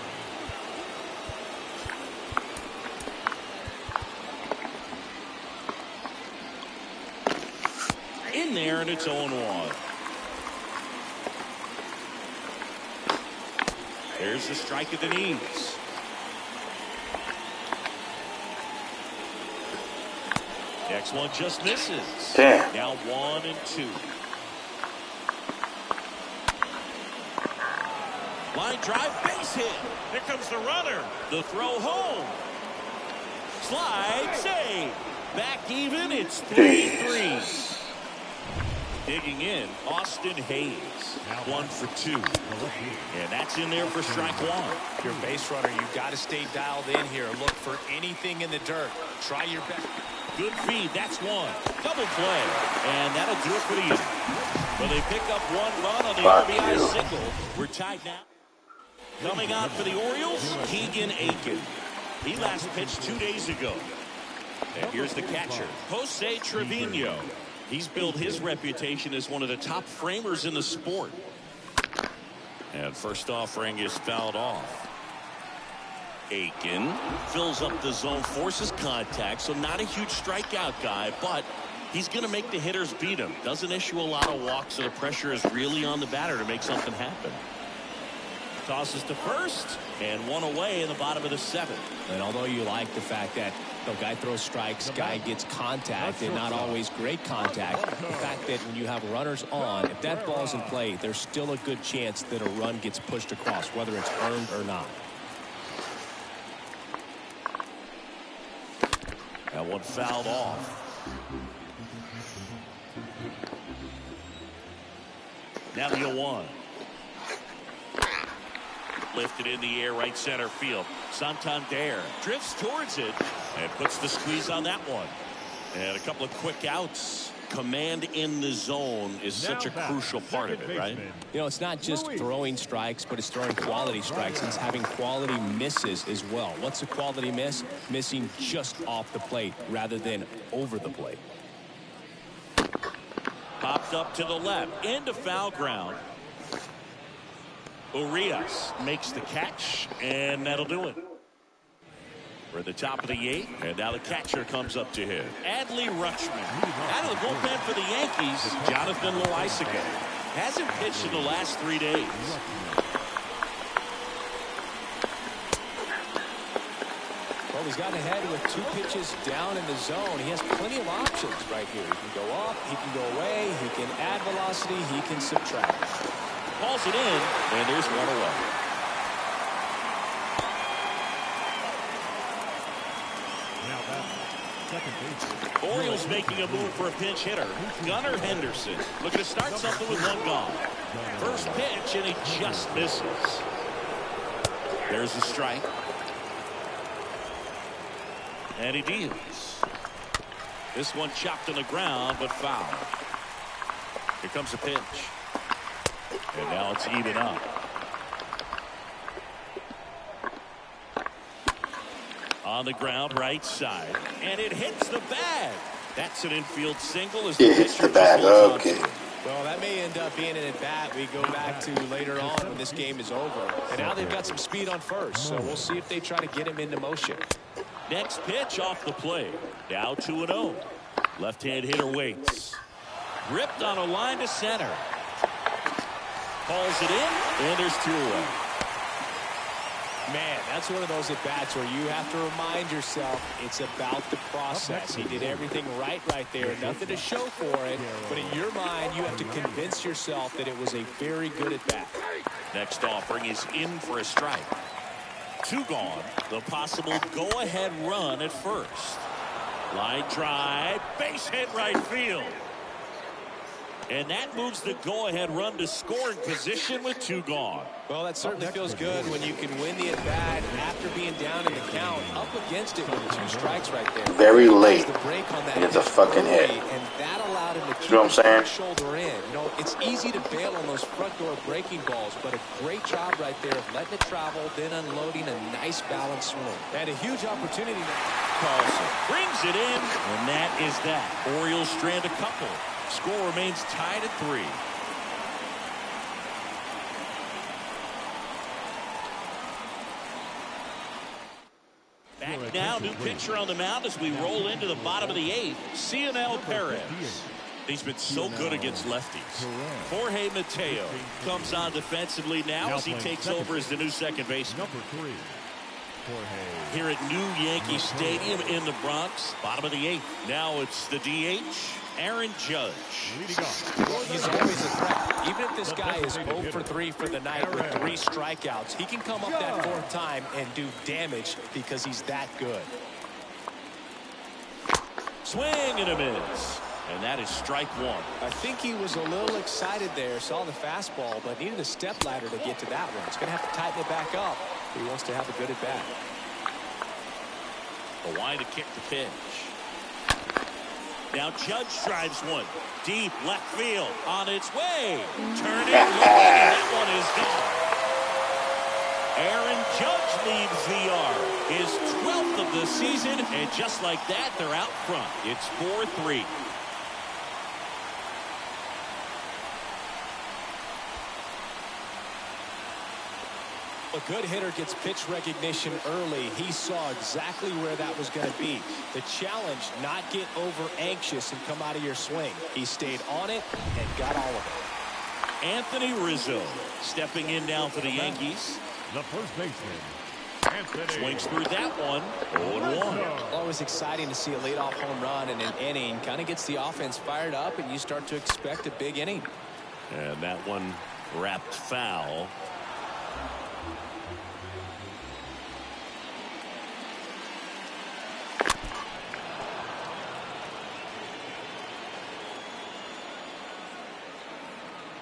In there, and it's 0-1. There's the strike at the knees. Next one just misses. Damn. Now 1-2. Line drive, base hit. Here comes the runner. The throw home. Slide, save. Back even, it's 3-3. Digging in, Austin Hayes. 1 for 2. And that's in there for strike one. Your base runner, you've got to stay dialed in here. Look for anything in the dirt. Try your best. Good feed, that's one. Double play. And that'll do it for the inning. Well, they pick up one run on the RBI single. We're tied now. Coming out for the Orioles, Keegan Aiken. He last pitched 2 days ago. And here's the catcher, Jose Trevino. He's built his reputation as one of the top framers in the sport. And first offering is fouled off. Aiken fills up the zone, forces contact, so not a huge strikeout guy, but he's going to make the hitters beat him. Doesn't issue a lot of walks, so the pressure is really on the batter to make something happen. Tosses to first, and one away in the bottom of the seventh. And although you like the fact that the guy throws strikes, guy gets contact, and not always great contact, the fact that when you have runners on, if that ball's in play, there's still a good chance that a run gets pushed across, whether it's earned or not. That one fouled off. Now the 0-1. Lifted in the air, right center field. Santander drifts towards it and puts the squeeze on that one. And a couple of quick outs. Command in the zone is such a crucial part of it, right? You know, it's not just throwing strikes, but it's throwing quality strikes, and it's having quality misses as well. What's a quality miss? Missing just off the plate rather than over the plate. Popped up to the left, into foul ground. Urias makes the catch, and that'll do it. We're at the top of the 8th, and now the catcher comes up to hit. Adley Rutschman. Out of the bullpen for the Yankees, Jonathan Loaisiga. Hasn't pitched in the last 3 days. Well, he's gotten ahead with 2 pitches down in the zone. He has plenty of options right here. He can go up, he can go away, he can add velocity, he can subtract. Calls it in, and there's one away. Orioles making a move for a pinch hitter. Gunnar Henderson looking to start something with 1 gone. First pitch, and he just misses. There's the strike. And he deals. This one chopped on the ground, but foul. Here comes the pitch. And now it's even up. On the ground, right side. And it hits the bag. That's an infield single. As it hits the bag. Okay. Well, that may end up being an at-bat we go back to later on when this game is over. And now they've got some speed on first, so we'll see if they try to get him into motion. Next pitch off the plate. Now 2-0. Left-hand hitter waits. Ripped on a line to center. Calls it in, and there's 2 away. Man, that's one of those at-bats where you have to remind yourself it's about the process. He did everything right there. Nothing to show for it, but in your mind, you have to convince yourself that it was a very good at-bat. Next offering is in for a strike. 2 gone. The possible go-ahead run at first. Line drive, base hit right field. And that moves the go-ahead run to scoring position with 2 gone. Well, that certainly feels good when you can win the at-bat after being down in the count, up against it with 2 strikes right there. Very late. The break on that and it's a fucking hit. And that allowed him to keep you know what I'm saying? Shoulder in. You know, it's easy to bail on those front door breaking balls, but a great job right there of letting it travel, then unloading a nice balanced swing. And a huge opportunity now. Carlson brings it in, and that is that. Orioles strand a couple. Score remains tied at 3. Back now, new pitcher on the mound as we roll into the bottom of the 8th. Cionel Perez. He's been so good against lefties. Jorge Mateo comes on defensively now as he takes over as the new second baseman. Here at New Yankee Stadium in the Bronx, bottom of the 8th. Now it's the DH, Aaron Judge. He's always a threat. Even if this guy is 0 for 3 for the night with 3 strikeouts, he can come up that 4th time and do damage because he's that good. Swing and a miss. And that is strike 1. I think he was a little excited there, saw the fastball, but needed a step ladder to get to that one. He's going to have to tighten it back up if he wants to have a good at-bat. A wide to kick the pitch. Now Judge drives one. Deep left field. On its way. Turning. That one is gone. Aaron Judge leads the yard. His 12th of the season. And just like that, they're out front. It's 4-3. A good hitter gets pitch recognition early. He saw exactly where that was going to be. The challenge, not get over anxious and come out of your swing. He stayed on it and got all of it. Anthony Rizzo stepping in now for the Yankees. The first baseman, Anthony. Swings through that one. 0-1. Always exciting to see a leadoff home run in an inning. Kind of gets the offense fired up, and you start to expect a big inning. And that one wrapped foul.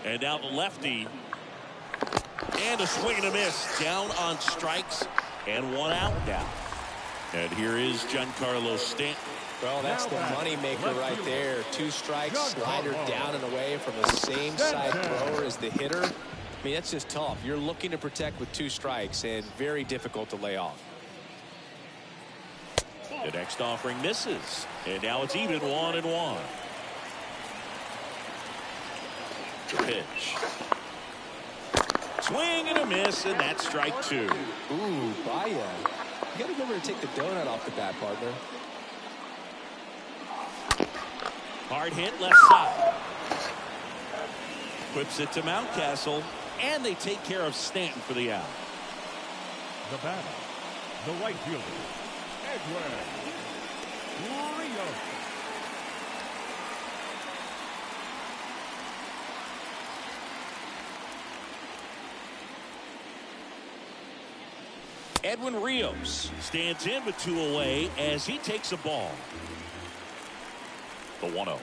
And now the lefty. And a swing and a miss. Down on strikes. And 1 out now. And here is Giancarlo Stanton. Well, that's the money maker right there. 2 strikes, slider down and away from the same side thrower as the hitter. I mean, that's just tough. You're looking to protect with 2 strikes and very difficult to lay off. The next offering misses. And now it's even 1-1. The pitch. Swing and a miss, and that's strike 2. Ooh, Baya You got to remember to take the donut off the bat, partner. Hard hit left side. Whips it to Mountcastle, and they take care of Stanton for the out. The batter, the right fielder, Edwin Rios. Edwin Rios stands in with 2 away as he takes a ball. The 1-0.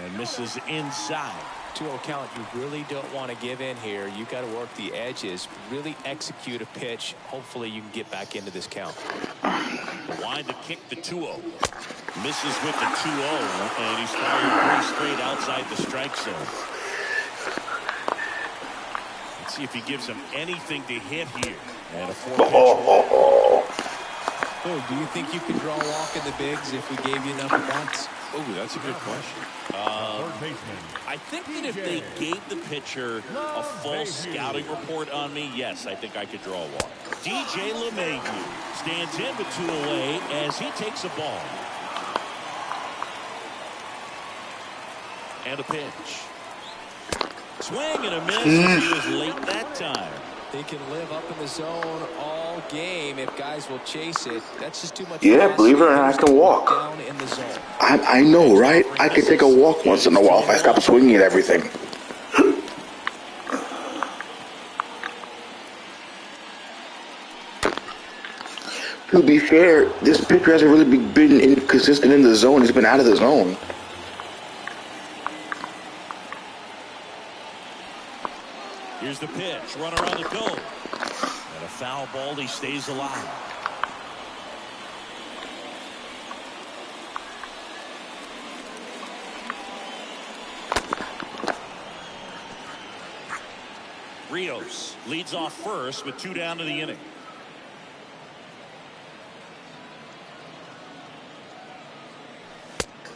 And misses inside. 2-0 count. You really don't want to give in here. You got to work the edges, really execute a pitch. Hopefully you can get back into this count. Wind to kick the 2-0. Misses with the 2-0, and he's fired 3 straight outside the strike zone. Let's see if he gives him anything to hit here. And a 4-pitch. Oh, do you think you could draw a walk in the bigs if we gave you enough at bats? Oh, that's a good question. I think that if they gave the pitcher a full scouting report on me, yes, I think I could draw a walk. DJ LeMahieu stands in with 2 away as he takes a ball. And a pitch. Swing and a miss. He was late that time. They can live up in the zone all game if guys will chase it. That's just too much. Yeah, believe it or not, I can walk. Down in the zone. I know, right? I can take a walk once in a while if I stop swinging at everything. To be fair, this pitcher hasn't really been inconsistent in the zone. He's been out of the zone. Here's the pitch. Runner on the go. And a foul ball. He stays alive. Rios leads off first with 2 down to the inning.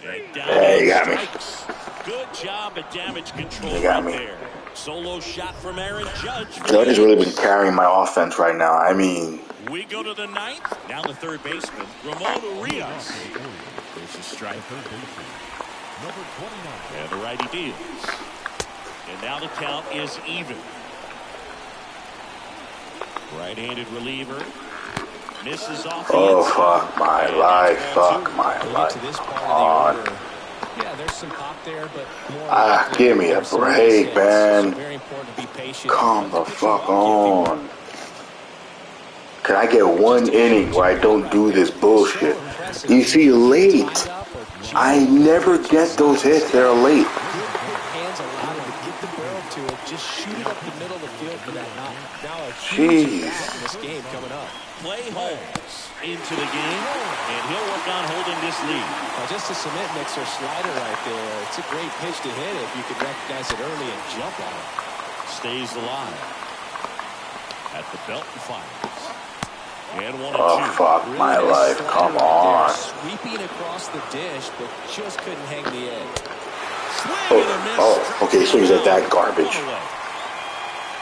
Hey, you got me. Good job at damage control You got right me. there. Solo shot from Aaron Judge. Judge has really been carrying my offense right now. I mean, We go to the 9th. Now the third baseman, Ramon Urias. There's a strike. Number 29. And the righty deals. And now the count is even. Right-handed reliever. Misses off the oh, inside. fuck my life. Fuck my life. To this part Come on. of the order. Yeah, there's some pop there, but more Give me a break, man. Very important to be patient. Calm the fuck on. Can I get 1 inning where I don't do this bullshit? You see, late. I never get those hits. They're late. Hands allowed him to get the barrel to it. Just shoot it up the middle of the field for that knock. Now a huge impact in this game coming up. Play Holmes into the game, and he'll work on holding this lead. Well, just a cement mixer slider right there. It's a great pitch to hit if you could recognize it early and jump on it. Stays alive at the belt and fires. And 1-2. Oh, fuck Really my nice life. slider Come right there. on. Sweeping across the dish, but just couldn't hang the edge. Swing and a miss. Oh, okay, so he's at that garbage.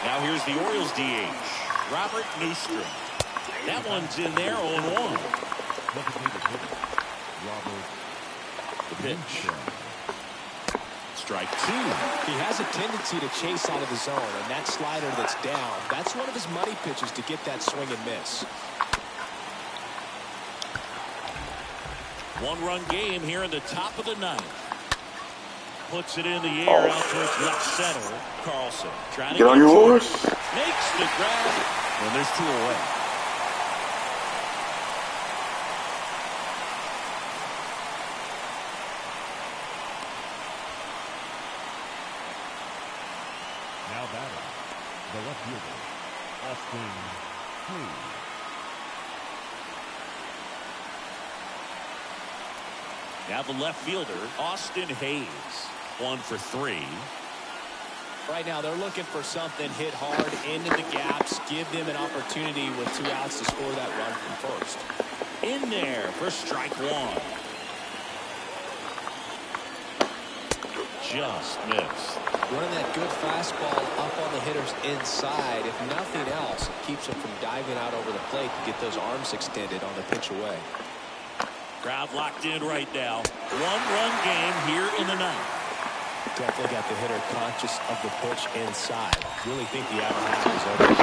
Now here's the Orioles DH, Robert Newstrom. That one's in there, 0-1. The pitch. Strike 2. He has a tendency to chase out of the zone, and that slider that's down, that's one of his money pitches to get that swing and miss. 1-run game here in the top of the 9th. Puts it in the air out towards left center. Carlson trying to Get on your horse. Makes the grab, and there's 2 away. Now batting, the left fielder, Austin Hayes. Now the left fielder, Austin Hayes. 1 for 3. Right now, they're looking for something hit hard into the gaps, give them an opportunity with 2 outs to score that run from first. In there for strike 1. Just missed. Running that good fastball up on the hitter's inside. If nothing else, it keeps him from diving out over the plate to get those arms extended on the pitch away. Crowd locked in right now. One-run game here in the ninth. Definitely got the hitter conscious of the pitch inside. Really think the out is over.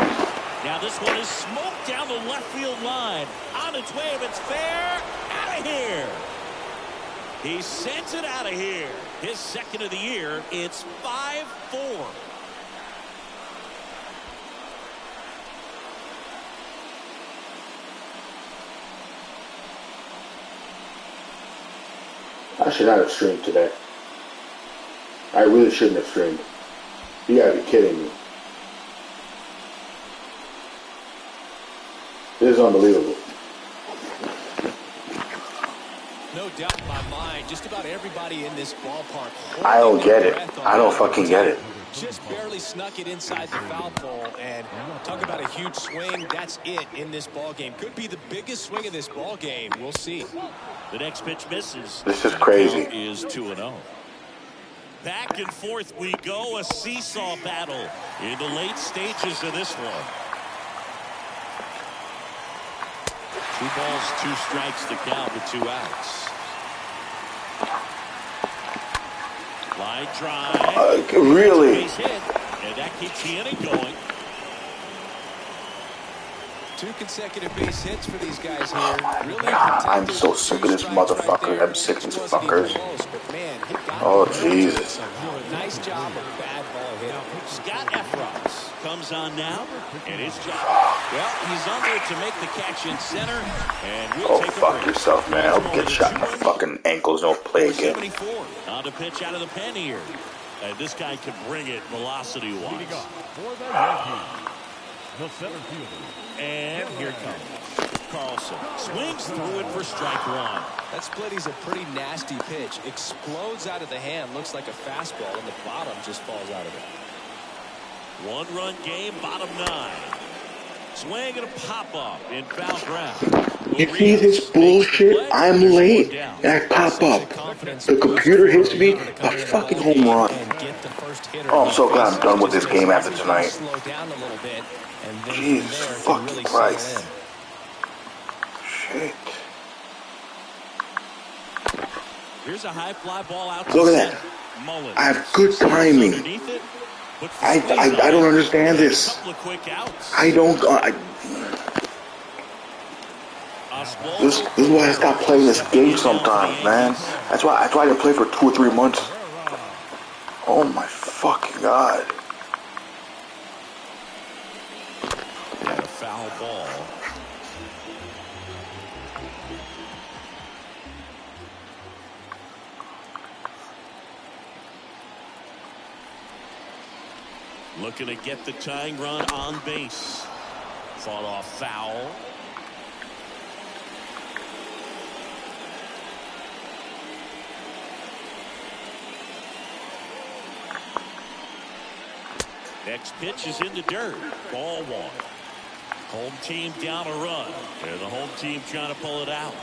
Now this one is smoked down the left field line. On its way, if it's fair, out of here. He sends it out of here. His second of the year. It's 5-4. I should not have streamed today. I really shouldn't have streamed. You gotta be kidding me. This is unbelievable. No doubt in my mind, just about everybody in this ballpark. I don't get it. I don't fucking get it. Just barely snuck it inside the foul pole, and talk about a huge swing. That's it in this ball game. Could be the biggest swing of this ball game. We'll see. The next pitch misses. This is crazy. Count is 2-0. Back and forth we go. A seesaw battle in the late stages of this one. 2 balls, 2 strikes to count with 2 outs. Line drive. Really? Base hit, and that keeps the inning going. 2 consecutive base hits for these guys here. Really I'm so sick of this motherfucker. I'm sick of these fuckers. Oh, Jesus. Nice job of bad ball hitting. Scott Efros comes on now, and his job. Well, he's under to make the catch in center, and we'll Go take a fuck break. yourself, man. I'll get shot in the fucking ankles. Don't play again. 74 on the pitch out of the pen here. This guy can bring it velocity-wise. Leading off for the Yankees, the center fielder. And here comes Carlson. Swings through it for strike 1. That split is a pretty nasty pitch. Explodes out of the hand. Looks like a fastball, and the bottom just falls out of it. 1-run game, bottom 9. Swing and a pop-up in foul ground. You see this bullshit? I'm late and I pop up. The computer hits me a fucking home run. Oh, I'm so glad I'm done with this game after tonight. Jesus fucking Christ. Shit. Here's a high fly ball out. Look at that. Mullins. I have good timing. I don't understand this. I don't. This is why I stopped playing this game sometimes, man. That's why I didn't play for 2 or 3 months. Oh my fucking God. And a foul ball. Looking to get the tying run on base. Fought off foul. Next pitch is in the dirt. Ball 1. Home team down a run. And the home team trying to pull it out.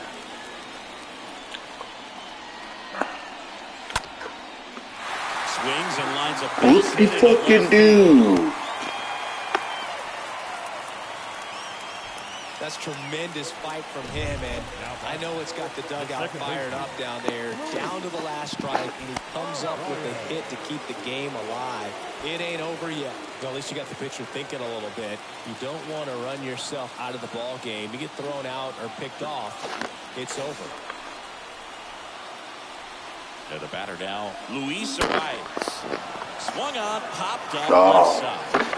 Swings and lines up. What the fucking do? That's tremendous fight from him, and I know it's got the dugout fired up down there. Down to the last strike, and he comes up with a hit to keep the game alive. It ain't over yet. Well, at least you got the pitcher thinking a little bit. You don't want to run yourself out of the ball game. You get thrown out or picked off, it's over. And the batter now, Luis Arias. Swung on, popped up Oh. left side.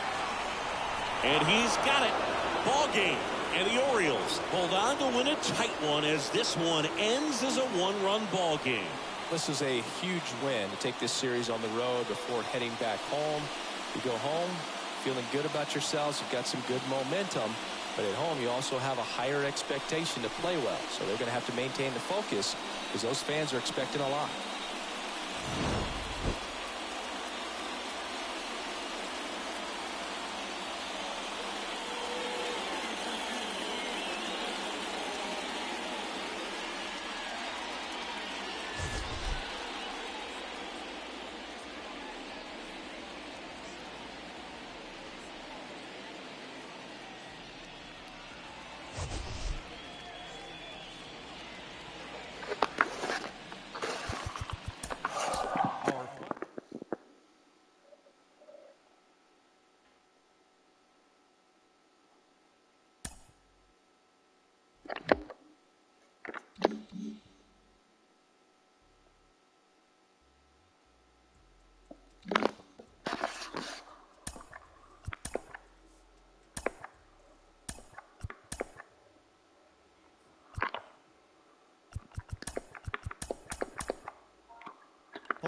And he's got it. Ball game. And the Orioles hold on to win a tight one as this one ends as a 1-run ball game. This is a huge win to take this series on the road before heading back home. You go home feeling good about yourselves. You've got some good momentum. But at home, you also have a higher expectation to play well. So they're going to have to maintain the focus because those fans are expecting a lot.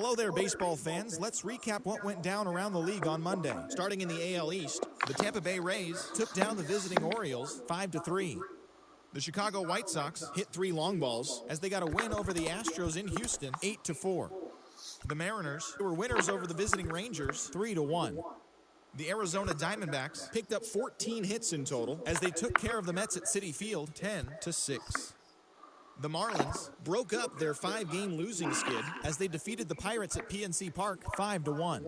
Hello there, baseball fans. Let's recap what went down around the league on Monday. Starting in the AL East, the Tampa Bay Rays took down the visiting Orioles 5-3. The Chicago White Sox hit 3 long balls as they got a win over the Astros in Houston 8-4. The Mariners were winners over the visiting Rangers 3-1. The Arizona Diamondbacks picked up 14 hits in total as they took care of the Mets at Citi Field 10-6. The Marlins broke up their 5-game losing skid as they defeated the Pirates at PNC Park 5-1.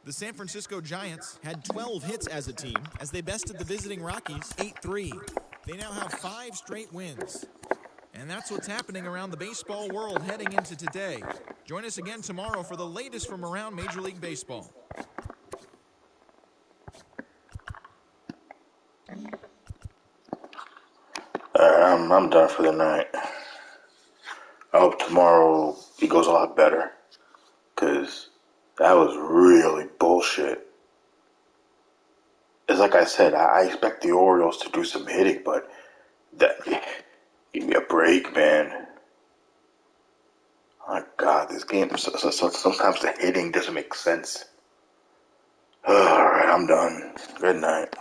The San Francisco Giants had 12 hits as a team as they bested the visiting Rockies 8-3. They now have 5 straight wins. And that's what's happening around the baseball world heading into today. Join us again tomorrow for the latest from around Major League Baseball. I'm done for the night. I hope tomorrow it goes a lot better. Because that was really bullshit. It's like I said, I expect the Orioles to do some hitting, but give me a break, man. My God, this game, sometimes the hitting doesn't make sense. Alright, I'm done. Good night.